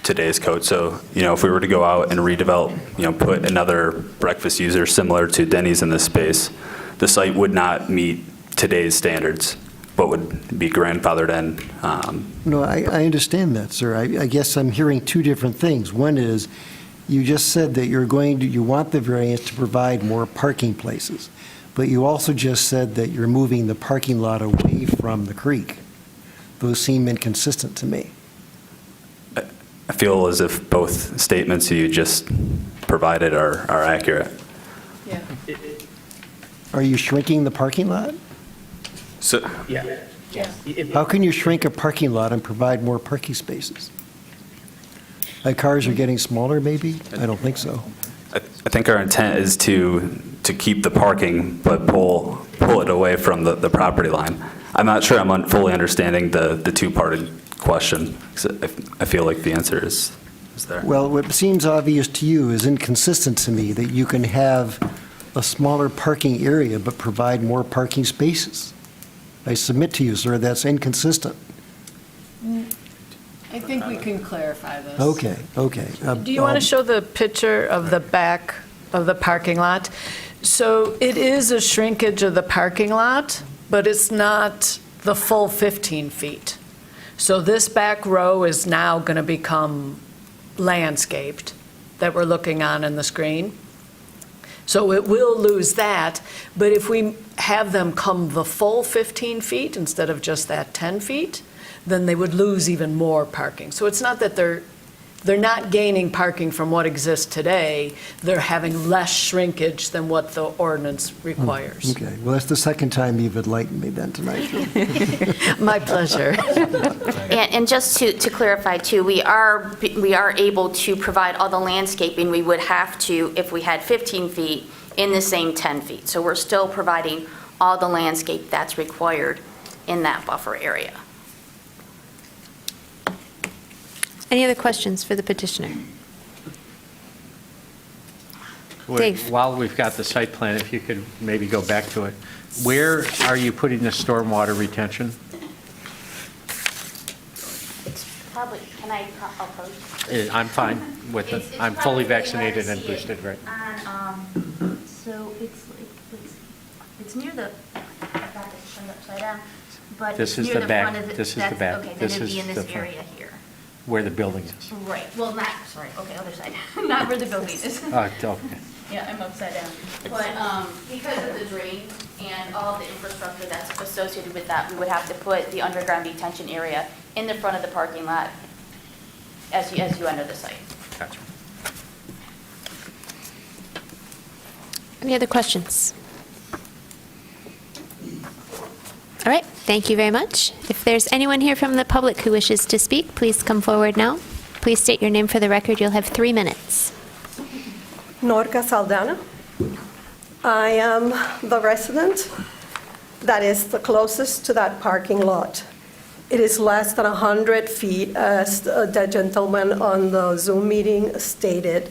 today's code. So, if we were to go out and redevelop, put another breakfast user similar to Denny's in this space, the site would not meet today's standards, but would be grandfathered in. No, I understand that, sir. I guess I'm hearing 2 different things. One is You just said that you want the variance to provide more parking places, but you also just said that you're moving the parking lot away from the creek. Those seem inconsistent to me. I feel as if both statements you just provided are accurate. Yeah. Are you shrinking the parking lot? So, Yeah. How can you shrink a parking lot and provide more parking spaces? Like cars are getting smaller, maybe? I don't think so. I think our intent is to keep the parking, but pull it away from the property line. I'm not sure I'm fully understanding the two-parted question. 'Cause I feel like the answer is there. Well, what seems obvious to you is inconsistent to me, that you can have a smaller parking area but provide more parking spaces. I submit to you, sir, that's inconsistent. I think we can clarify this. Okay. Do you want to show the picture of the back of the parking lot? So it is a shrinkage of the parking lot, but it's not the full 15 feet. So this back row is now going to become landscaped that we're looking on in the screen. So it will lose that, but if we have them come the full 15 feet instead of just that 10 feet, then they would lose even more parking. So it's not that they're not gaining parking from what exists today, they're having less shrinkage than what the ordinance requires. Okay, well, that's the second time you've enlightened me then tonight. My pleasure. And just to clarify too, we are able to provide all the landscaping we would have to if we had 15 feet in the same 10 feet. So we're still providing all the landscape that's required in that buffer area. Any other questions for the petitioner? Dave. While we've got the site plan, if you could maybe go back to it, where are you putting the stormwater retention? It's probably, can I approach? I'm fine with it. It's I'm probably fully where you vaccinated see and it boosted, right? So it's near the, I got this turned upside down, but This it's is near the the back. front of the. This is the that's- back. Okay, This then it'd is be in the this front. area here. Where the building is. Right, well, not, sorry, okay, other side, not where the building is. Okay. Yeah, I'm upside down. But because of the drain and all the infrastructure that's associated with that, we would have to put the underground detention area in the front of the parking lot as you enter the site. Gotcha. Any other questions? All right, thank you very much. If there's anyone here from the public who wishes to speak, please come forward now. Please state your name for the record. You'll have 3 minutes. Norca Saldana. I am the resident that is the closest to that parking lot. It is less than 100 feet, as the gentleman on the Zoom meeting stated.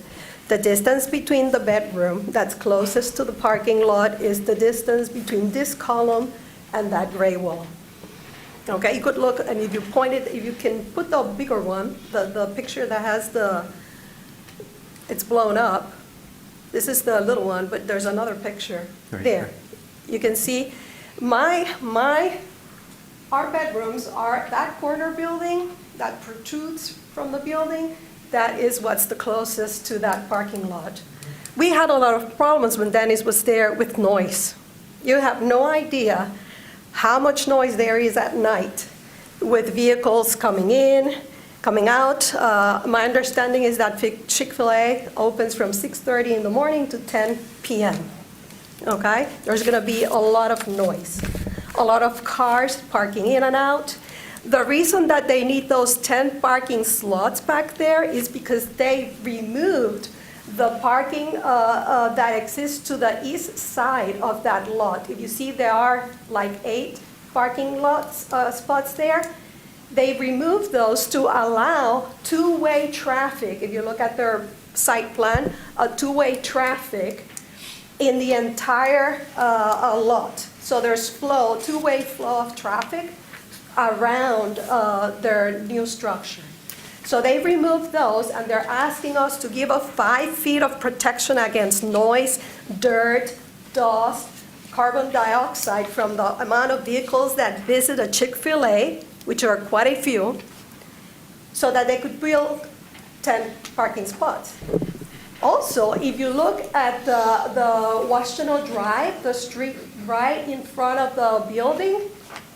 The distance between the bedroom that's closest to the parking lot is the distance between this column and that gray wall. Okay, you could look, and if you point it, if you can put the bigger one, the picture that has it's blown up. This is the little one, but there's another picture there. You can see our bedrooms are that corner building that protrudes from the building. That is what's the closest to that parking lot. We had a lot of problems when Dennis was there with noise. You have no idea how much noise there is at night with vehicles coming in, coming out. My understanding is that Chick-fil-A opens from 6:30 in the morning to 10 p.m. Okay? There's going to be a lot of noise, a lot of cars parking in and out. The reason that they need those 10 parking slots back there is because they removed the parking that exists to the east side of that lot. If you see, there are like 8 parking spots there. They removed those to allow two-way traffic. If you look at their site plan, a two-way traffic in the entire lot. So there's two-way flow of traffic around their new structure. So they removed those, and they're asking us to give 5 feet of protection against noise, dirt, dust, carbon dioxide from the amount of vehicles that visit a Chick-fil-A, which are quite a few, so that they could build 10 parking spots. Also, if you look at the Washington Drive, the street right in front of the building,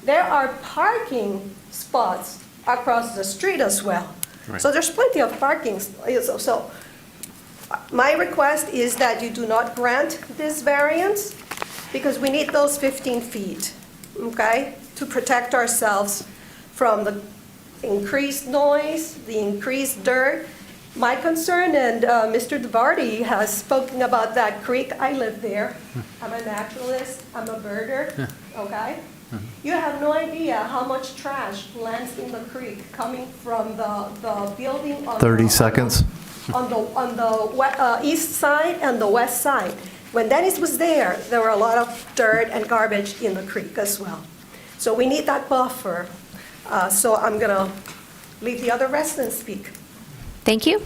there are parking spots across the street as well. Right. So there's plenty of parking. So my request is that you do not grant this variance because we need those 15 feet, okay, to protect ourselves from the increased noise, the increased dirt. My concern, and Mr. DeVarty has spoken about that creek. I live there. I'm a naturalist. I'm a birder, okay? You have no idea how much trash lands in the creek coming from the building on 30 seconds. on the east side and the west side. When Dennis was there were a lot of dirt and garbage in the creek as well. So we need that buffer. So I'm going to leave the other residents speak. Thank you.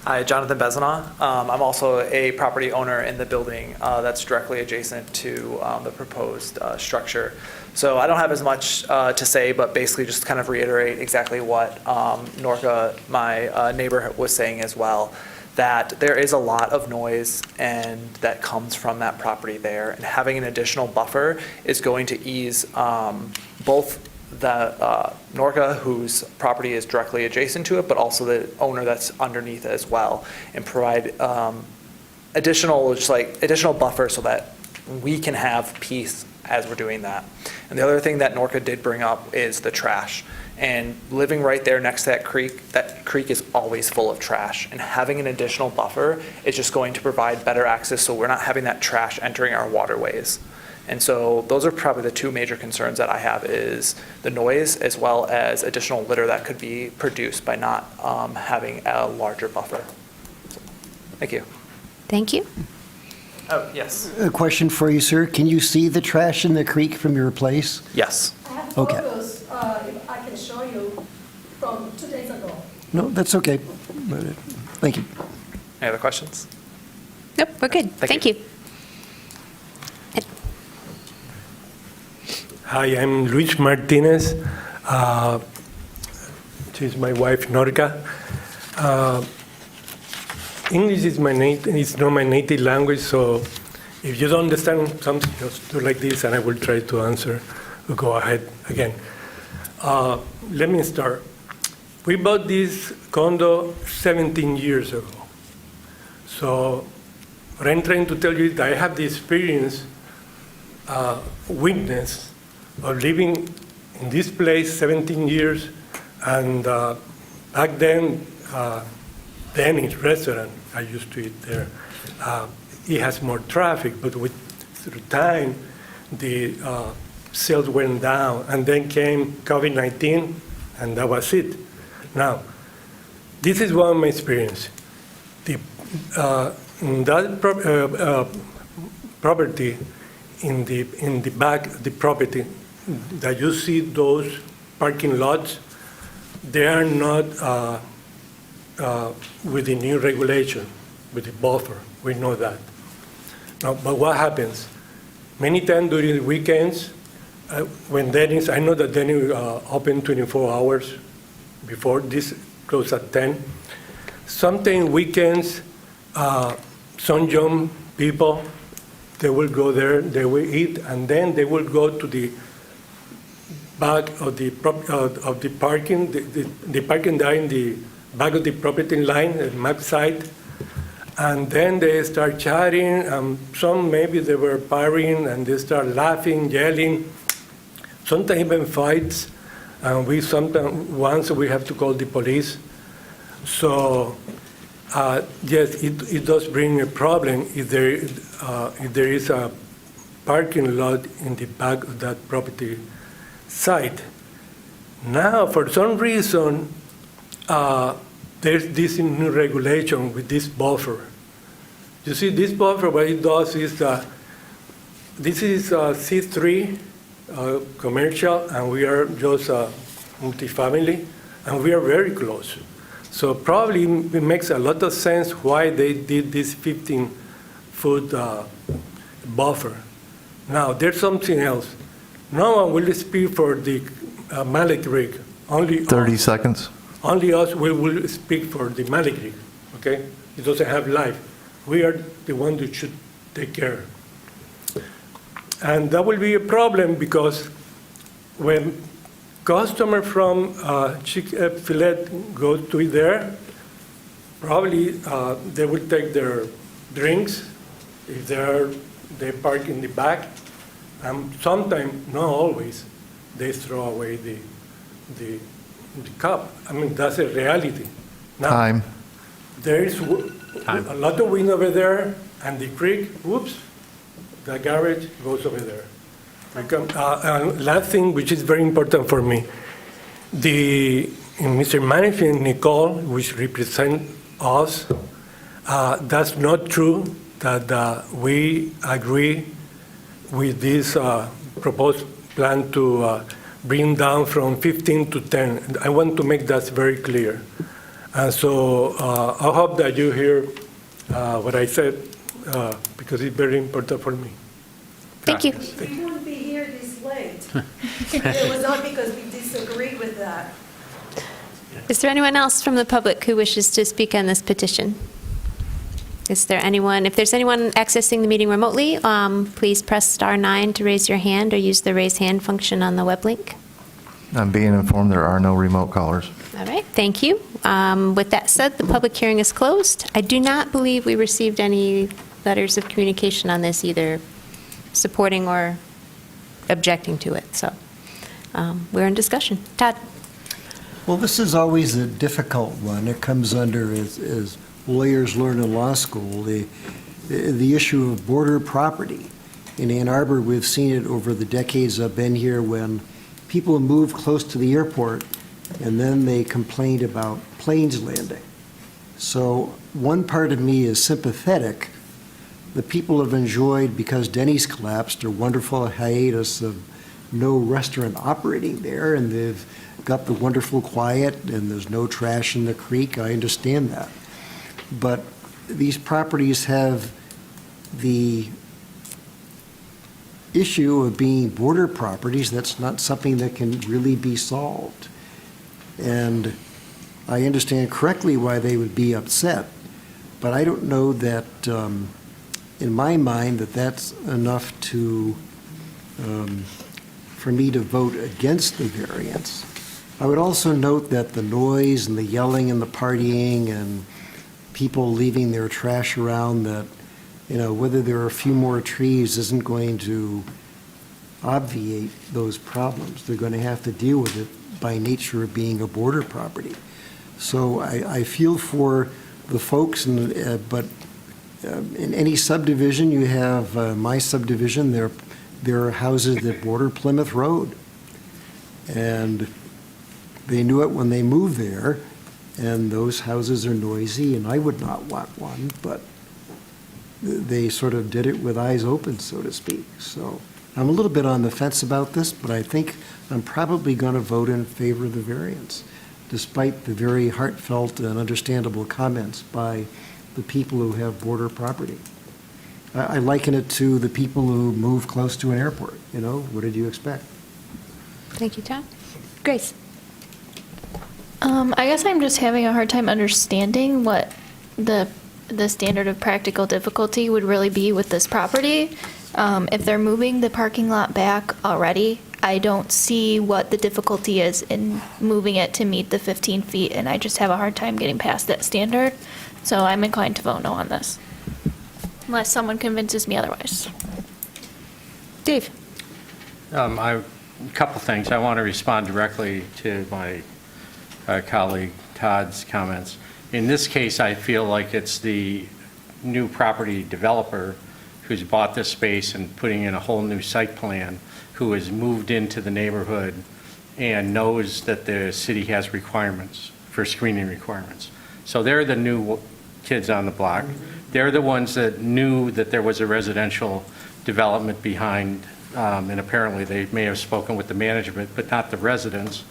Hi, Jonathan Bezana. I'm also a property owner in the building that's directly adjacent to the proposed structure. So I don't have as much to say, but basically just kind of reiterate exactly what Norca, my neighbor, was saying as well, that there is a lot of noise and that comes from that property there. And having an additional buffer is going to ease both the Norca, whose property is directly adjacent to it, but also the owner that's underneath it as well, and provide additional buffer so that we can have peace as we're doing that. And the other thing that Norca did bring up is the trash. And living right there next to that creek is always full of trash. And having an additional buffer is just going to provide better access so we're not having that trash entering our waterways. And so those are probably the two major concerns that I have, is the noise as well as additional litter that could be produced by not having a larger buffer. So, thank you. Thank you. Oh, yes. A question for you, sir. Can you see the trash in the creek from your place? Yes. I have Okay. photos, if I can show you, from 2 days ago. No, that's okay. Thank you. Any other questions? Nope, we're good. Thank you. Hi, I'm Luis Martinez. She's my wife, Norca. English is not my native language, so if you don't understand something, just do like this, and I will try to answer. We'll go ahead again. Let me start. We bought this condo 17 years ago. So what I'm trying to tell you is that I have the experience, witness, of living in this place 17 years, and back then, Denny's restaurant, I used to eat there. It has more traffic, but through time, the sales went down, and then came COVID-19, and that was it. Now, this is one of my experience. That property, in the back of the property, that you see those parking lots, they are not with the new regulation, with the buffer. We know that. Now, but what happens? Many times during the weekends, when Denny's, I know that Denny's open 24 hours before this, close at 10. Sometimes weekends, some young people, they will go there, they will eat, and then they will go to the back of the parking, the parking there in the back of the property line, at map side, and then they start chatting. Some maybe they were partying, and they start laughing, yelling. Sometimes even fights, and once we have to call the police. So yes, it does bring a problem if there is a parking lot in the back of that property site. Now, for some reason, there's this new regulation with this buffer. You see, this buffer, what it does is this is C3 commercial, and we are just multifamily, and we are very close. So probably it makes a lot of sense why they did this 15-foot buffer. Now, there's something else. No one will speak for the Mallet Creek only 30 seconds. only us will speak for the management, okay? It doesn't have life. We are the ones that should take care. And that will be a problem because when customer from Chick-fil-A go to there, probably they will take their drinks if they park in the back. And sometimes, not always, they throw away the cup. I mean, that's a reality. Now, Time. there is a lot of wind over there, and the creek, whoops, the garbage goes over there. Last thing, which is very important for me, Mr. Management, Nicole, which represent us, that's not true that we agree with this proposed plan to bring down from 15 to 10. I want to make that very clear. And so I hope that you hear what I said, because it's very important for me. Thank you. We wouldn't be here this late. It was not because we disagree with that. Is there anyone else from the public who wishes to speak on this petition? Is there anyone, if there's anyone accessing the meeting remotely, please press star 9 to raise your hand or use the raise hand function on the web link. I'm being informed there are no remote callers. All right, thank you. With that said, the public hearing is closed. I do not believe we received any letters of communication on this, either supporting or objecting to it, so we're in discussion. Todd? Well, this is always a difficult one. It comes under, as lawyers learn in law school, the issue of border property. In Ann Arbor, we've seen it over the decades I've been here when people move close to the airport and then they complained about planes landing. So one part of me is sympathetic. The people have enjoyed, because Denny's collapsed, a wonderful hiatus of no restaurant operating there, and they've got the wonderful quiet, and there's no trash in the creek. I understand that. But these properties have the issue of being border properties. That's not something that can really be solved. And I understand correctly why they would be upset, but I don't know that, in my mind, that's enough to, for me to vote against the variance. I would also note that the noise and the yelling and the partying and people leaving their trash around, that, whether there are a few more trees isn't going to obviate those problems. They're going to have to deal with it by nature of being a border property. So I feel for the folks, but in any subdivision, you have my subdivision, there are houses that border Plymouth Road. And they knew it when they moved there, and those houses are noisy, and I would not want one, but they sort of did it with eyes open, so to speak. So I'm a little bit on the fence about this, but I think I'm probably going to vote in favor of the variance, despite the very heartfelt and understandable comments by the people who have border property. I liken it to the people who move close to an airport. What did you expect? Thank you, Todd. Grace? I guess I'm just having a hard time understanding what the standard of practical difficulty would really be with this property. If they're moving the parking lot back already, I don't see what the difficulty is in moving it to meet the 15 feet, and I just have a hard time getting past that standard. So I'm inclined to vote no on this, unless someone convinces me otherwise. Dave? A couple things. I want to respond directly to my colleague Todd's comments. In this case, I feel like it's the new property developer who's bought this space and putting in a whole new site plan, who has moved into the neighborhood and knows that the city has requirements for screening requirements. So they're the new kids on the block. They're the ones that knew that there was a residential development behind, and apparently they may have spoken with the management, but not the residents.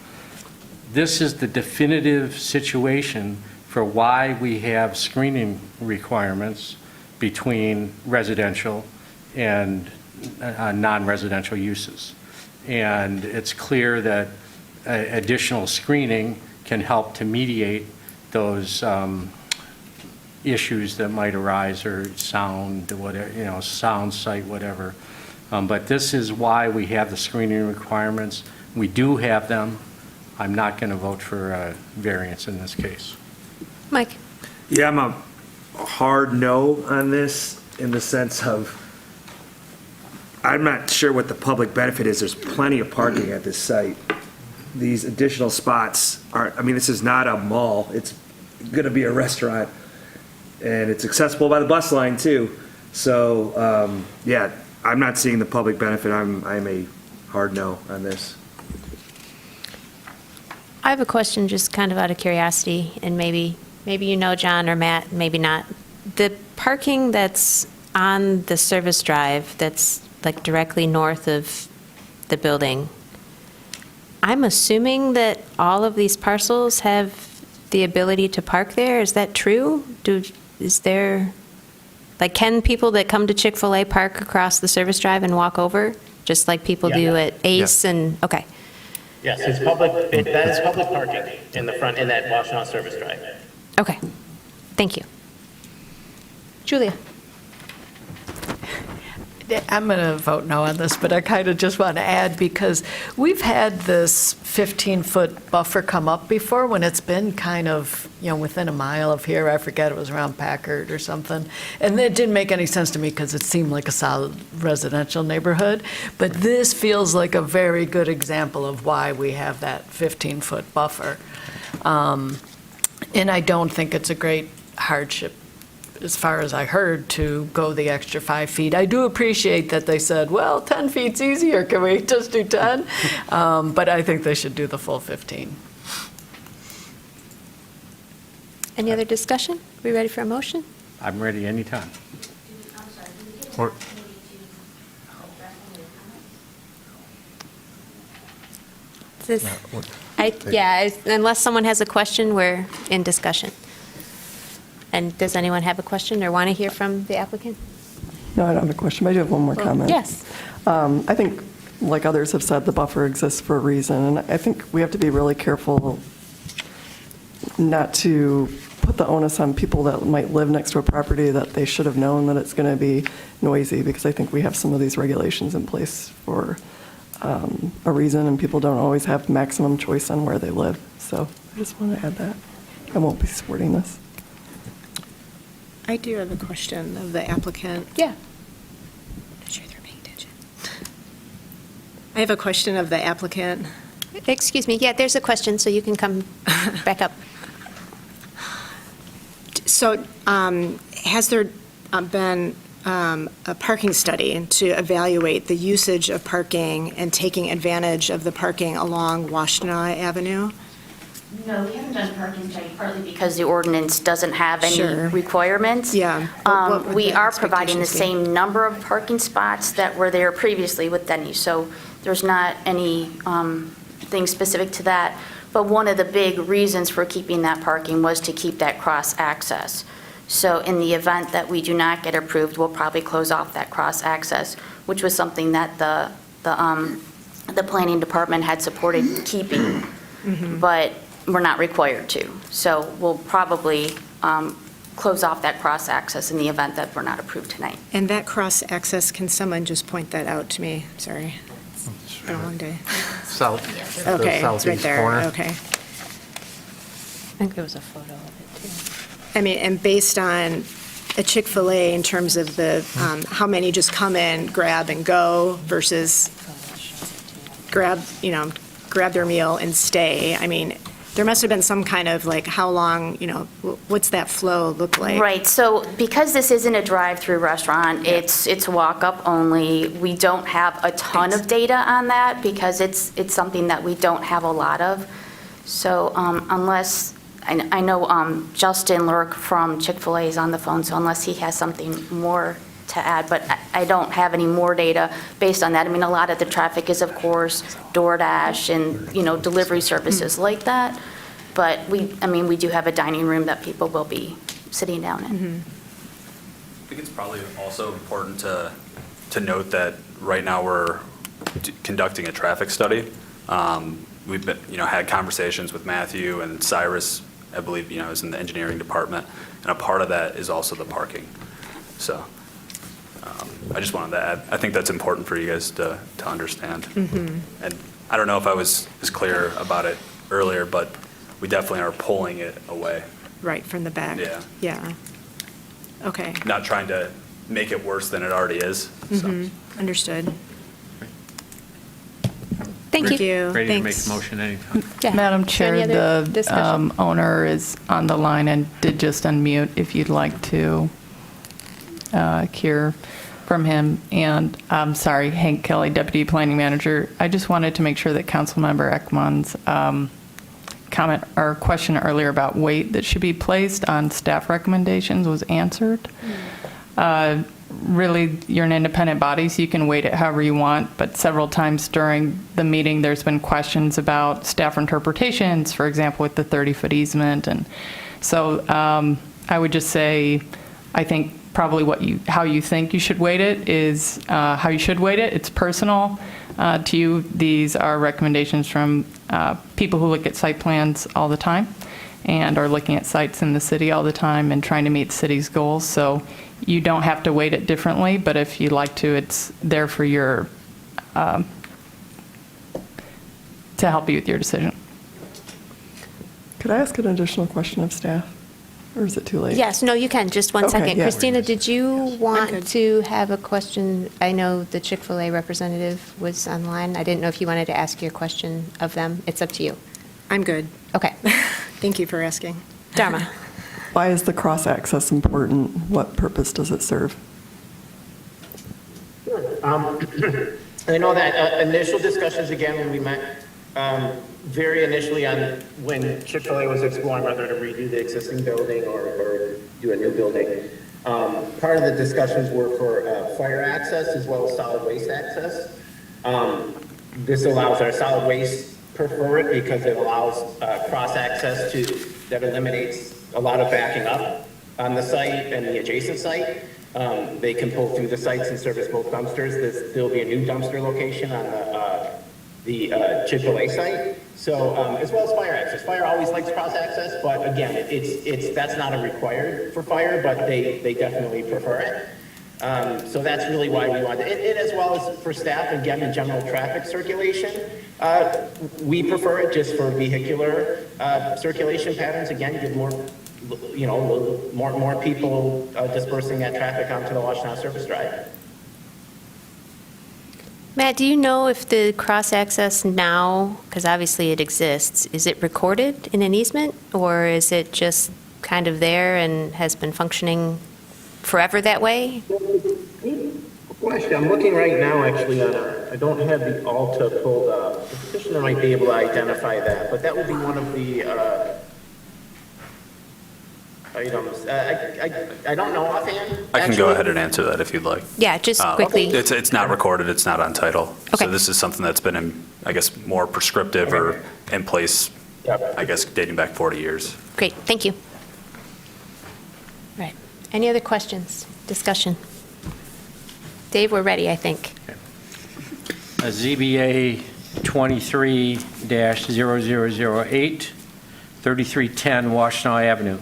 This is the definitive situation for why we have screening requirements between residential and non-residential uses. And it's clear that additional screening can help to mediate those issues that might arise, or sound, whatever, sound, sight, whatever. But this is why we have the screening requirements. We do have them. I'm not going to vote for a variance in this case. Mike? Yeah, I'm a hard no on this in the sense of, I'm not sure what the public benefit is. There's plenty of parking at this site. These additional spots are, I mean, this is not a mall. It's going to be a restaurant, and it's accessible by the bus line too. So, yeah, I'm not seeing the public benefit. I'm a hard no on this. I have a question just kind of out of curiosity, and maybe you know, John or Matt, maybe not. The parking that's on the service drive that's like directly north of the building, I'm assuming that all of these parcels have the ability to park there. Is that true? Can people that come to Chick-fil-A park across the service drive and walk over, just like people do at Ace and, okay. Yes, it's public, that is public parking in the front, in that Washtenaw service drive. Okay, thank you. Julia? I'm going to vote no on this, but I kind of just want to add, because we've had this 15-foot buffer come up before when it's been kind of, within a mile of here. I forget, it was around Packard or something. And it didn't make any sense to me because it seemed like a solid residential neighborhood. But this feels like a very good example of why we have that 15-foot buffer. And I don't think it's a great hardship, as far as I heard, to go the extra 5 feet. I do appreciate that they said, well, 10 feet's easier, can we just do 10? But I think they should do the full 15. Any other discussion? We ready for a motion? I'm ready anytime. Or- Unless someone has a question, we're in discussion. And does anyone have a question or want to hear from the applicant? No, I don't have a question, but I do have one more comment. Yes. I think, like others have said, the buffer exists for a reason, and I think we have to be really careful not to put the onus on people that might live next to a property that they should have known that it's going to be noisy, because I think we have some of these regulations in place for a reason, and people don't always have maximum choice on where they live. So I just want to add that. I won't be supporting this. I do have a question of the applicant. Yeah. Not sure they're paying attention. I have a question of the applicant. Excuse me, yeah, there's a question, so you can come back up. So has there been a parking study to evaluate the usage of parking and taking advantage of the parking along Washtenaw Avenue? No, we haven't done parking study, partly because the ordinance doesn't have any Sure. requirements. Yeah. But what would We the are providing the expectations be? same number of parking spots that were there previously with Denny, so there's not any thing specific to that. But one of the big reasons for keeping that parking was to keep that cross-access. So in the event that we do not get approved, we'll probably close off that cross-access, which was something that the planning department had supported keeping. But we're not required to. So we'll probably close off that cross-access in the event that we're not approved tonight. And that cross-access, can someone just point that out to me? Sorry. It's been a long day. South, the Okay, it's right southeast there, corner. okay. I think there was a photo of it, too. I mean, and based on a Chick-fil-A in terms of the, how many just come in, grab and go versus grab their meal and stay, I mean, there must have been some kind of like, how long, what's that flow look like? Right, so because this isn't a drive-through restaurant, it's walk-up only. We don't have a ton of data on that because it's something that we don't have a lot of. So unless, I know Justin Lurk from Chick-fil-A is on the phone, so unless he has something more to add, but I don't have any more data based on that. I mean, a lot of the traffic is, of course, DoorDash and, delivery services like that. But we do have a dining room that people will be sitting down in. I think it's probably also important to note that right now we're conducting a traffic study. we've been, had conversations with Matthew and Cyrus, I believe, is in the engineering department, and a part of that is also the parking. So I just wanted to add, I think that's important for you guys to understand. And I don't know if I was as clear about it earlier, but we definitely are pulling it away. Right, from the back? Yeah. Yeah. Okay. Not trying to make it worse than it already is. So. Understood. Thank you. Ready to make Thanks. a motion anytime. Yeah. Madam Is there Chair, any other the discussion? owner is on the line and did just unmute if you'd like to hear from him. And I'm sorry, Hank Kelly, Deputy Planning Manager. I just wanted to make sure that Councilmember Ekman's comment or question earlier about weight that should be placed on staff recommendations was answered. Really, you're an independent body, so you can weight it however you want, but several times during the meeting, there's been questions about staff interpretations, for example, with the 30-foot easement. And so I would just say, I think probably how you think you should weight it is how you should weight it. It's personal to you. These are recommendations from people who look at site plans all the time and are looking at sites in the city all the time and trying to meet the city's goals. So you don't have to weight it differently, but if you'd like to, it's there for your, to help you with your decision. Could I ask an additional question of staff? Or is it too late? Yes, no, you can. Just one Okay, second. yeah. Christina, did you want to have a question? I know the Chick-fil-A representative was online. I didn't know if you wanted to ask your question of them. It's up to you. I'm good. Okay. Thank you for asking. Dharma. Why is the cross-access important? What purpose does it serve? I know that initial discussions, again, when we met very initially on when Chick-fil-A was exploring whether to redo the existing building or do a new building, part of the discussions were for fire access as well as solid waste access. This allows our solid waste prefer it because it allows cross-access that eliminates a lot of backing up on the site and the adjacent site. They can pull through the sites and service both dumpsters. There'll be a new dumpster location on the Chick-fil-A site. So as well as fire access. Fire always likes cross-access, but again, that's not a required for fire, but they definitely prefer it. So that's really why we wanted it. And as well as for staff, again, in general traffic circulation, we prefer it just for vehicular circulation patterns. Again, give more, more people dispersing that traffic onto the Washtenaw Surface Drive. Matt, do you know if the cross-access now, because obviously it exists, is it recorded in an easement, or is it just kind of there and has been functioning forever that way? Question. I'm looking right now, actually, on I don't have the ALTA pulled up. The petitioner might be able to identify that, but that would be one of the items. I don't know offhand. I can go ahead and answer that if you'd like. Yeah, just quickly. It's not recorded, it's not on title. Okay. So this is something that's been, I guess, more prescriptive or in place, I guess, dating back 40 years. Great, thank you. Right. Any other questions, discussion? Dave, we're ready, I think. ZBA 23-0008, 3310 Washtenaw Avenue.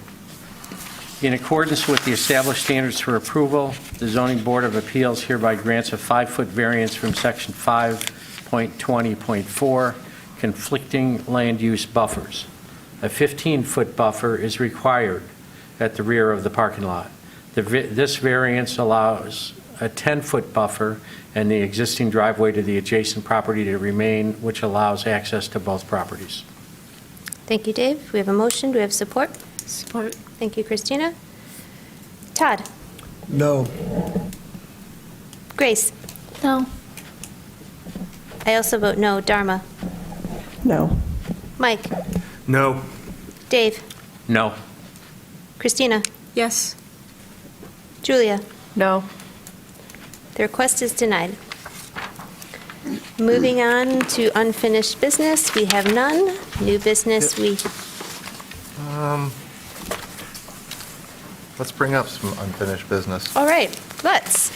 In accordance with the established standards for approval, the Zoning Board of Appeals hereby grants a 5-foot variance from Section 5.20.4, conflicting land use buffers. A 15-foot buffer is required at the rear of the parking lot. This variance allows a 10-foot buffer and the existing driveway to the adjacent property to remain, which allows access to both properties. Thank you, Dave. We have a motion. Do we have support? Support. Thank you, Christina. Todd? No. Grace? No. I also vote no. Dharma? No. Mike? No. Dave? No. Christina? Yes. Julia? No. The request is denied. Moving on to unfinished business, we have none. New business, Let's bring up some unfinished business. all right, let's.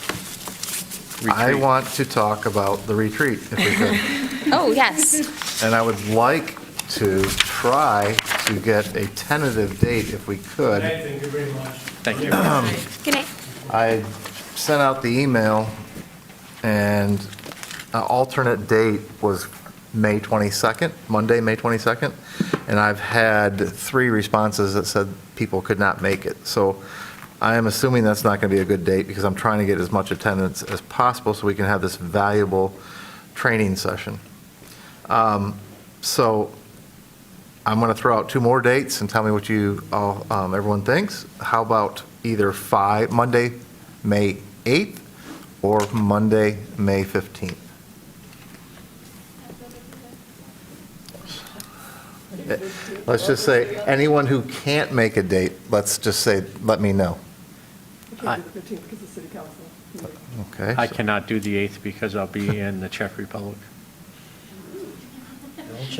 I want to talk about the retreat, if we could. Oh, yes. And I would like to try to get a tentative date if we could. Thank you very much. Thank you. Good night. I sent out the email, and an alternate date was May 22nd, Monday, May 22nd, and I've had 3 responses that said people could not make it. So I am assuming that's not going to be a good date because I'm trying to get as much attendance as possible so we can have this valuable training session. So I'm going to throw out 2 more dates and tell me what you all, everyone thinks. How about either Monday, May 8th, or Monday, May 15th? Let's just say, anyone who can't make a date, let's just say, let me know. I can't do the 15th because of city council. Okay. I cannot do the 8th because I'll be in the Czech Republic.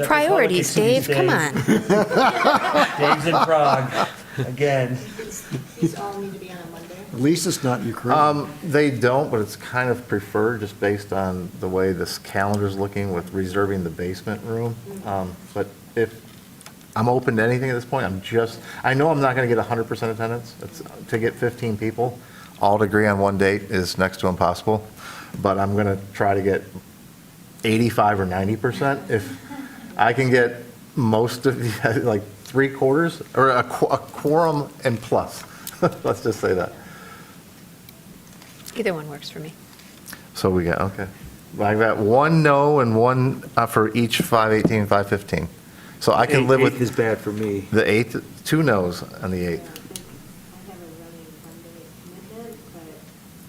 Priorities, Dave, come on. Dave's in Prague, again. These all need to be on a Monday? At least it's not Ukraine. They don't, but it's kind of preferred just based on the way this calendar's looking with reserving the basement room. But if, I'm open to anything at this point, I know I'm not going to get 100% attendance. To get 15 people, all to agree on one date is next to impossible. But I'm going to try to get 85 or 90%. If I can get most of, like 3/4, or a quorum and plus. Let's just say that. Either one works for me. So we got, okay. I got 1 no and 1 for each 5/18 and 5/15. So I can live with. 8th is bad for me. The 8th, 2 no's on the 8th.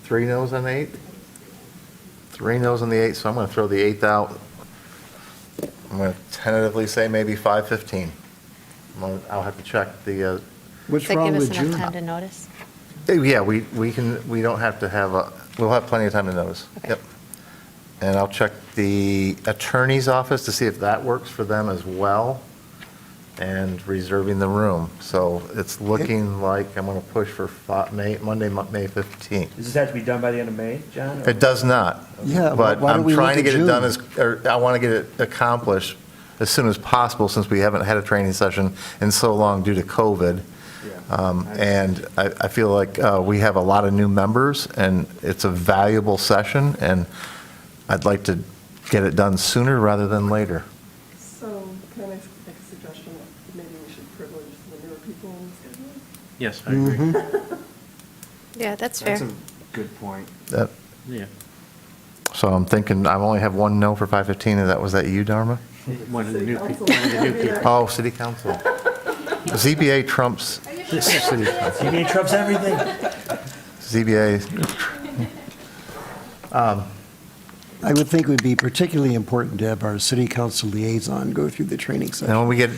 3 no's on the 8th? 3 no's on the 8th, so I'm going to throw the 8th out. I'm going to tentatively say maybe 5/15. I'll have to check the. What's Does that wrong give us with enough June? time to notice? Yeah, we don't have to have we'll have plenty of time to notice. Okay. Yep. And I'll check the attorney's office to see if that works for them as well, and reserving the room. So it's looking like I'm going to push for Monday, May 15th. Does this have to be done by the end of May, John? or- It does not. Yeah, But why don't I'm we trying to look at get it June? done I want to get it accomplished as soon as possible, since we haven't had a training session in so long due to COVID. And I feel like we have a lot of new members, and it's a valuable session, and I'd like to get it done sooner rather than later. So can I make a suggestion that maybe we should privilege the newer people in the schedule? Yes, I agree. Yeah, that's fair. That's a good point. Yeah. So I'm thinking, I only have 1 no for 5/15, and was that you, Dharma? One of the new people. One of the new people. Oh, city council. ZBA trumps city council. CBA trumps everything. ZBA. I would think it would be particularly important to have our city council liaison go through the training session. And when we get,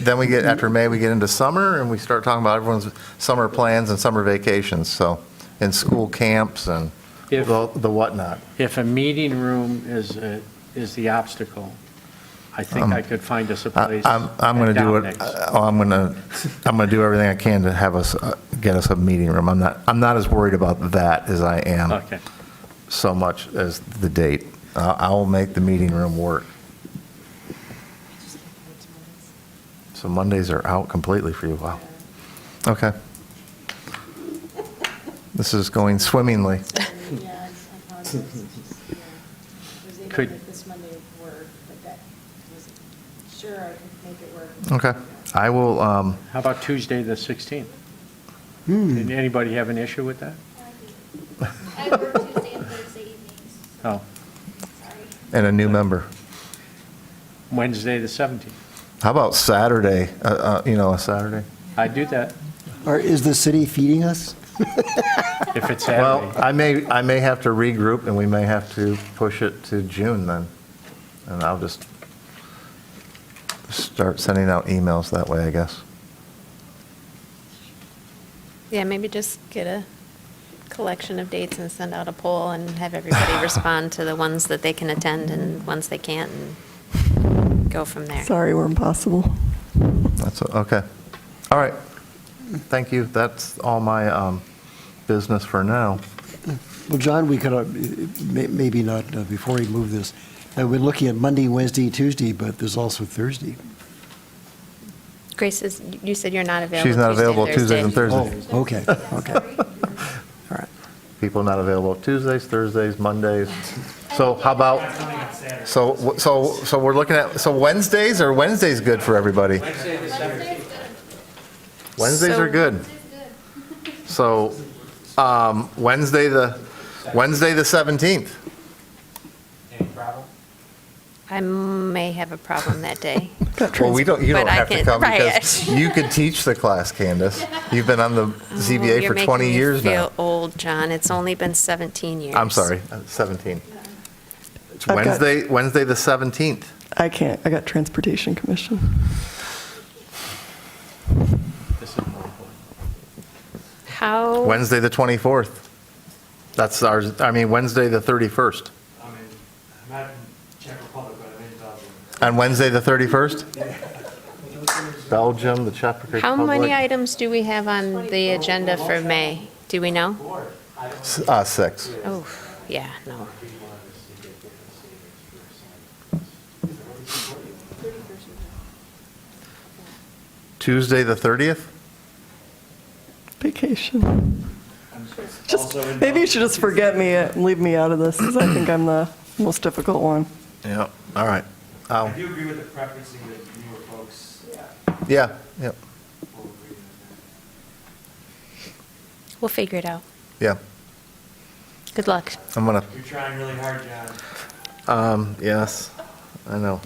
after May, we get into summer, and we start talking about everyone's summer plans and summer vacations, so, and school camps and If- the whatnot. If a meeting room is the obstacle, I think I could find us a place. I'm going to at do it, Dominic's. I'm going to do everything I can to have us, get us a meeting room. I'm not as worried about that as I am Okay. so much as the date. I'll make the meeting room work. So Mondays are out completely for you, wow. Okay. This is going swimmingly. Yeah, I apologize. Was able to Could- make this Monday work, but that wasn't sure I could make it work. Okay. I will, How about Tuesday, the 16th? Did anybody have an issue with that? I work Tuesday and Thursday evenings. Oh, and a new member. Wednesday, the 17th. How about Saturday, a Saturday? I'd do that Is the city feeding us? if it's Well, Saturday. I may have to regroup, and we may have to push it to June then. And I'll just start sending out emails that way, I guess. Yeah, maybe just get a collection of dates and send out a poll and have everybody respond to the ones that they can attend and ones they can't, and go from there. Sorry, we're impossible. That's, okay. All right. Thank you. That's all my business for now. Well, John, we could, maybe not before we move this, We're looking at Monday, Wednesday, Tuesday, but there's also Thursday. Grace, you said you're not available. She's not Tuesday, available Thursday. Tuesdays and Thursdays. Oh, okay, okay. People not available Tuesdays, Thursdays, Mondays. So how about, so we're looking at, so Wednesdays, or Wednesday's good for everybody? Wednesdays are good. So, Wednesday the 17th. I may have a problem that day. Well, you But don't I have to can- come right. because you could teach the class, Candace. You've been on the ZBA You're for 20 years making me now. feel old, John. It's only been 17 years. I'm sorry, 17. It's I've got- Wednesday the 17th. I can't, I got Transportation Commission. How, Wednesday the 24th. That's Wednesday the 31st. I'm not in Czech Republic, but I'm in Belgium. On Wednesday the 31st? Belgium, the Czech Republic. how many items do we have on the agenda for May? Do we know? 6. Oh, yeah, no. Tuesday the 30th? Vacation. Just, maybe you should just forget me and leave me out of this, because I think I'm the most difficult one. Yeah, all right. I do agree with the preferencing the newer folks. Yeah, yep, We'll figure it out. yeah. Good luck. I'm gonna, You're trying really hard, John. yes, I know.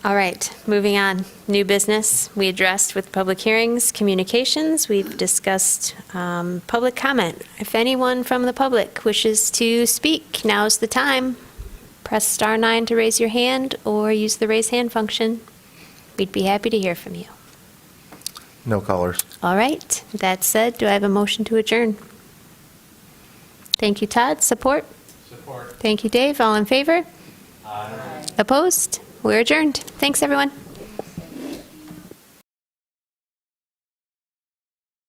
All right, moving on. New business, we addressed with public hearings, communications, we've discussed public comment. If anyone from the public wishes to speak, now's the time. Press star 9 to raise your hand or use the raise hand function. We'd be happy to hear from you. No callers. All right, that said, do I have a motion to adjourn? Thank you, Todd. Support? Support. Thank you, Dave. All in favor? Opposed? We're adjourned. Thanks, everyone.